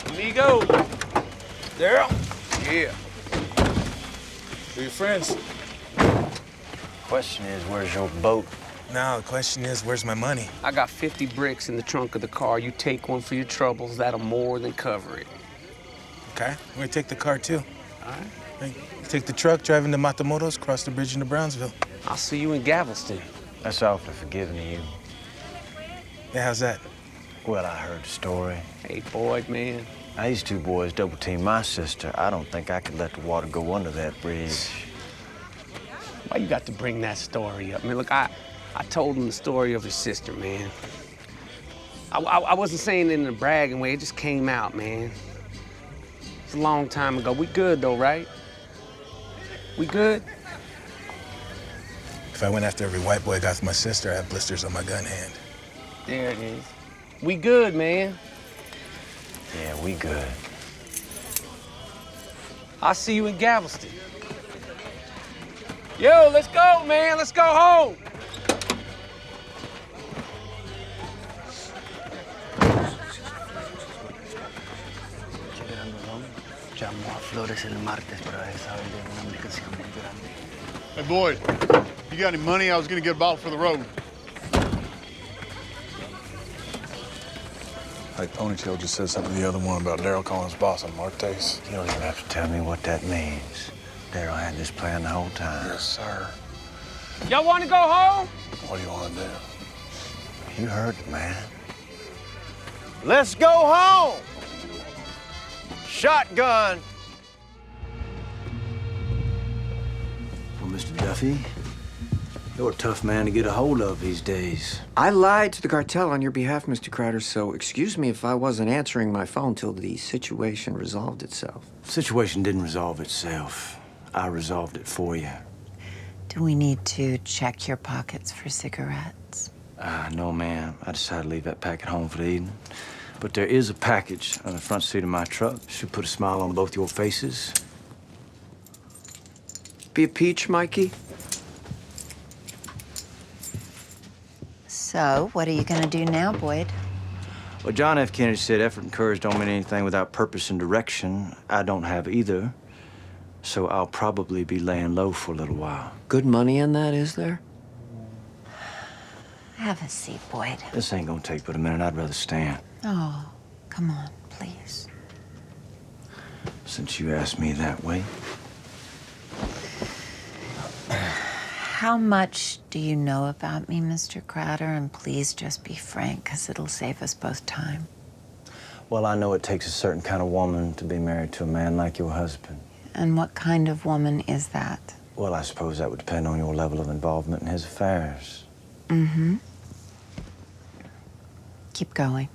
Amigo. Daryl? Yeah. Who your friends? Question is, where's your boat? No, the question is, where's my money? I got 50 bricks in the trunk of the car. You take one for your troubles. That'll more than cover it. Okay, I'm gonna take the car too. All right. Hey, take the truck, drive into Matamoros, cross the bridge into Brownsville. I'll see you in Galveston. That's awfully forgiving of you. Yeah, how's that? Well, I heard the story. Hey, Boyd, man. Now, these 2 boys double-teamed my sister. I don't think I could let the water go under that bridge. Why you got to bring that story up? Man, look, I told him the story of his sister, man. I wasn't saying it in a bragging way. It just came out, man. It's a long time ago. We good, though, right? We good? If I went after every white boy got my sister, I have blisters on my gun hand. There it is. We good, man. Yeah, we good. I'll see you in Galveston. Yo, let's go, man. Let's go home. Llamó a Flores el martes para saber de una mercancía muy grande. Hey, Boyd, you got any money? I was gonna get a bottle for the road. Hey, Ponytail just said something to the other one about Daryl calling his boss on Martes. You don't even have to tell me what that means. Daryl had this plan the whole time. Yes, sir. Y'all want to go home? What do you want to do? You heard it, man. Let's go home! Shotgun! Well, Mr. Duffy, you're a tough man to get a hold of these days. I lied to the cartel on your behalf, Mr. Crowder, so excuse me if I wasn't answering my phone till the situation resolved itself. The situation didn't resolve itself. I resolved it for you. Do we need to check your pockets for cigarettes? No, ma'am. I decided to leave that pack at home for the evening. But there is a package on the front seat of my truck. Should put a smile on both your faces. Be a peach, Mikey? So, what are you gonna do now, Boyd? Well, John F. Kennedy said effort and courage don't mean anything without purpose and direction. I don't have either. So I'll probably be laying low for a little while. Good money in that, is there? Have a seat, Boyd. This ain't gonna take but a minute. I'd rather stand. Oh, come on, please. Since you asked me that way. How much do you know about me, Mr. Crowder? And please just be frank, because it'll save us both time. Well, I know it takes a certain kind of woman to be married to a man like your husband. And what kind of woman is that? Well, I suppose that would depend on your level of involvement in his affairs. Mm-hmm. Keep going.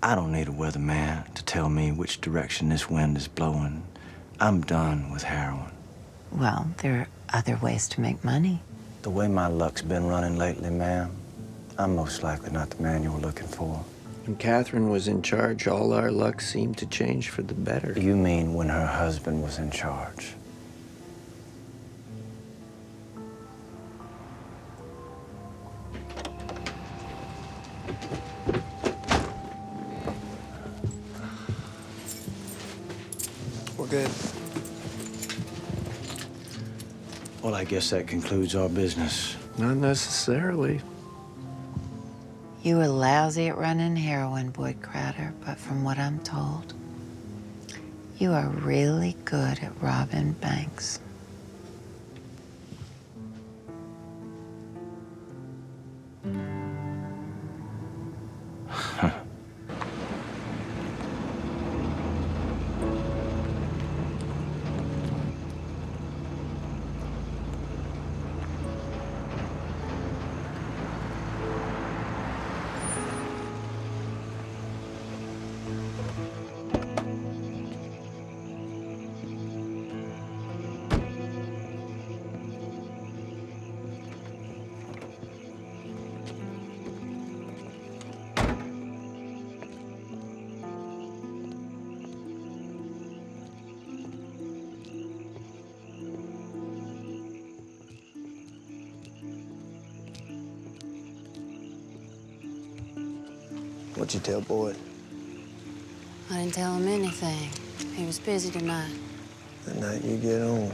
I don't need a weatherman to tell me which direction this wind is blowing. I'm done with heroin. Well, there are other ways to make money. The way my luck's been running lately, ma'am, I'm most likely not the man you were looking for. When Catherine was in charge, all our luck seemed to change for the better. You mean when her husband was in charge? We're good. Well, I guess that concludes our business. Not necessarily. You were lousy at running heroin, Boyd Crowder, but from what I'm told, you are really good at robbing banks. What'd you tell Boyd? I didn't tell him anything. He was busy tonight. The night you get home.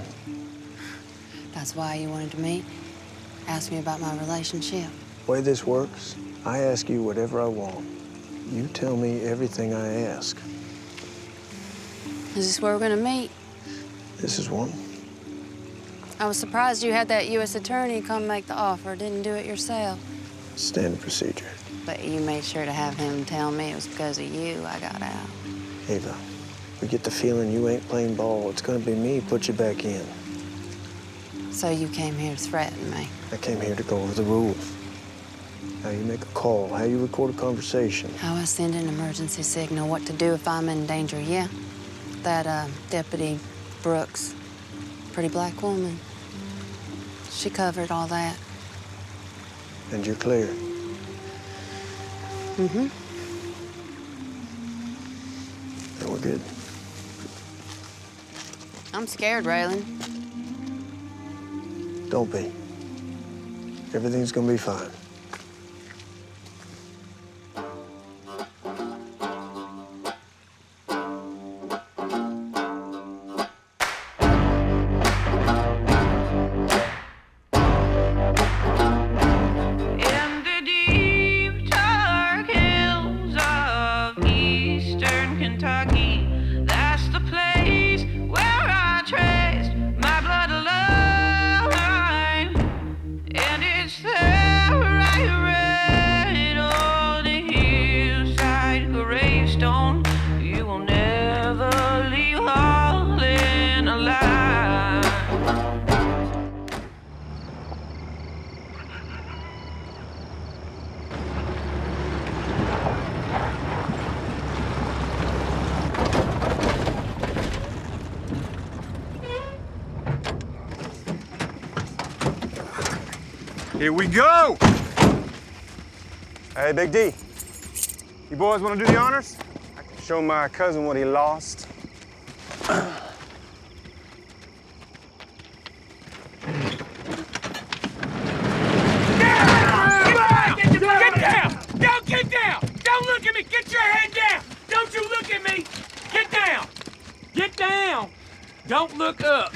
That's why you wanted to meet? Ask me about my relationship. The way this works, I ask you whatever I want. You tell me everything I ask. Is this where we're gonna meet? This is one. I was surprised you had that U.S. attorney come make the offer. Didn't do it yourself. Standard procedure. But you made sure to have him tell me it was because of you I got out. Ava, we get the feeling you ain't playing ball. It's gonna be me put you back in. So you came here to threaten me. I came here to go over the rules. How you make a call, how you record a conversation. How I send an emergency signal, what to do if I'm in danger, yeah. That Deputy Brooks, pretty black woman, she covered all that. And you're clear. Mm-hmm. Then we're good. I'm scared, Raylan. Don't be. Everything's gonna be fine. Here we go! Hey, Big D. You boys want to do the honors? I can show my cousin what he lost. Get down! Don't get down! Don't look at me! Get your head down! Don't you look at me! Get down! Get down! Don't look up!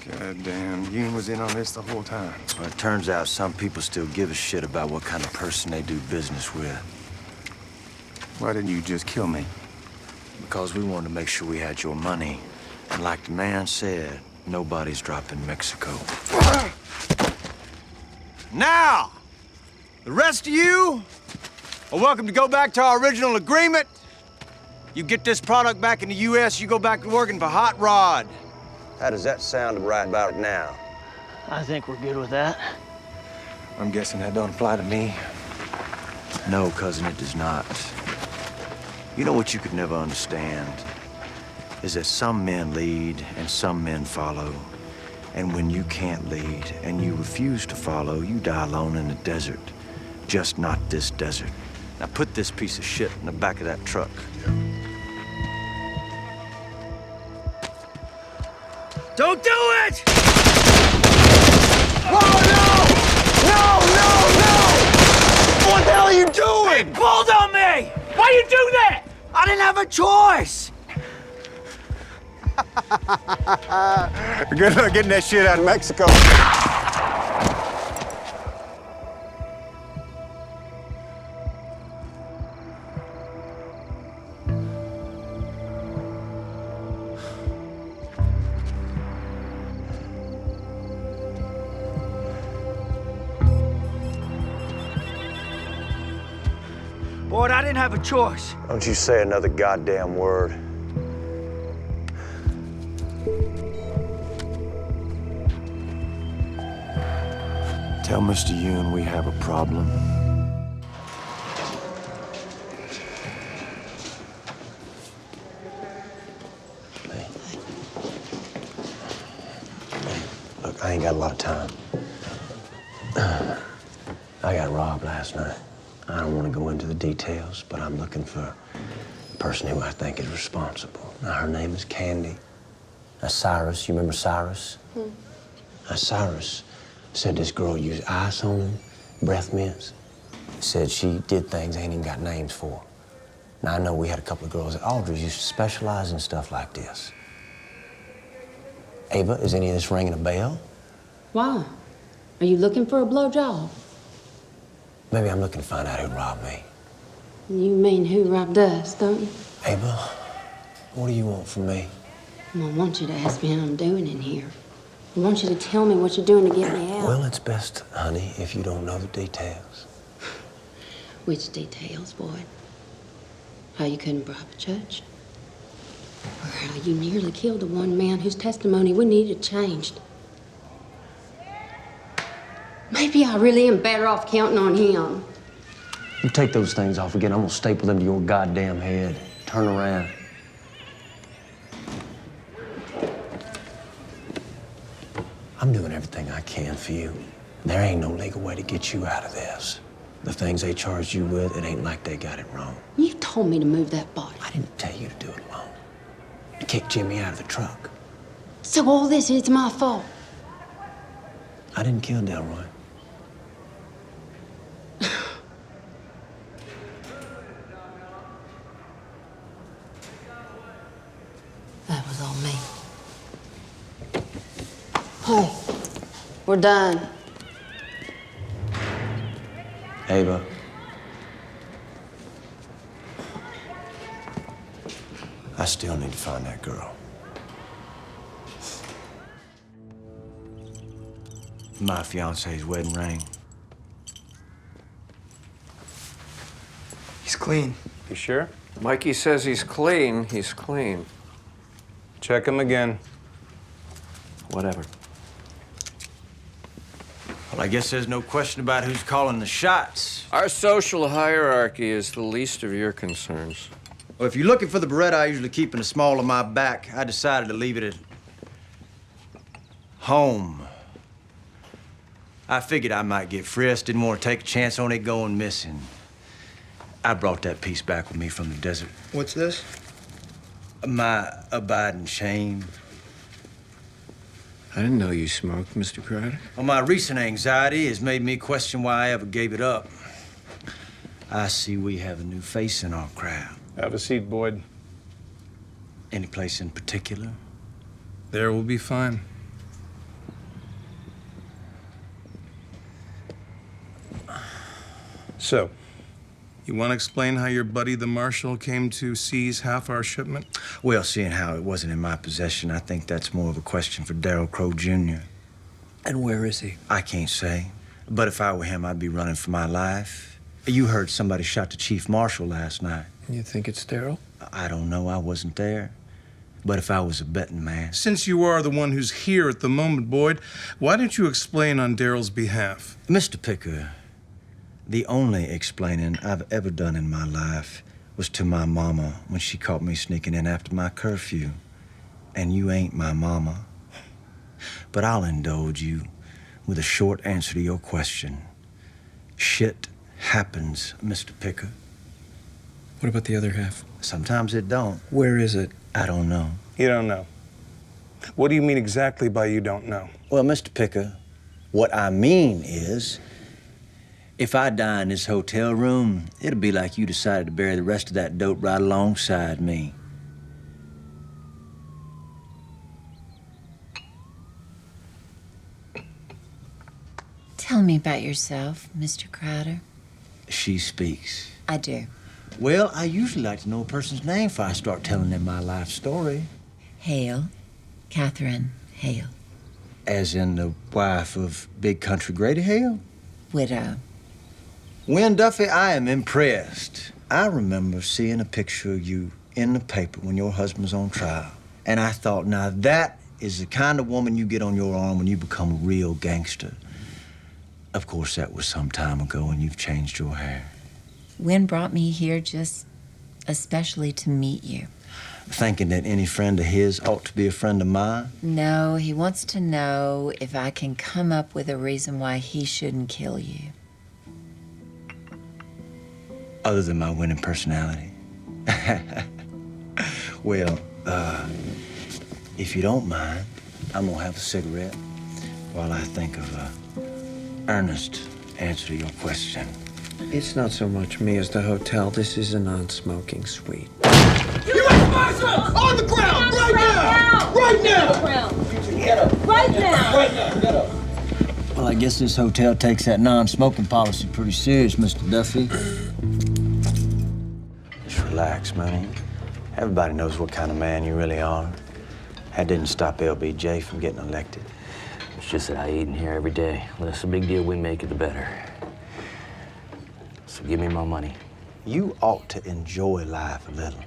Goddamn, Yoon was in on this the whole time. Well, it turns out some people still give a shit about what kind of person they do business with. Why didn't you just kill me? Because we wanted to make sure we had your money. And like the man said, nobody's dropping Mexico. Now, the rest of you are welcome to go back to our original agreement. You get this product back in the U.S., you go back to working for Hot Rod. How does that sound right about now? I think we're good with that. I'm guessing that don't apply to me. No, cousin, it does not. You know what you could never understand is that some men lead and some men follow. And when you can't lead and you refuse to follow, you die alone in the desert. Just not this desert. Now put this piece of shit in the back of that truck. Don't do it! Oh, no! What the hell are you doing? He pulled on me! Why you do that? I didn't have a choice! Good luck getting that shit out of Mexico. Boyd, I didn't have a choice. Don't you say another goddamn word. Tell Mr. Yoon we have a problem. Look, I ain't got a lot of time. I got robbed last night. I don't want to go into the details, but I'm looking for a person who I think is responsible. Now, her name is Candy. Now, Cyrus, you remember Cyrus? Now, Cyrus said this girl used ice on him, breath mints. Said she did things they ain't even got names for. Now, I know we had a couple of girls at Aldridge used to specialize in stuff like this. Ava, is any of this ringing a bell? Why? Are you looking for a blowjob? Maybe I'm looking to find out who robbed me. You mean who robbed us, don't you? Ava, what do you want from me? I want you to ask me how I'm doing in here. I want you to tell me what you're doing to get me out. Well, it's best, honey, if you don't know the details. Which details, boy? How you couldn't bribe a judge? Or how you nearly killed the one man whose testimony we needed changed? Maybe I really am better off counting on him. You take those things off again, I'm gonna staple them to your goddamn head. Turn around. I'm doing everything I can for you. There ain't no legal way to get you out of this. The things they charged you with, it ain't like they got it wrong. You told me to move that body. I didn't tell you to do it alone. To kick Jimmy out of the truck. So all this is my fault. I didn't kill Delroy. That was all me. Hey, we're done. Ava. I still need to find that girl. My fiance's wedding ring. He's clean. You sure? Mikey says he's clean. He's clean. Check him again. Whatever. Well, I guess there's no question about who's calling the shots. Our social hierarchy is the least of your concerns. Well, if you're looking for the Beretta I usually keep in the small of my back, I decided to leave it at home. I figured I might get frisked, didn't want to take a chance on it going missing. I brought that piece back with me from the desert. What's this? My abiding shame. I didn't know you smoked, Mr. Crowder. Well, my recent anxiety has made me question why I ever gave it up. I see we have a new face in our crowd. Have a seat, Boyd. Any place in particular? There will be fine. So, you want to explain how your buddy, the Marshal, came to seize half our shipment? Well, seeing how it wasn't in my possession, I think that's more of a question for Darryl Crow Jr. And where is he? I can't say. But if I were him, I'd be running for my life. You heard somebody shot the Chief Marshal last night. You think it's Darryl? I don't know. I wasn't there. But if I was a betting man... Since you are the one who's here at the moment, Boyd, why don't you explain on Darryl's behalf? Mr. Picker, the only explaining I've ever done in my life was to my mama when she caught me sneaking in after my curfew. And you ain't my mama. But I'll indulge you with a short answer to your question. Shit happens, Mr. Picker. What about the other half? Sometimes it don't. Where is it? I don't know. You don't know. What do you mean exactly by you don't know? Well, Mr. Picker, what I mean is, if I die in this hotel room, it'll be like you decided to bury the rest of that dope right alongside me. Tell me about yourself, Mr. Crowder. She speaks. I do. Well, I usually like to know a person's name before I start telling them my life story. Hale. Catherine Hale. As in the wife of Big Country Grady Hale? Widow. Win Duffy, I am impressed. I remember seeing a picture of you in the paper when your husband was on trial. And I thought, now that is the kind of woman you get on your arm when you become a real gangster. Of course, that was some time ago and you've changed your hair. Win brought me here just especially to meet you. Thinking that any friend of his ought to be a friend of mine? No, he wants to know if I can come up with a reason why he shouldn't kill you. Other than my winning personality. Well, if you don't mind, I'm gonna have a cigarette while I think of an earnest answer to your question. It's not so much me as the hotel. This is a non-smoking suite. You Marshal! On the ground! Right now! Right now! Get up! Right now! Right now! Get up! Well, I guess this hotel takes that non-smoking policy pretty serious, Mr. Duffy. Just relax, man. Everybody knows what kind of man you really are. That didn't stop LBJ from getting elected. It's just that I eat in here every day. The less a big deal we make it, the better. So give me my money. You ought to enjoy life a little.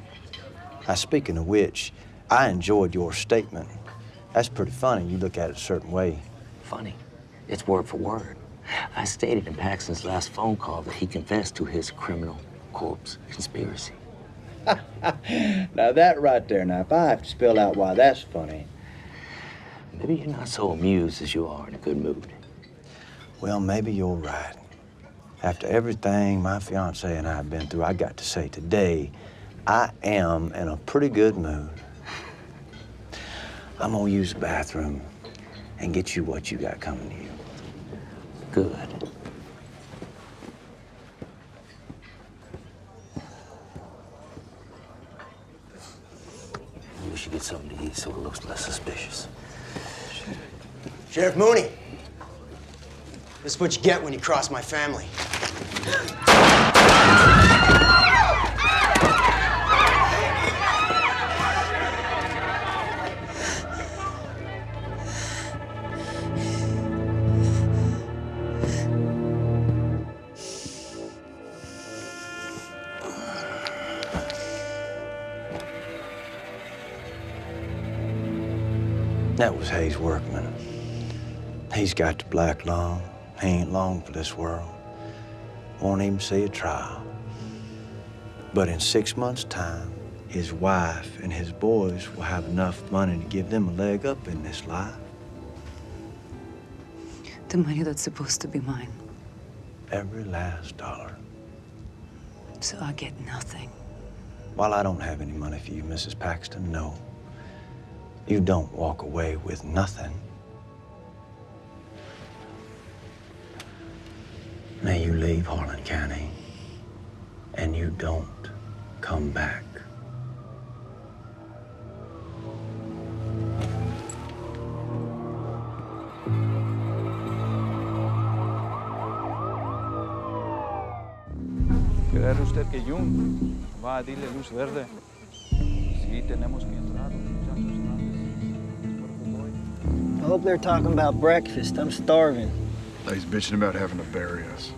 Now, speaking of which, I enjoyed your statement. That's pretty funny. You look at it a certain way. Funny? It's word for word. I stated in Paxton's last phone call that he confessed to his criminal corpse conspiracy. Now, that right there, now, if I have to spell out why that's funny. Maybe you're not so amused as you are in a good mood. Well, maybe you're right. After everything my fiancée and I have been through, I got to say today, I am in a pretty good mood. I'm gonna use the bathroom and get you what you got coming to you. Good. We should get something to eat so it looks less suspicious. Sheriff Mooney, this is what you get when you cross my family. That was Hayes Workman. He's got the black lung. He ain't long for this world. Won't even see a trial. But in 6 months' time, his wife and his boys will have enough money to give them a leg up in this life. The money that's supposed to be mine. Every last dollar. So I get nothing. While I don't have any money for you, Mrs. Paxton, no. You don't walk away with nothing. May you leave Harlan County, and you don't come back. ¿Cree usted que Jung va a darle luz verde? Sí, tenemos que entrar, muchachos grandes. I hope they're talking about breakfast. I'm starving. He's bitching about having to bury us.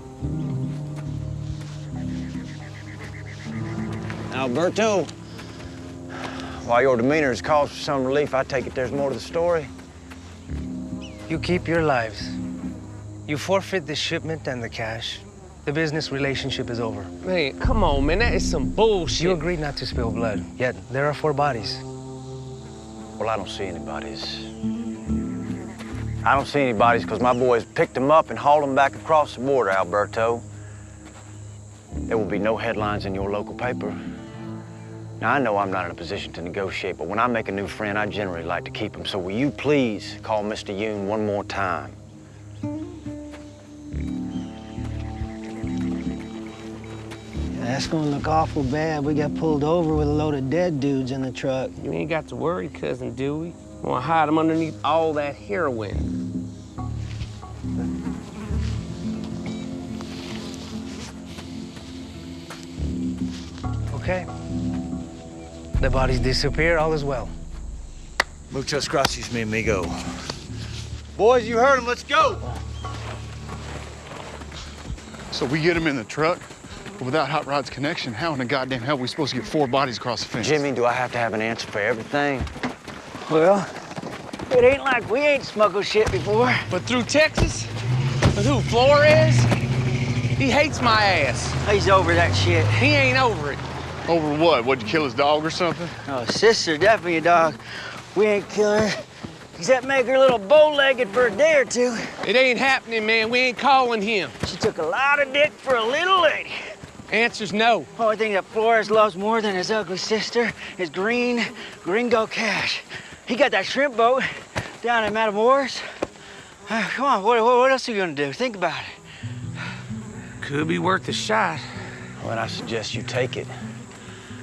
Alberto, while your demeanor is cause for some relief, I take it there's more to the story. You keep your lives. You forfeit the shipment and the cash. The business relationship is over. Man, come on, man, that is some bullshit. You agreed not to spill blood, yet there are 4 bodies. Well, I don't see any bodies. I don't see any bodies because my boys picked them up and hauled them back across the border, Alberto. There will be no headlines in your local paper. Now, I know I'm not in a position to negotiate, but when I make a new friend, I generally like to keep him. So will you please call Mr. Yoon one more time? That's gonna look awful bad. We got pulled over with a load of dead dudes in the truck. You ain't got to worry, cousin Dewey. I want to hide them underneath all that heroin. Okay. The bodies disappear, all is well. Muchas gracias, mi amigo. Boys, you heard him. Let's go. So we get him in the truck, but without Hot Rod's connection, how in the goddamn hell are we supposed to get 4 bodies across the fence? Jimmy, do I have to have an answer for everything? Well, it ain't like we ain't smuggled shit before. But through Texas? With who, Flores? He hates my ass. He's over that shit. He ain't over it. Over what? What'd you kill his dog or something? Oh, sister, definitely a dog. We ain't killing her, except make her a little bow-legged for a day or 2. It ain't happening, man. We ain't calling him. She took a lot of dick for a little lady. Answer's no. Only thing that Flores loves more than his ugly sister is green gringo cash. He got that shrimp boat down in Matamoros. Come on, what else are you gonna do? Think about it. Could be worth a shot. Well, I suggest you take it.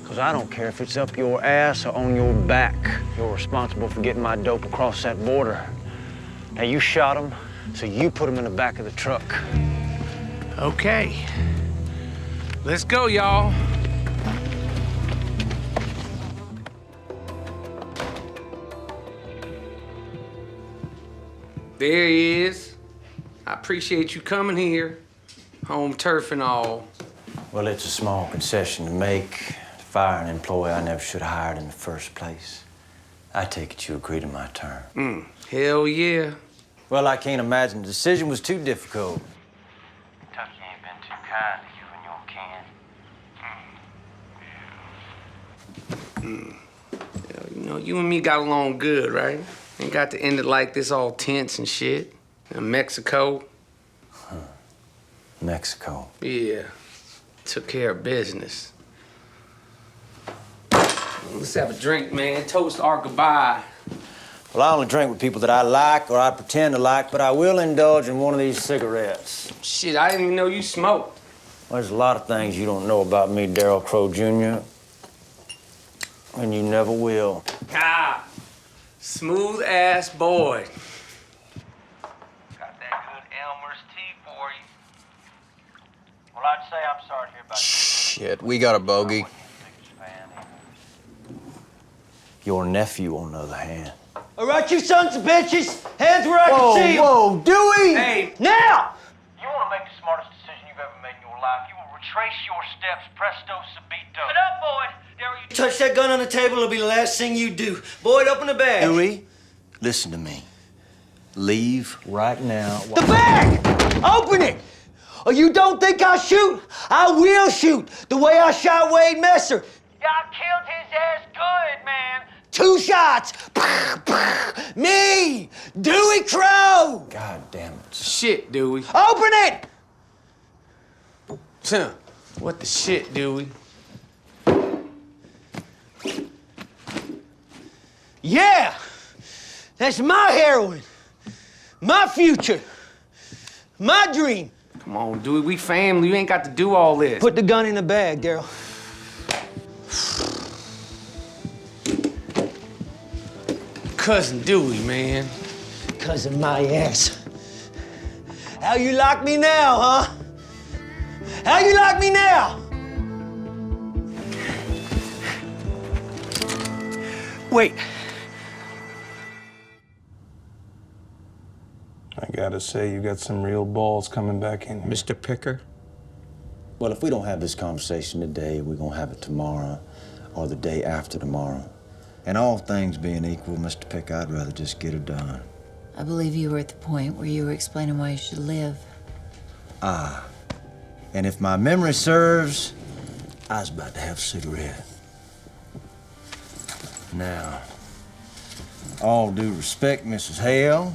Because I don't care if it's up your ass or on your back. You're responsible for getting my dope across that border. Now, you shot him, so you put him in the back of the truck. Okay. Let's go, y'all. There he is. I appreciate you coming here. Home turf and all. Well, it's a small concession to make to fire an employee I never should have hired in the first place. I take it you agree to my term. Hell yeah. Well, I can't imagine the decision was too difficult. Kentucky ain't been too kind to you and your kin. Yeah, you know, you and me got along good, right? Ain't got to end it like this all tense and shit. In Mexico. Mexico. Yeah. Took care of business. Let's have a drink, man. Toast our goodbye. Well, I only drink with people that I like or I pretend to like, but I will indulge in one of these cigarettes. Shit, I didn't even know you smoked. Well, there's a lot of things you don't know about me, Darryl Crow Jr., and you never will. Ah, smooth ass boy. Got that good Elmer's tea for you. Well, I'd say I'm sorry to hear about Shit, we got a bogey. Your nephew, on the other hand. All right, you sons of bitches, hands where I can see 'em. Whoa, Dewey! Hey, now! You want to make the smartest decision you've ever made in your life. You will retrace your steps, presto subito. Get up, Boyd. You touch that gun on the table, it'll be the last thing you do. Boyd, open the bag. Dewey, listen to me. Leave right now. The bag! Open it! Oh, you don't think I'll shoot? I will shoot, the way I shot Wade Messer. Y'all killed his ass good, man. 2 shots. Me, Dewey Crow. God damn it. Shit, Dewey. Open it. Huh. What the shit, Dewey? Yeah, that's my heroin, my future, my dream. Come on, Dewey, we family. You ain't got to do all this. Put the gun in the bag, Daryl. Cousin Dewey, man. Cousin my ass. How you like me now, huh? How you like me now? Wait. I gotta say, you got some real balls coming back in here. Mr. Picker? Well, if we don't have this conversation today, we're gonna have it tomorrow or the day after tomorrow. And all things being equal, Mr. Picker, I'd rather just get it done. I believe you were at the point where you were explaining why you should live. Ah. And if my memory serves, I was about to have a cigarette. Now, all due respect, Mrs. Hale,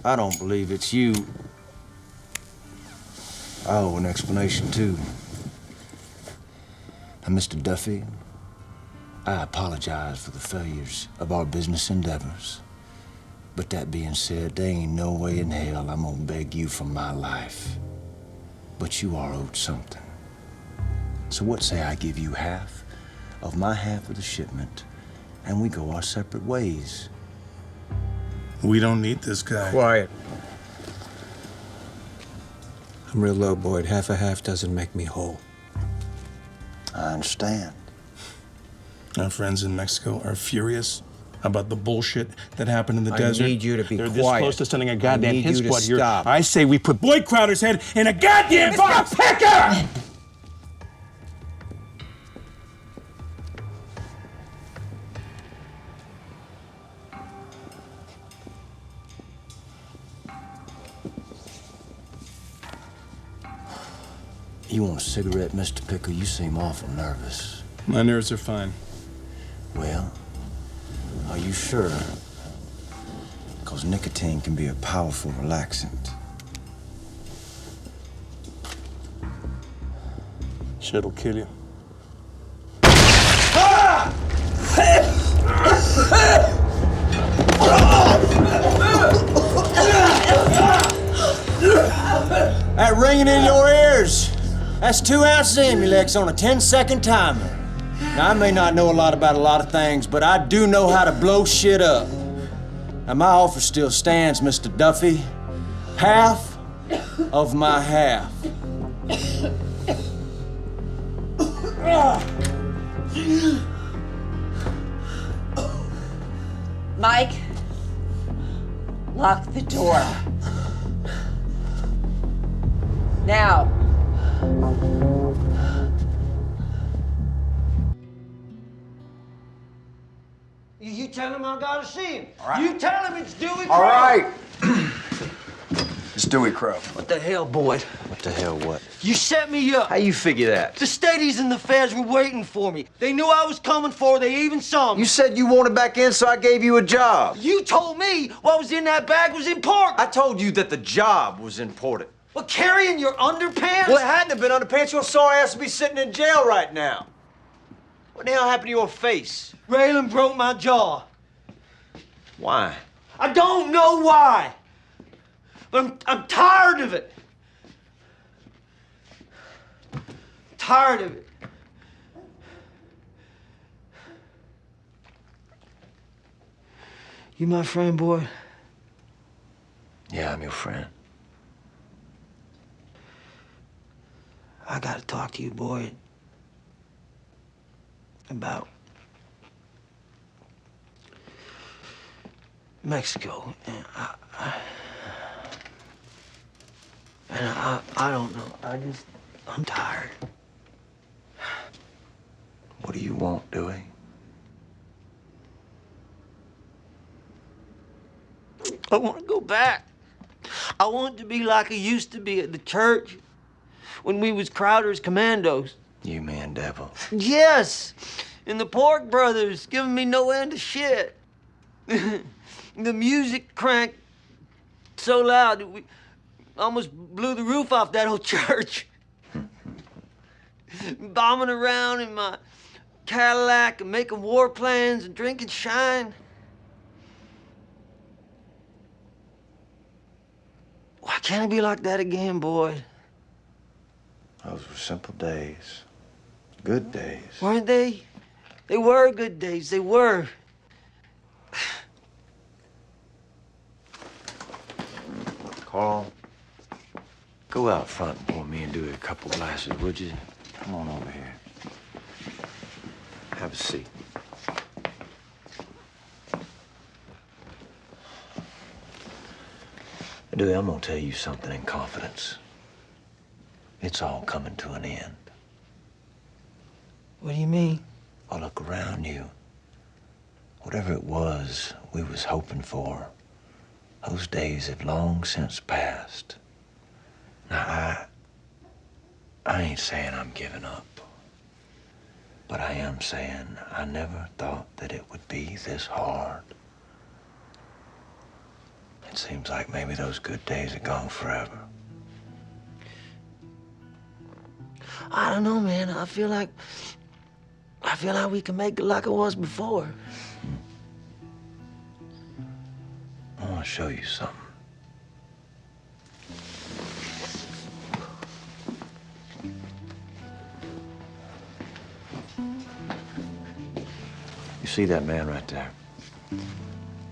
I don't believe it's you. I owe an explanation, too. And Mr. Duffy, I apologize for the failures of our business endeavors. But that being said, there ain't no way in hell I'm gonna beg you for my life. But you are owed something. So what say I give you half of my half of the shipment, and we go our separate ways? We don't need this guy. Quiet. I'm real low, Boyd. Half a half doesn't make me whole. I understand. Our friends in Mexico are furious about the bullshit that happened in the I desert. need you to be They're quiet. this close to sending a goddamn I need hit you to squad here. stop. I say we put Boyd Crowder's head in a goddamn box. Picker! You want a cigarette, Mr. Picker? You seem awful nervous. My nerves are fine. Well, are you sure? Because nicotine can be a powerful relaxant. Shit'll kill you. That ringing in your ears, that's 2 ounces of Emulex on a 10-second timer. Now, I may not know a lot about a lot of things, but I do know how to blow shit up. Now, my offer still stands, Mr. Duffy. Half of my half. Mike, lock the door. Now. You tell him I gotta see him. All right. You tell him it's Dewey Crow. All right. It's Dewey Crow. What the hell, Boyd? What the hell, what? You set me up. How you figure that? The Stadies and the feds were waiting for me. They knew I was coming for. They even saw me. You said you wanted back in, so I gave you a job. You told me what was in that bag was important. I told you that the job was important. Well, carrying your underpants? Well, it hadn't have been underpants. Your sorry ass would be sitting in jail right now. What the hell happened to your face? Raylan broke my jaw. Why? I don't know why. But I'm tired of it. Tired of it. You my friend, boy? Yeah, I'm your friend. I gotta talk to you, boy. About Mexico. And I don't know. I'm tired. What do you want, Dewey? I want to go back. I want it to be like it used to be at the church when we was Crowder's commandos. You man devil. Yes. And the Pork Brothers giving me no end of shit. The music cranked so loud that we almost blew the roof off that old church. Bombing around in my Cadillac and making war plans and drinking shine. Why can't it be like that again, Boyd? Those were simple days. Good days. Weren't they? They were good days. They were. Carl, go out front and pour me and Dewey a couple glasses, would you? Come on over here. Have a seat. Dewey, I'm gonna tell you something in confidence. It's all coming to an end. What do you mean? Oh, look around you. Whatever it was we was hoping for, those days have long since passed. Now, I ain't saying I'm giving up, but I am saying I never thought that it would be this hard. It seems like maybe those good days are gone forever. I don't know, man. I feel like we can make it like it was before. I want to show you something. You see that man right there?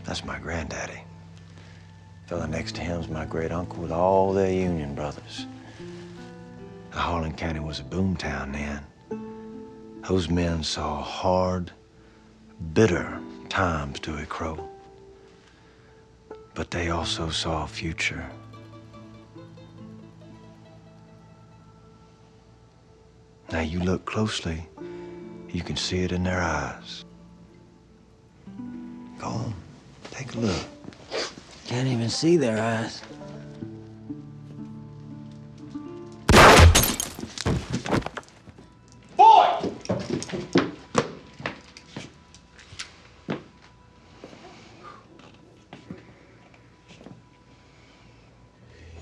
That's my granddaddy. Fella next to him's my great uncle with all their Union brothers. Harlan County was a boom town then. Those men saw hard, bitter times, Dewey Crow. But they also saw a future. Now you look closely, you can see it in their eyes. Go on, take a look. Can't even see their eyes.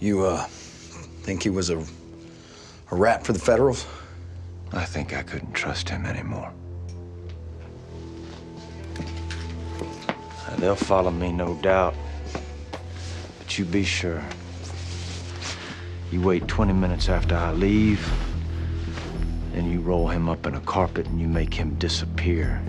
You, think he was a rat for the Federals? I think I couldn't trust him anymore. They'll follow me, no doubt. But you be sure. You wait 20 minutes after I leave, then you roll him up in a carpet and you make him disappear.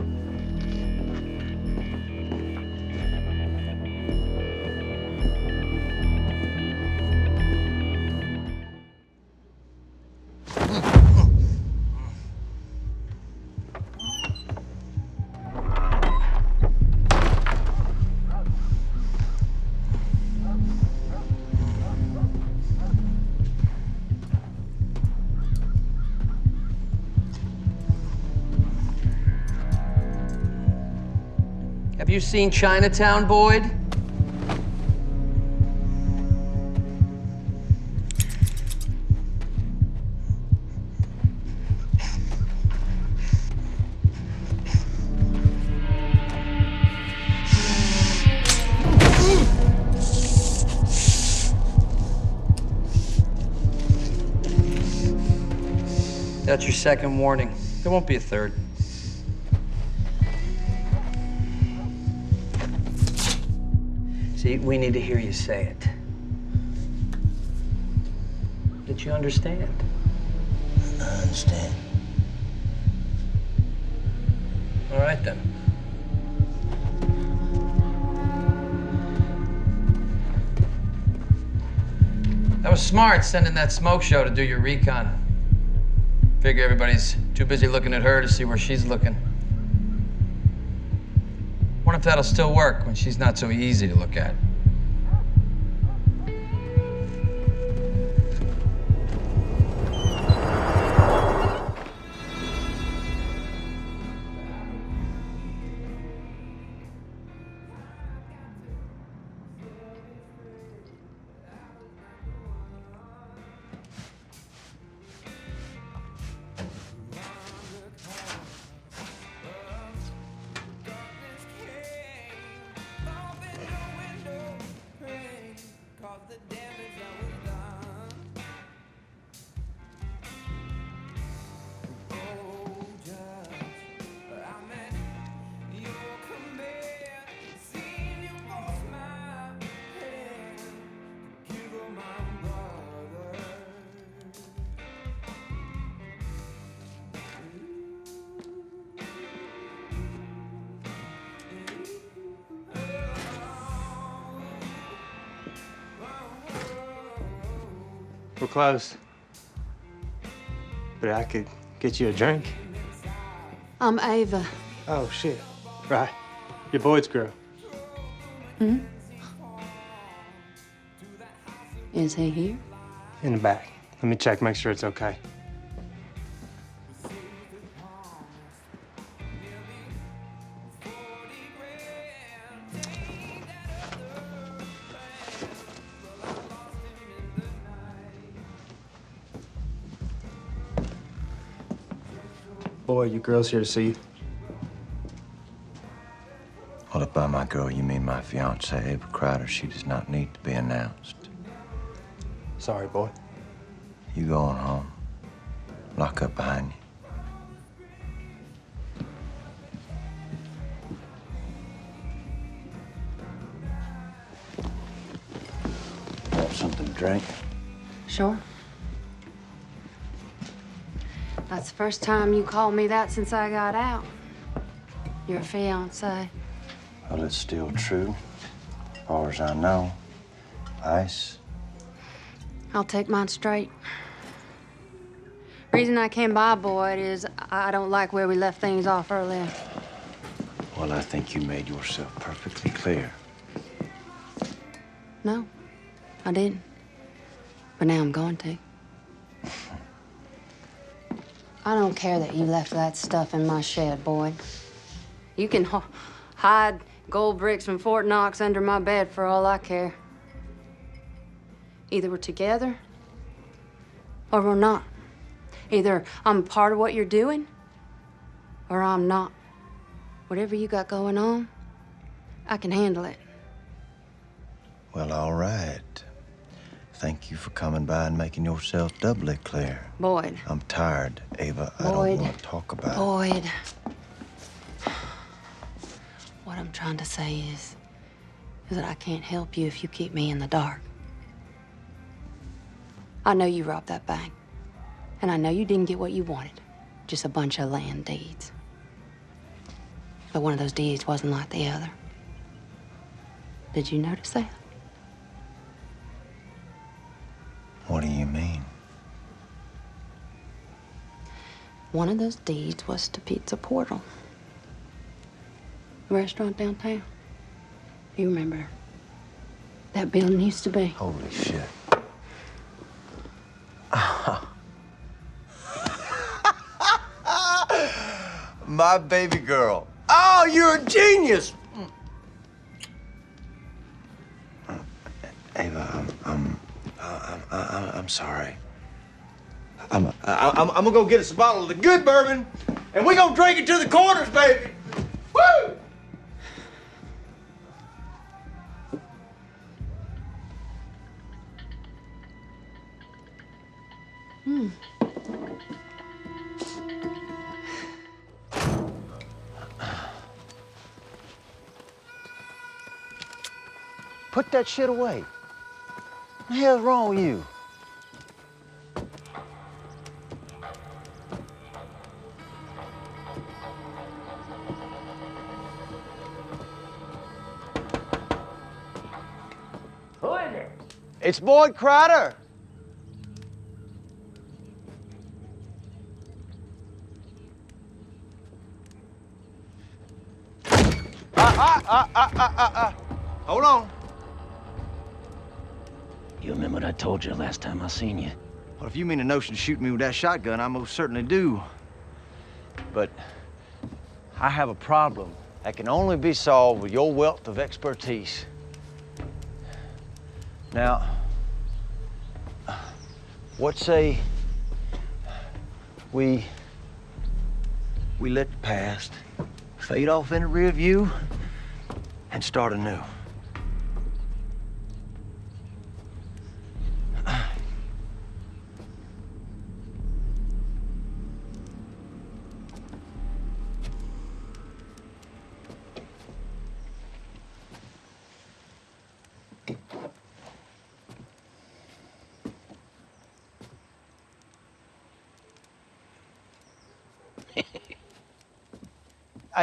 Have you seen Chinatown, Boyd? That's your second warning. There won't be a third. See, we need to hear you say it. Did you understand? I understand. All right, then. That was smart, sending that smoke show to do your recon. Figure everybody's too busy looking at her to see where she's looking. Wonder if that'll still work when she's not so easy to look at. We're close. But I could get you a drink. I'm Ava. Oh, shit. Right. Your Boyd's girl. Hmm? Is he here? In the back. Let me check, make sure it's okay. Boy, your girl's here to see you. Well, if by my girl you mean my fiancée, Ava Crowder, she does not need to be announced. Sorry, boy. You go on home. Lock up behind you. Want something to drink? Sure. That's the first time you called me that since I got out. Your fiancé. Well, it's still true. As far as I know. Ice. I'll take mine straight. Reason I came by, Boyd, is I don't like where we left things off earlier. Well, I think you made yourself perfectly clear. No, I didn't. But now I'm going to. I don't care that you left that stuff in my shed, Boyd. You can hide gold bricks from Fort Knox under my bed for all I care. Either we're together or we're not. Either I'm a part of what you're doing or I'm not. Whatever you got going on, I can handle it. Well, all right. Thank you for coming by and making yourself doubly clear. Boyd. I'm tired, Ava. I Boyd. don't want to talk about it. Boyd. What I'm trying to say is that I can't help you if you keep me in the dark. I know you robbed that bank. And I know you didn't get what you wanted. Just a bunch of land deeds. But one of those deeds wasn't like the other. Did you notice that? What do you mean? One of those deeds was to Pizza Portal. The restaurant downtown. You remember that building used to be? Holy shit. My baby girl. Oh, you're a genius! Ava, I'm sorry. I'm gonna go get us a bottle of the good bourbon, and we're gonna drink it to the corners, baby! Woo! Hmm. Put that shit away. What the hell's wrong with you? Who is it? It's Boyd Crowder. Hold on. You remember what I told you last time I seen you? Well, if you mean the notion of shooting me with that shotgun, I most certainly do. But I have a problem that can only be solved with your wealth of expertise. Now, what say we let the past fade off in the rear view and start anew?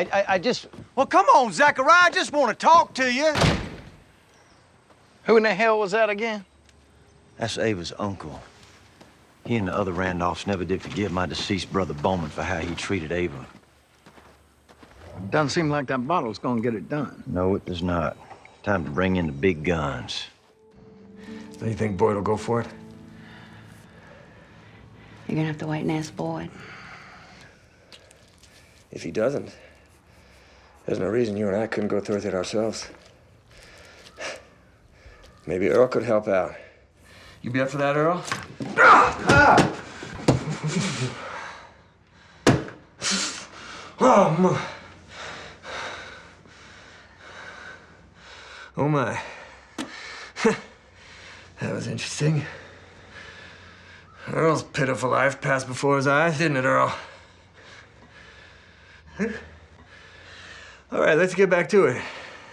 I just, well, come on, Zachariah, I just want to talk to you. Who in the hell was that again? That's Ava's uncle. He and the other Randolphs never did forgive my deceased brother Bowman for how he treated Ava. Doesn't seem like that bottle's gonna get it done. No, it does not. Time to bring in the big guns. So you think Boyd will go for it? You're gonna have to wait and ask Boyd. If he doesn't, there's no reason you and I couldn't go through with it ourselves. Maybe Earl could help out. You be up for that, Earl? Oh my. That was interesting. Earl's pitiful life passed before his eyes, didn't it, Earl? All right, let's get back to it.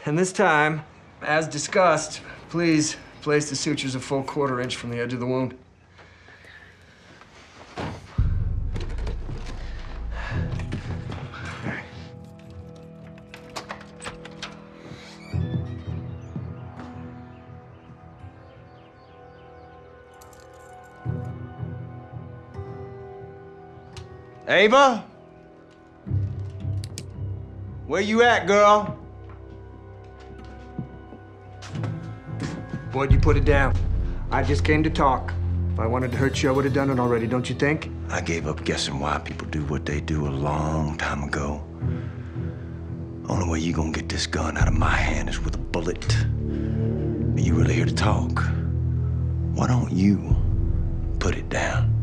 And this time, as discussed, please place the sutures a full 1/4 inch from the edge of the wound. Ava? Where you at, girl? Boyd, you put it down. I just came to talk. If I wanted to hurt you, I would have done it already, don't you think? I gave up guessing why people do what they do a long time ago. Only way you gonna get this gun out of my hand is with a bullet. But you really here to talk. Why don't you put it down?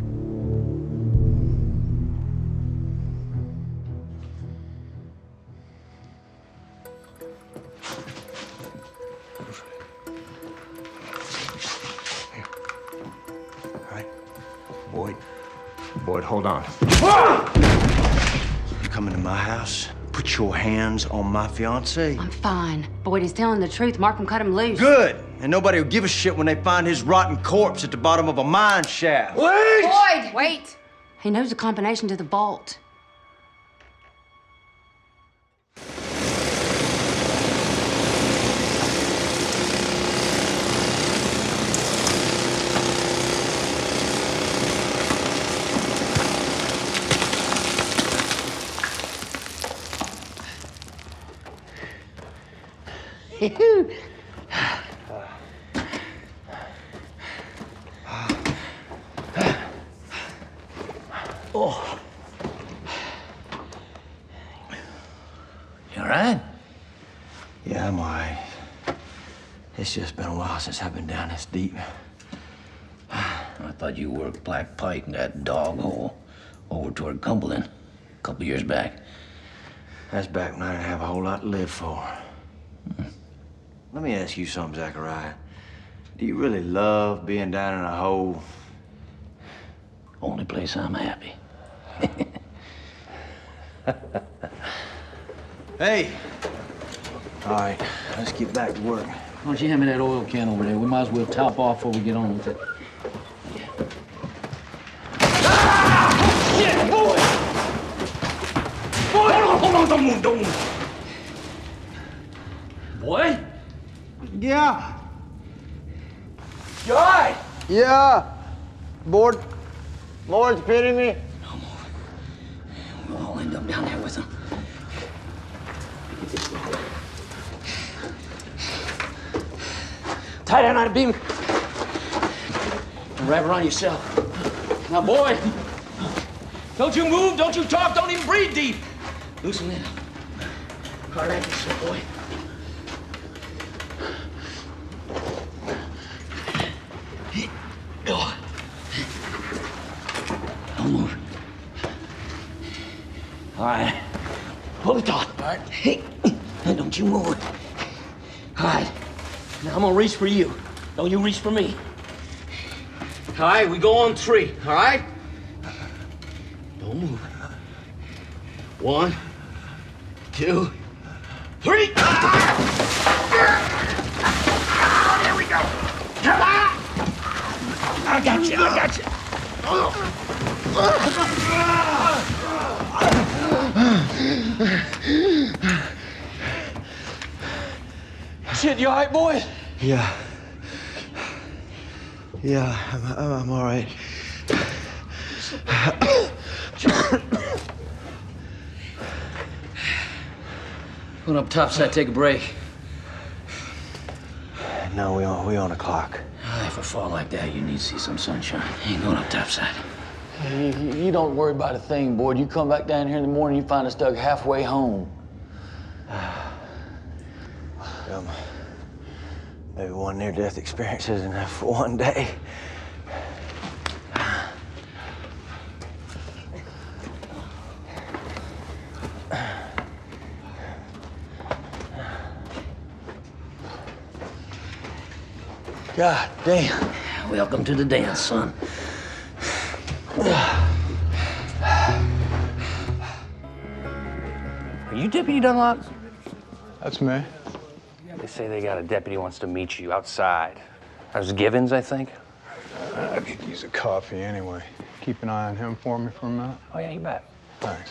Boyd, hold on. You come into my house, put your hands on my fiancée. I'm fine. Boyd, he's telling the truth. Markham cut him loose. Good. And nobody will give a shit when they find his rotten corpse at the bottom of a mine shaft. Boyd! Wait! He knows the combination to the vault. Oh. You all right? Yeah, I'm all right. It's just been a while since I've been down this deep. I thought you worked Black Pike in that dog hole over toward Cumberland a couple years back. That's back when I didn't have a whole lot to live for. Let me ask you something, Zachariah. Do you really love being down in a hole? Only place I'm happy. Hey! All right, let's get back to work. Why don't you hand me that oil can over there? We might as well top off before we get on with it. Shit, boy! Boy! Hold on, don't move. Boy? Yeah. You all right? Yeah. Boyd's pitying me. We'll all end up down there with him. Tie that on a beam. And wrap around yourself. Now, boy, don't you move, don't you talk, don't even breathe deep. Loosen it up. Hard at yourself, boy. Don't move. All right. Pull it taut. All right. Hey, and don't you move. All right. Now I'm gonna reach for you. Don't you reach for me. All right, we go on 3, all right? Don't move. 1, 2, 3. There we go. Come on. I got you. Shit, you all right, boy? Yeah. Yeah, I'm all right. Going up topside, take a break. No, we on a clock. If a fall like that, you need to see some sunshine. Ain't going up topside. You don't worry about a thing, Boyd. You come back down here in the morning, you find us dug halfway home. Maybe one near-death experience isn't enough for one day. God damn. Welcome to the dance, son. Are you Deputy Dunlop? That's me. They say they got a deputy who wants to meet you outside. That was Givens, I think. I could use a coffee anyway. Keep an eye on him for me for a minute. Oh, yeah, you bet. Thanks.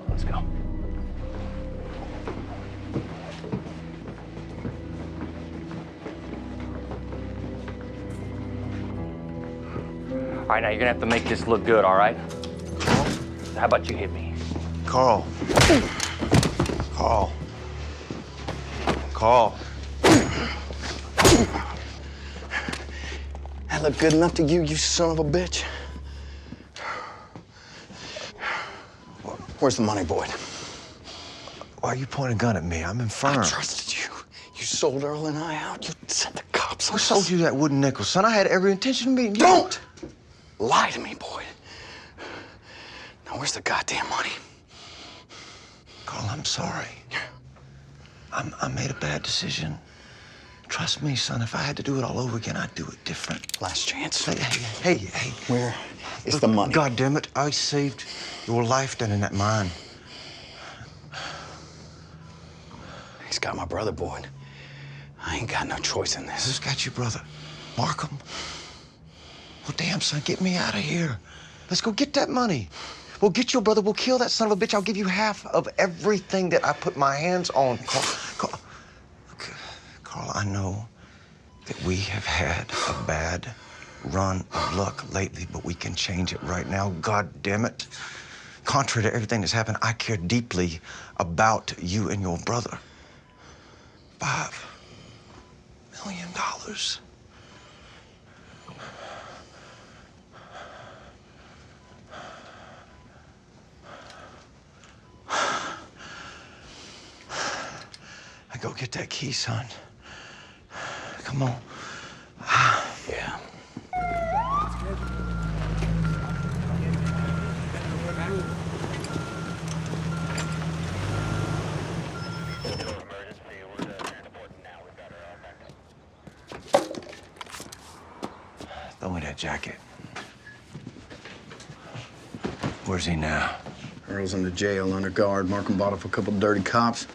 Let's go. All right, now you're gonna have to make this look good, all right? How about you hit me? Carl. Carl. Carl. That look good enough to you son of a bitch? Where's the money, Boyd? Why are you pointing a gun at me? I'm infirm. I trusted you. You sold Earl and I out. You sent the cops on Who us. sold you that wooden nickel, son? I had every intention of meeting you. Don't lie to me, Boyd. Now, where's the goddamn money? Carl, I'm sorry. I made a bad decision. Trust me, son, if I had to do it all over again, I'd do it different. Last chance. Hey. Where is the money? God damn it, I saved your life down in that mine. He's got my brother, Boyd. I ain't got no choice in this. Who's got your brother? Markham? Well, damn, son, get me out of here. Let's go get that money. We'll get your brother. We'll kill that son of a bitch. I'll give you half of everything that I put my hands on. Carl, I know that we have had a bad run of luck lately, but we can change it right now. God damn it. Contrary to everything that's happened, I care deeply about you and your brother. $5 million. Go get that key, son. Come on. Yeah. Throw me that jacket. Where's he now? Earl's in the jail under guard. Markham bought off a couple dirty cops.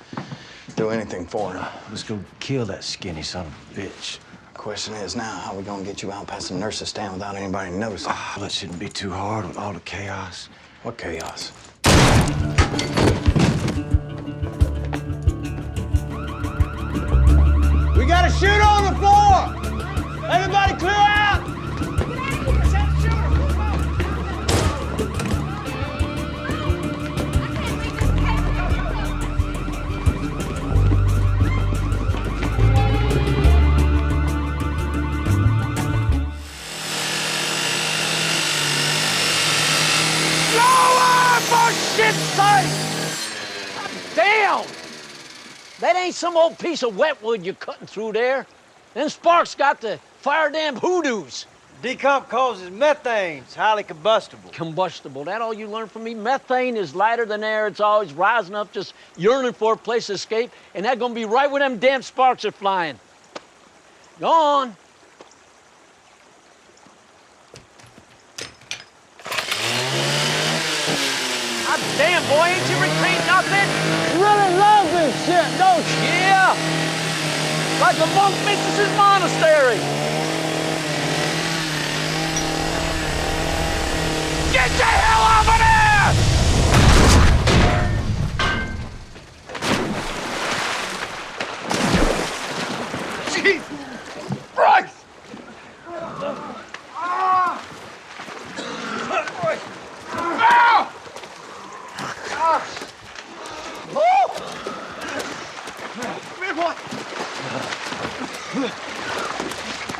Do anything for him. Let's go kill that skinny son of a bitch. Question is now, how we gonna get you out past the nurse's stand without anybody noticing? Well, that shouldn't be too hard with all the chaos. What chaos? We got a shooter on the floor! Everybody clear out! Damn! That ain't some old piece of wetwood you're cutting through there. Them sparks got the fire damn hoodoos. Decomp causes methane. It's highly combustible. Combustible. That all you learned from me? Methane is lighter than air. It's always rising up, just yearning for a place to escape. And that's gonna be right when them damn sparks are flying. Go on. God damn, boy, ain't you retain nothing? You really love this shit, don't you? Yeah. Like the monk mistress's monastery. Get the hell off of there! Jesus Christ!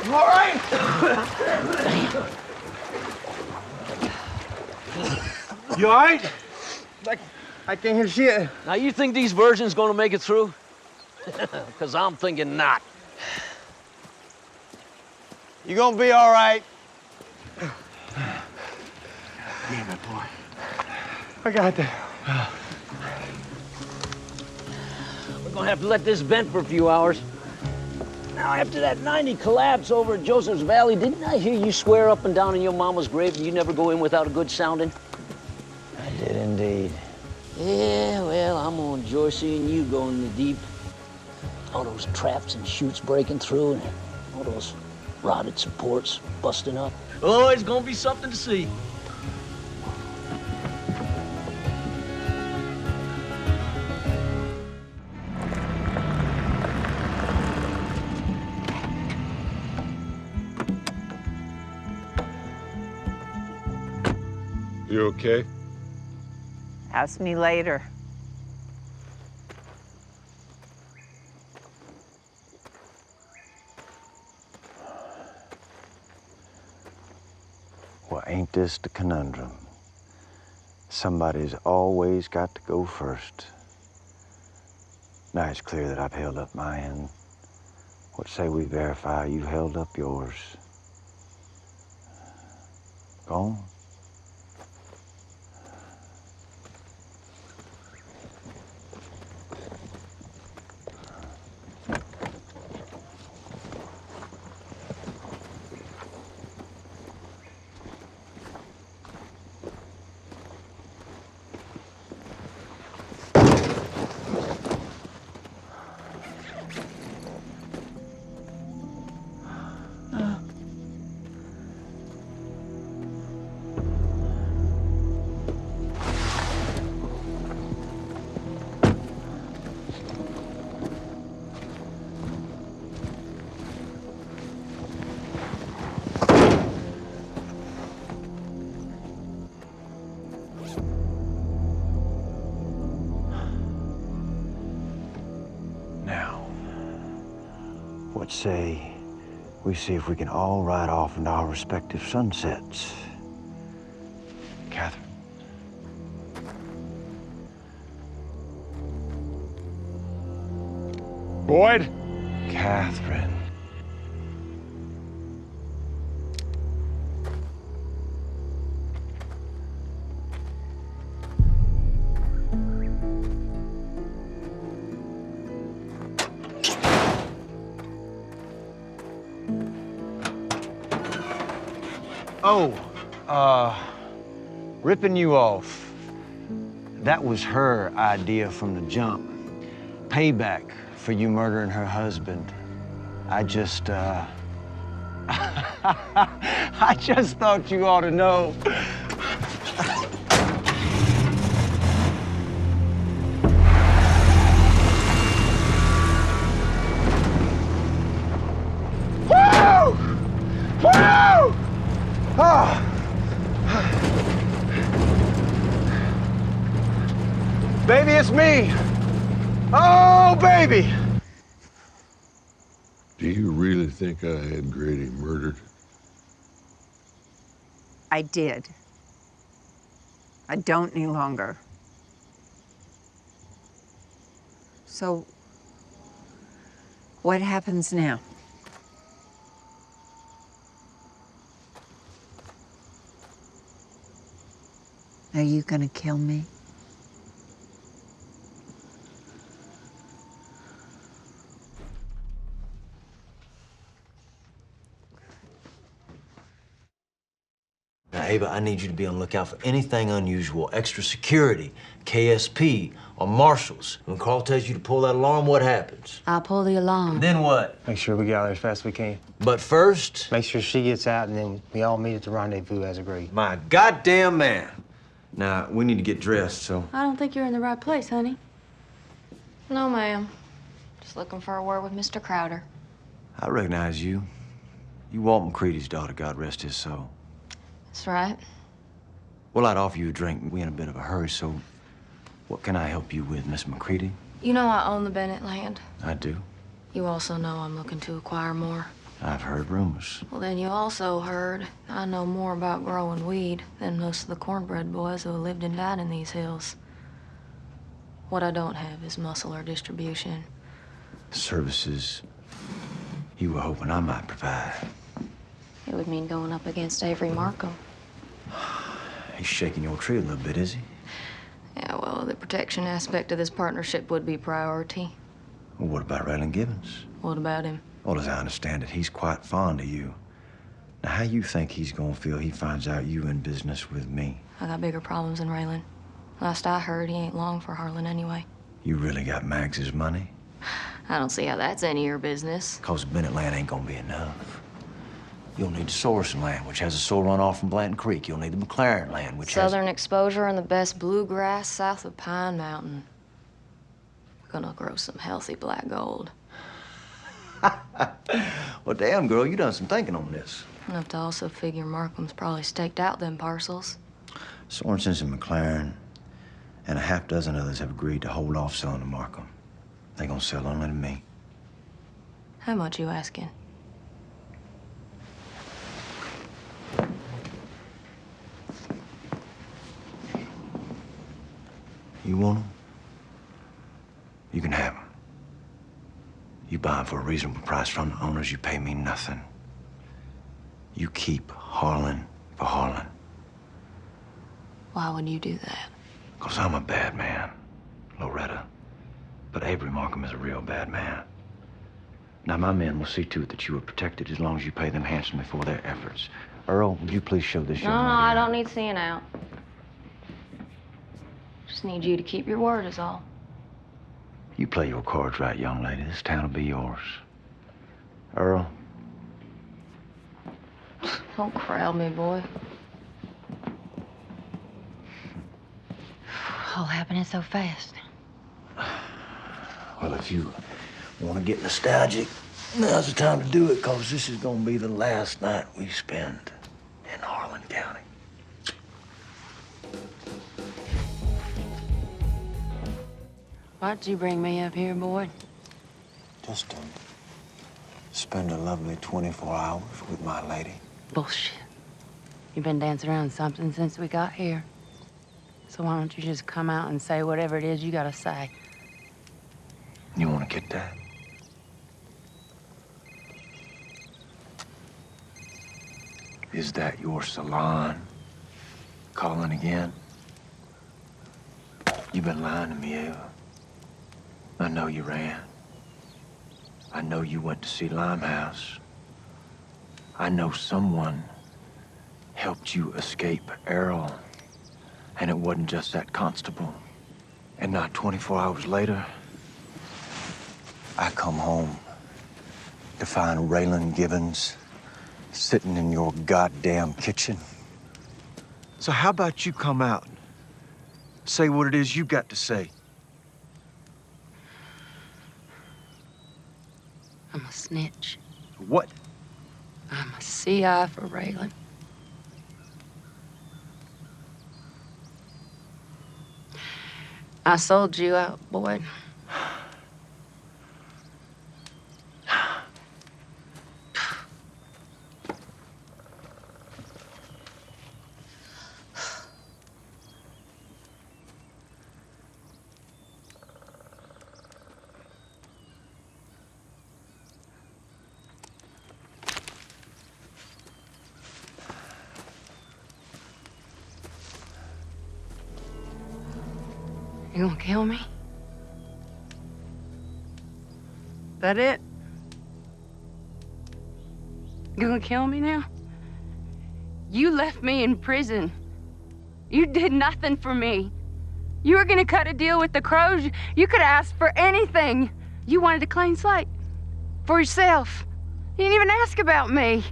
You all right? You all right? I can't hear shit. Now, you think these virgins gonna make it through? Because I'm thinking not. You gonna be all right. Damn it, boy. I got that. We're gonna have to let this vent for a few hours. Now, after that 90 collapse over at Joseph's Valley, didn't I hear you swear up and down in your mama's grave that you never go in without a good sounding? I did indeed. Yeah, well, I'm gonna enjoy seeing you go in the deep. All those traps and chutes breaking through, and all those rotted supports busting up. Oh, it's gonna be something to see. You okay? Ask me later. Well, ain't this the conundrum? Somebody's always got to go first. Now it's clear that I've held up my end. What say we verify you've held up yours? Go on. What say we see if we can all ride off into our respective sunsets? Catherine? Boyd? Catherine. Ripping you off. That was her idea from the jump. Payback for you murdering her husband. I just thought you ought to know. Woo! Woo! Oh. Baby, it's me. Oh, baby. Do you really think I had Grady murdered? I did. I don't any longer. So, what happens now? Are you gonna kill me? Ava, I need you to be on the lookout for anything unusual, extra security, KSP, or marshals. When Carl tells you to pull that alarm, what happens? I'll pull the alarm. Then what? Make sure we get out there as fast as we can. But first... Make sure she gets out, and then we all meet at the rendezvous as agreed. My goddamn man. Now, we need to get dressed, so... I don't think you're in the right place, honey. No, ma'am. Just looking for a word with Mr. Crowder. I recognize you. You Walt McCready's daughter, God rest his soul. That's right. Well, I'd offer you a drink. We're in a bit of a hurry, so what can I help you with, Miss McCready? You know I own the Bennett land. I do. You also know I'm looking to acquire more. I've heard rumors. Well, then you also heard I know more about growing weed than most of the cornbread boys who have lived and died in these hills. What I don't have is muscle or distribution. Services you were hoping I might provide. It would mean going up against Avery Markham. He's shaking your tree a little bit, is he? Yeah, well, the protection aspect of this partnership would be priority. Well, what about Raylan Givens? What about him? Well, as I understand it, he's quite fond of you. Now, how you think he's gonna feel he finds out you in business with me? I got bigger problems than Raylan. Last I heard, he ain't long for Harlan anyway. You really got Mags's money? I don't see how that's any of your business. 'Cause Bennett land ain't gonna be enough. You'll need the Sorensen land, which has a soul runoff from Blanton Creek. You'll need the McLaren land, which Southern exposure and the best bluegrass south of Pine Mountain. We're gonna grow some healthy black gold. Well, damn, girl, you done some thinking on this. Enough to also figure Markham's probably staked out them parcels. Sorensen's and McLaren and a half dozen others have agreed to hold off selling to Markham. They gonna sell only to me. How much you asking? You want them? You can have them. You buy them for a reasonable price from the owners, you pay me nothing. You keep Harlan for Harlan. Why would you do that? 'Cause I'm a bad man, Loretta. But Avery Markham is a real bad man. Now, my men will see to it that you are protected as long as you pay them handsomely for their efforts. Earl, would you please show this No, young lady I out? don't need seeing out. Just need you to keep your word is all. You play your cards right, young lady. This town will be yours. Earl? Don't crowd me, boy. All happening so fast. Well, if you want to get nostalgic, now's the time to do it, 'cause this is going to be the last night we spend in Harlan County. Why'd you bring me up here, boy? Just to spend a lovely 24 hours with my lady. Bullshit. You've been dancing around something since we got here. So why don't you just come out and say whatever it is you gotta say? You want to get that? Is that your salon calling again? You've been lying to me, Ava. I know you ran. I know you went to see Limehouse. I know someone helped you escape Errol. And it wasn't just that constable. And not 24 hours later, I come home to find Raylan Givens sitting in your goddamn kitchen. So how about you come out, say what it is you got to say? I'm a snitch. What? I'm a CI for Raylan. I sold you out, boy. You gonna kill me? That it? You gonna kill me now? You left me in prison. You did nothing for me. You were gonna cut a deal with the Crows. You could have asked for anything. You wanted a clean slate for yourself. You didn't even ask about me.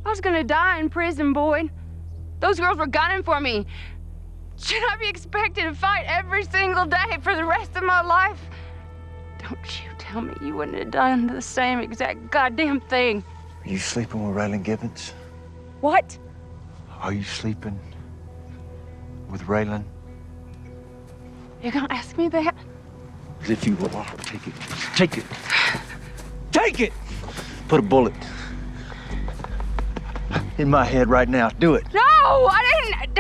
I was gonna die in prison, Boyd. Those girls were gunning for me. Should I be expected to fight every single day for the rest of my life? Don't you tell me you wouldn't have done the same exact goddamn thing. Are you sleeping with Raylan Givens? What? Are you sleeping with Raylan? You're gonna ask me that? As if you are. Take it. Take it. Take it! Put a bullet in my head right now. Do it. No, I didn't.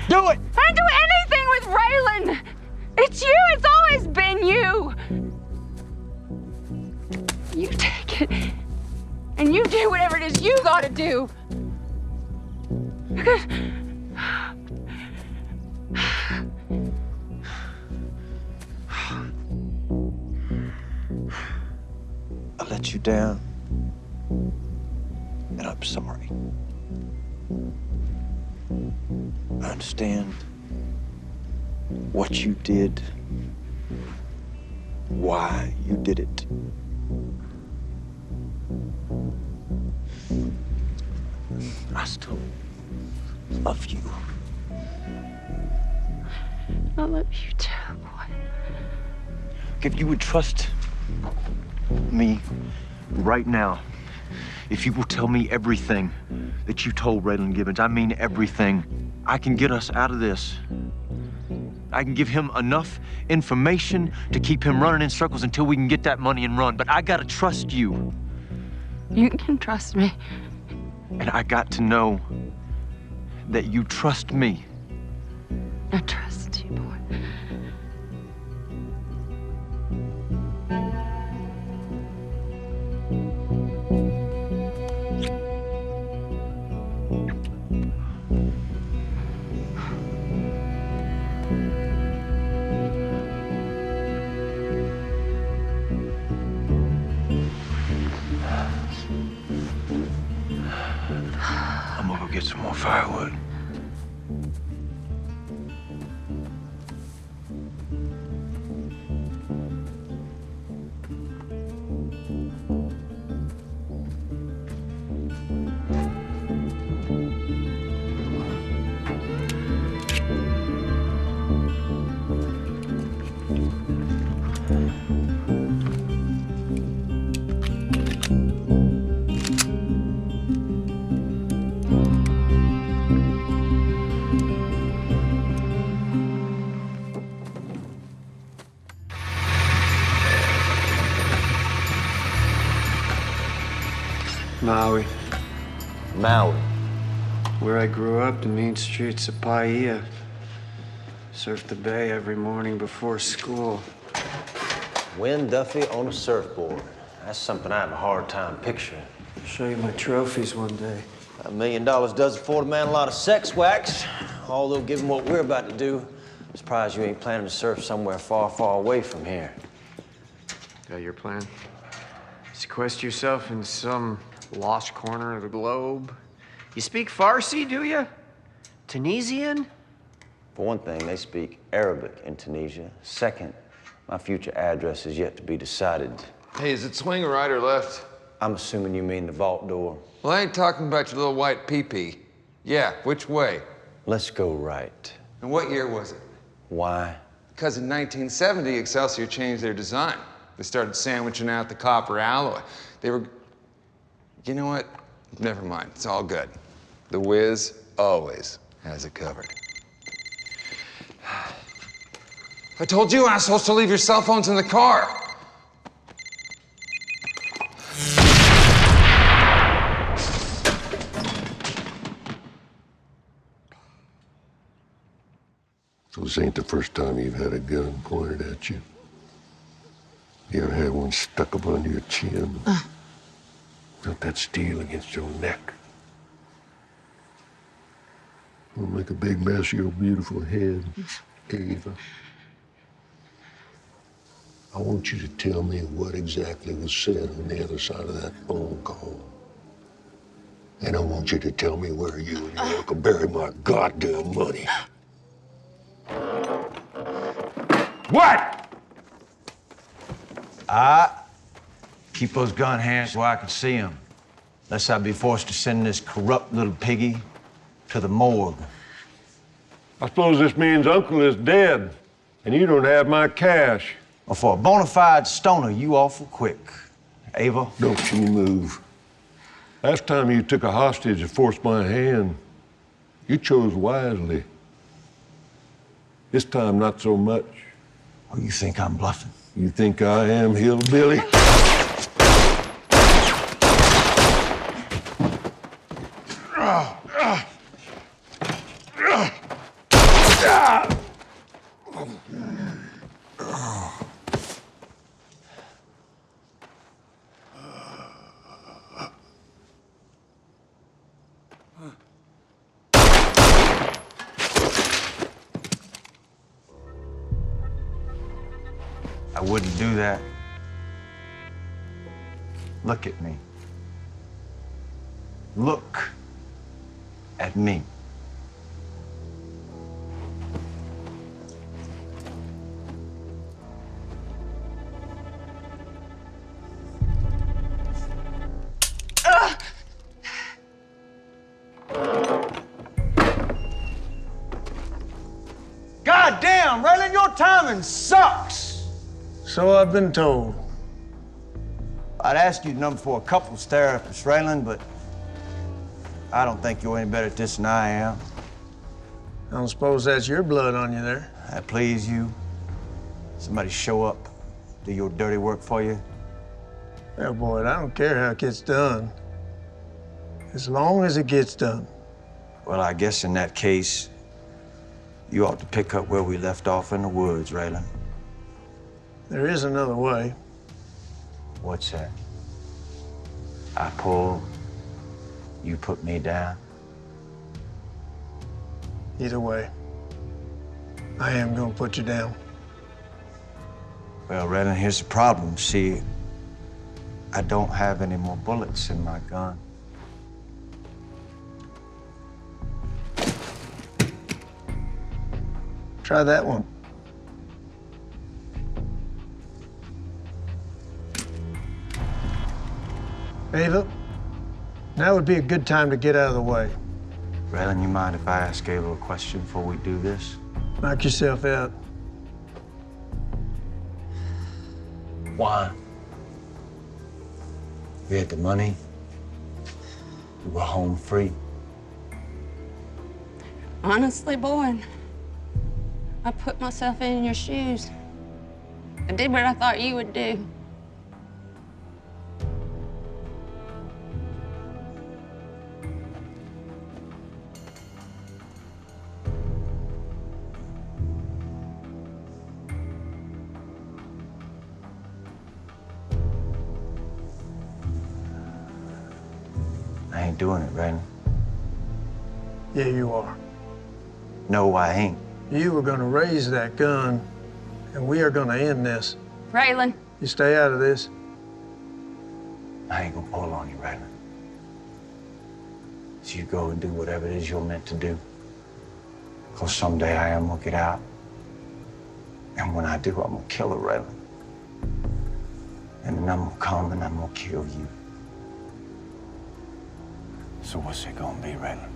Do it! I didn't do anything with Raylan. It's you. It's always been you. You take it, and you do whatever it is you gotta do. Because I let you down, and I'm sorry. I understand what you did, why you did it. I still love you. I love you too, boy. If you would trust me right now, if you will tell me everything that you told Raylan Givens, I mean everything, I can get us out of this. I can give him enough information to keep him running in circles until we can get that money and run. But I gotta trust you. You can trust me. And I got to know that you trust me. I trust you, boy. I'm gonna go get some more firewood. Maui. Maui. Where I grew up, the mean streets of Paia. Surfed the bay every morning before school. Win Duffy on a surfboard. That's something I have a hard time picturing. I'll show you my trophies one day. $1 million does afford a man a lot of sex wax. Although, given what we're about to do, I'm surprised you ain't planning to surf somewhere far, far away from here. That your plan? Sequester yourself in some lost corner of the globe? You speak Farsi, do you? Tunisian? For one thing, they speak Arabic in Tunisia. Second, my future address is yet to be decided. Hey, is it swing right or left? I'm assuming you mean the vault door. Well, I ain't talking about your little white pee-pee. Yeah, which way? Let's go right. And what year was it? Why? Because in 1970, Excelsior changed their design. They started sandwiching out the copper alloy. They were... You know what? Never mind. It's all good. The Wiz always has it covered. I told you assholes to leave your cell phones in the car. So this ain't the first time you've had a gun pointed at you. You ever had one stuck up under your chin? Felt that steel against your neck. It'll make a big mess of your beautiful head, Ava. I want you to tell me what exactly was said on the other side of that phone call. And I want you to tell me where you and your uncle bury my goddamn money. What? Keep those gun hands where I can see them. Lest I be forced to send this corrupt little piggy to the morgue. I suppose this means Uncle is dead, and you don't have my cash. Well, for a bona fide stoner, you awful quick. Ava? Don't you move. Last time you took a hostage and forced my hand, you chose wisely. This time, not so much. Oh, you think I'm bluffing? You think I am, hillbilly? I wouldn't do that. Look at me. Look at me. God damn, Raylan, your timing sucks. So I've been told. I'd ask you to number for a couples therapist, Raylan, but I don't think you're any better at this than I am. I don't suppose that's your blood on you there. That please you? Somebody show up, do your dirty work for you? Well, boy, I don't care how it gets done. As long as it gets done. Well, I guess in that case, you ought to pick up where we left off in the woods, Raylan. There is another way. What's that? I pull, you put me down? Either way, I am gonna put you down. Well, Raylan, here's the problem. See, I don't have any more bullets in my gun. Try that one. Ava, now would be a good time to get out of the way. Raylan, you mind if I ask Ava a question before we do this? Knock yourself out. Why? We had the money. We were home free. Honestly, boy, I put myself in your shoes. I did what I thought you would do. I ain't doing it, Raylan. Yeah, you are. No, I ain't. You were gonna raise that gun, and we are gonna end this. Raylan. You stay out of this. I ain't gonna pull on you, Raylan. So you go and do whatever it is you're meant to do. Because someday I am gonna get out. And when I do, I'm gonna kill her, Raylan. And then I'm gonna come and I'm gonna kill you. So what's it gonna be, Raylan?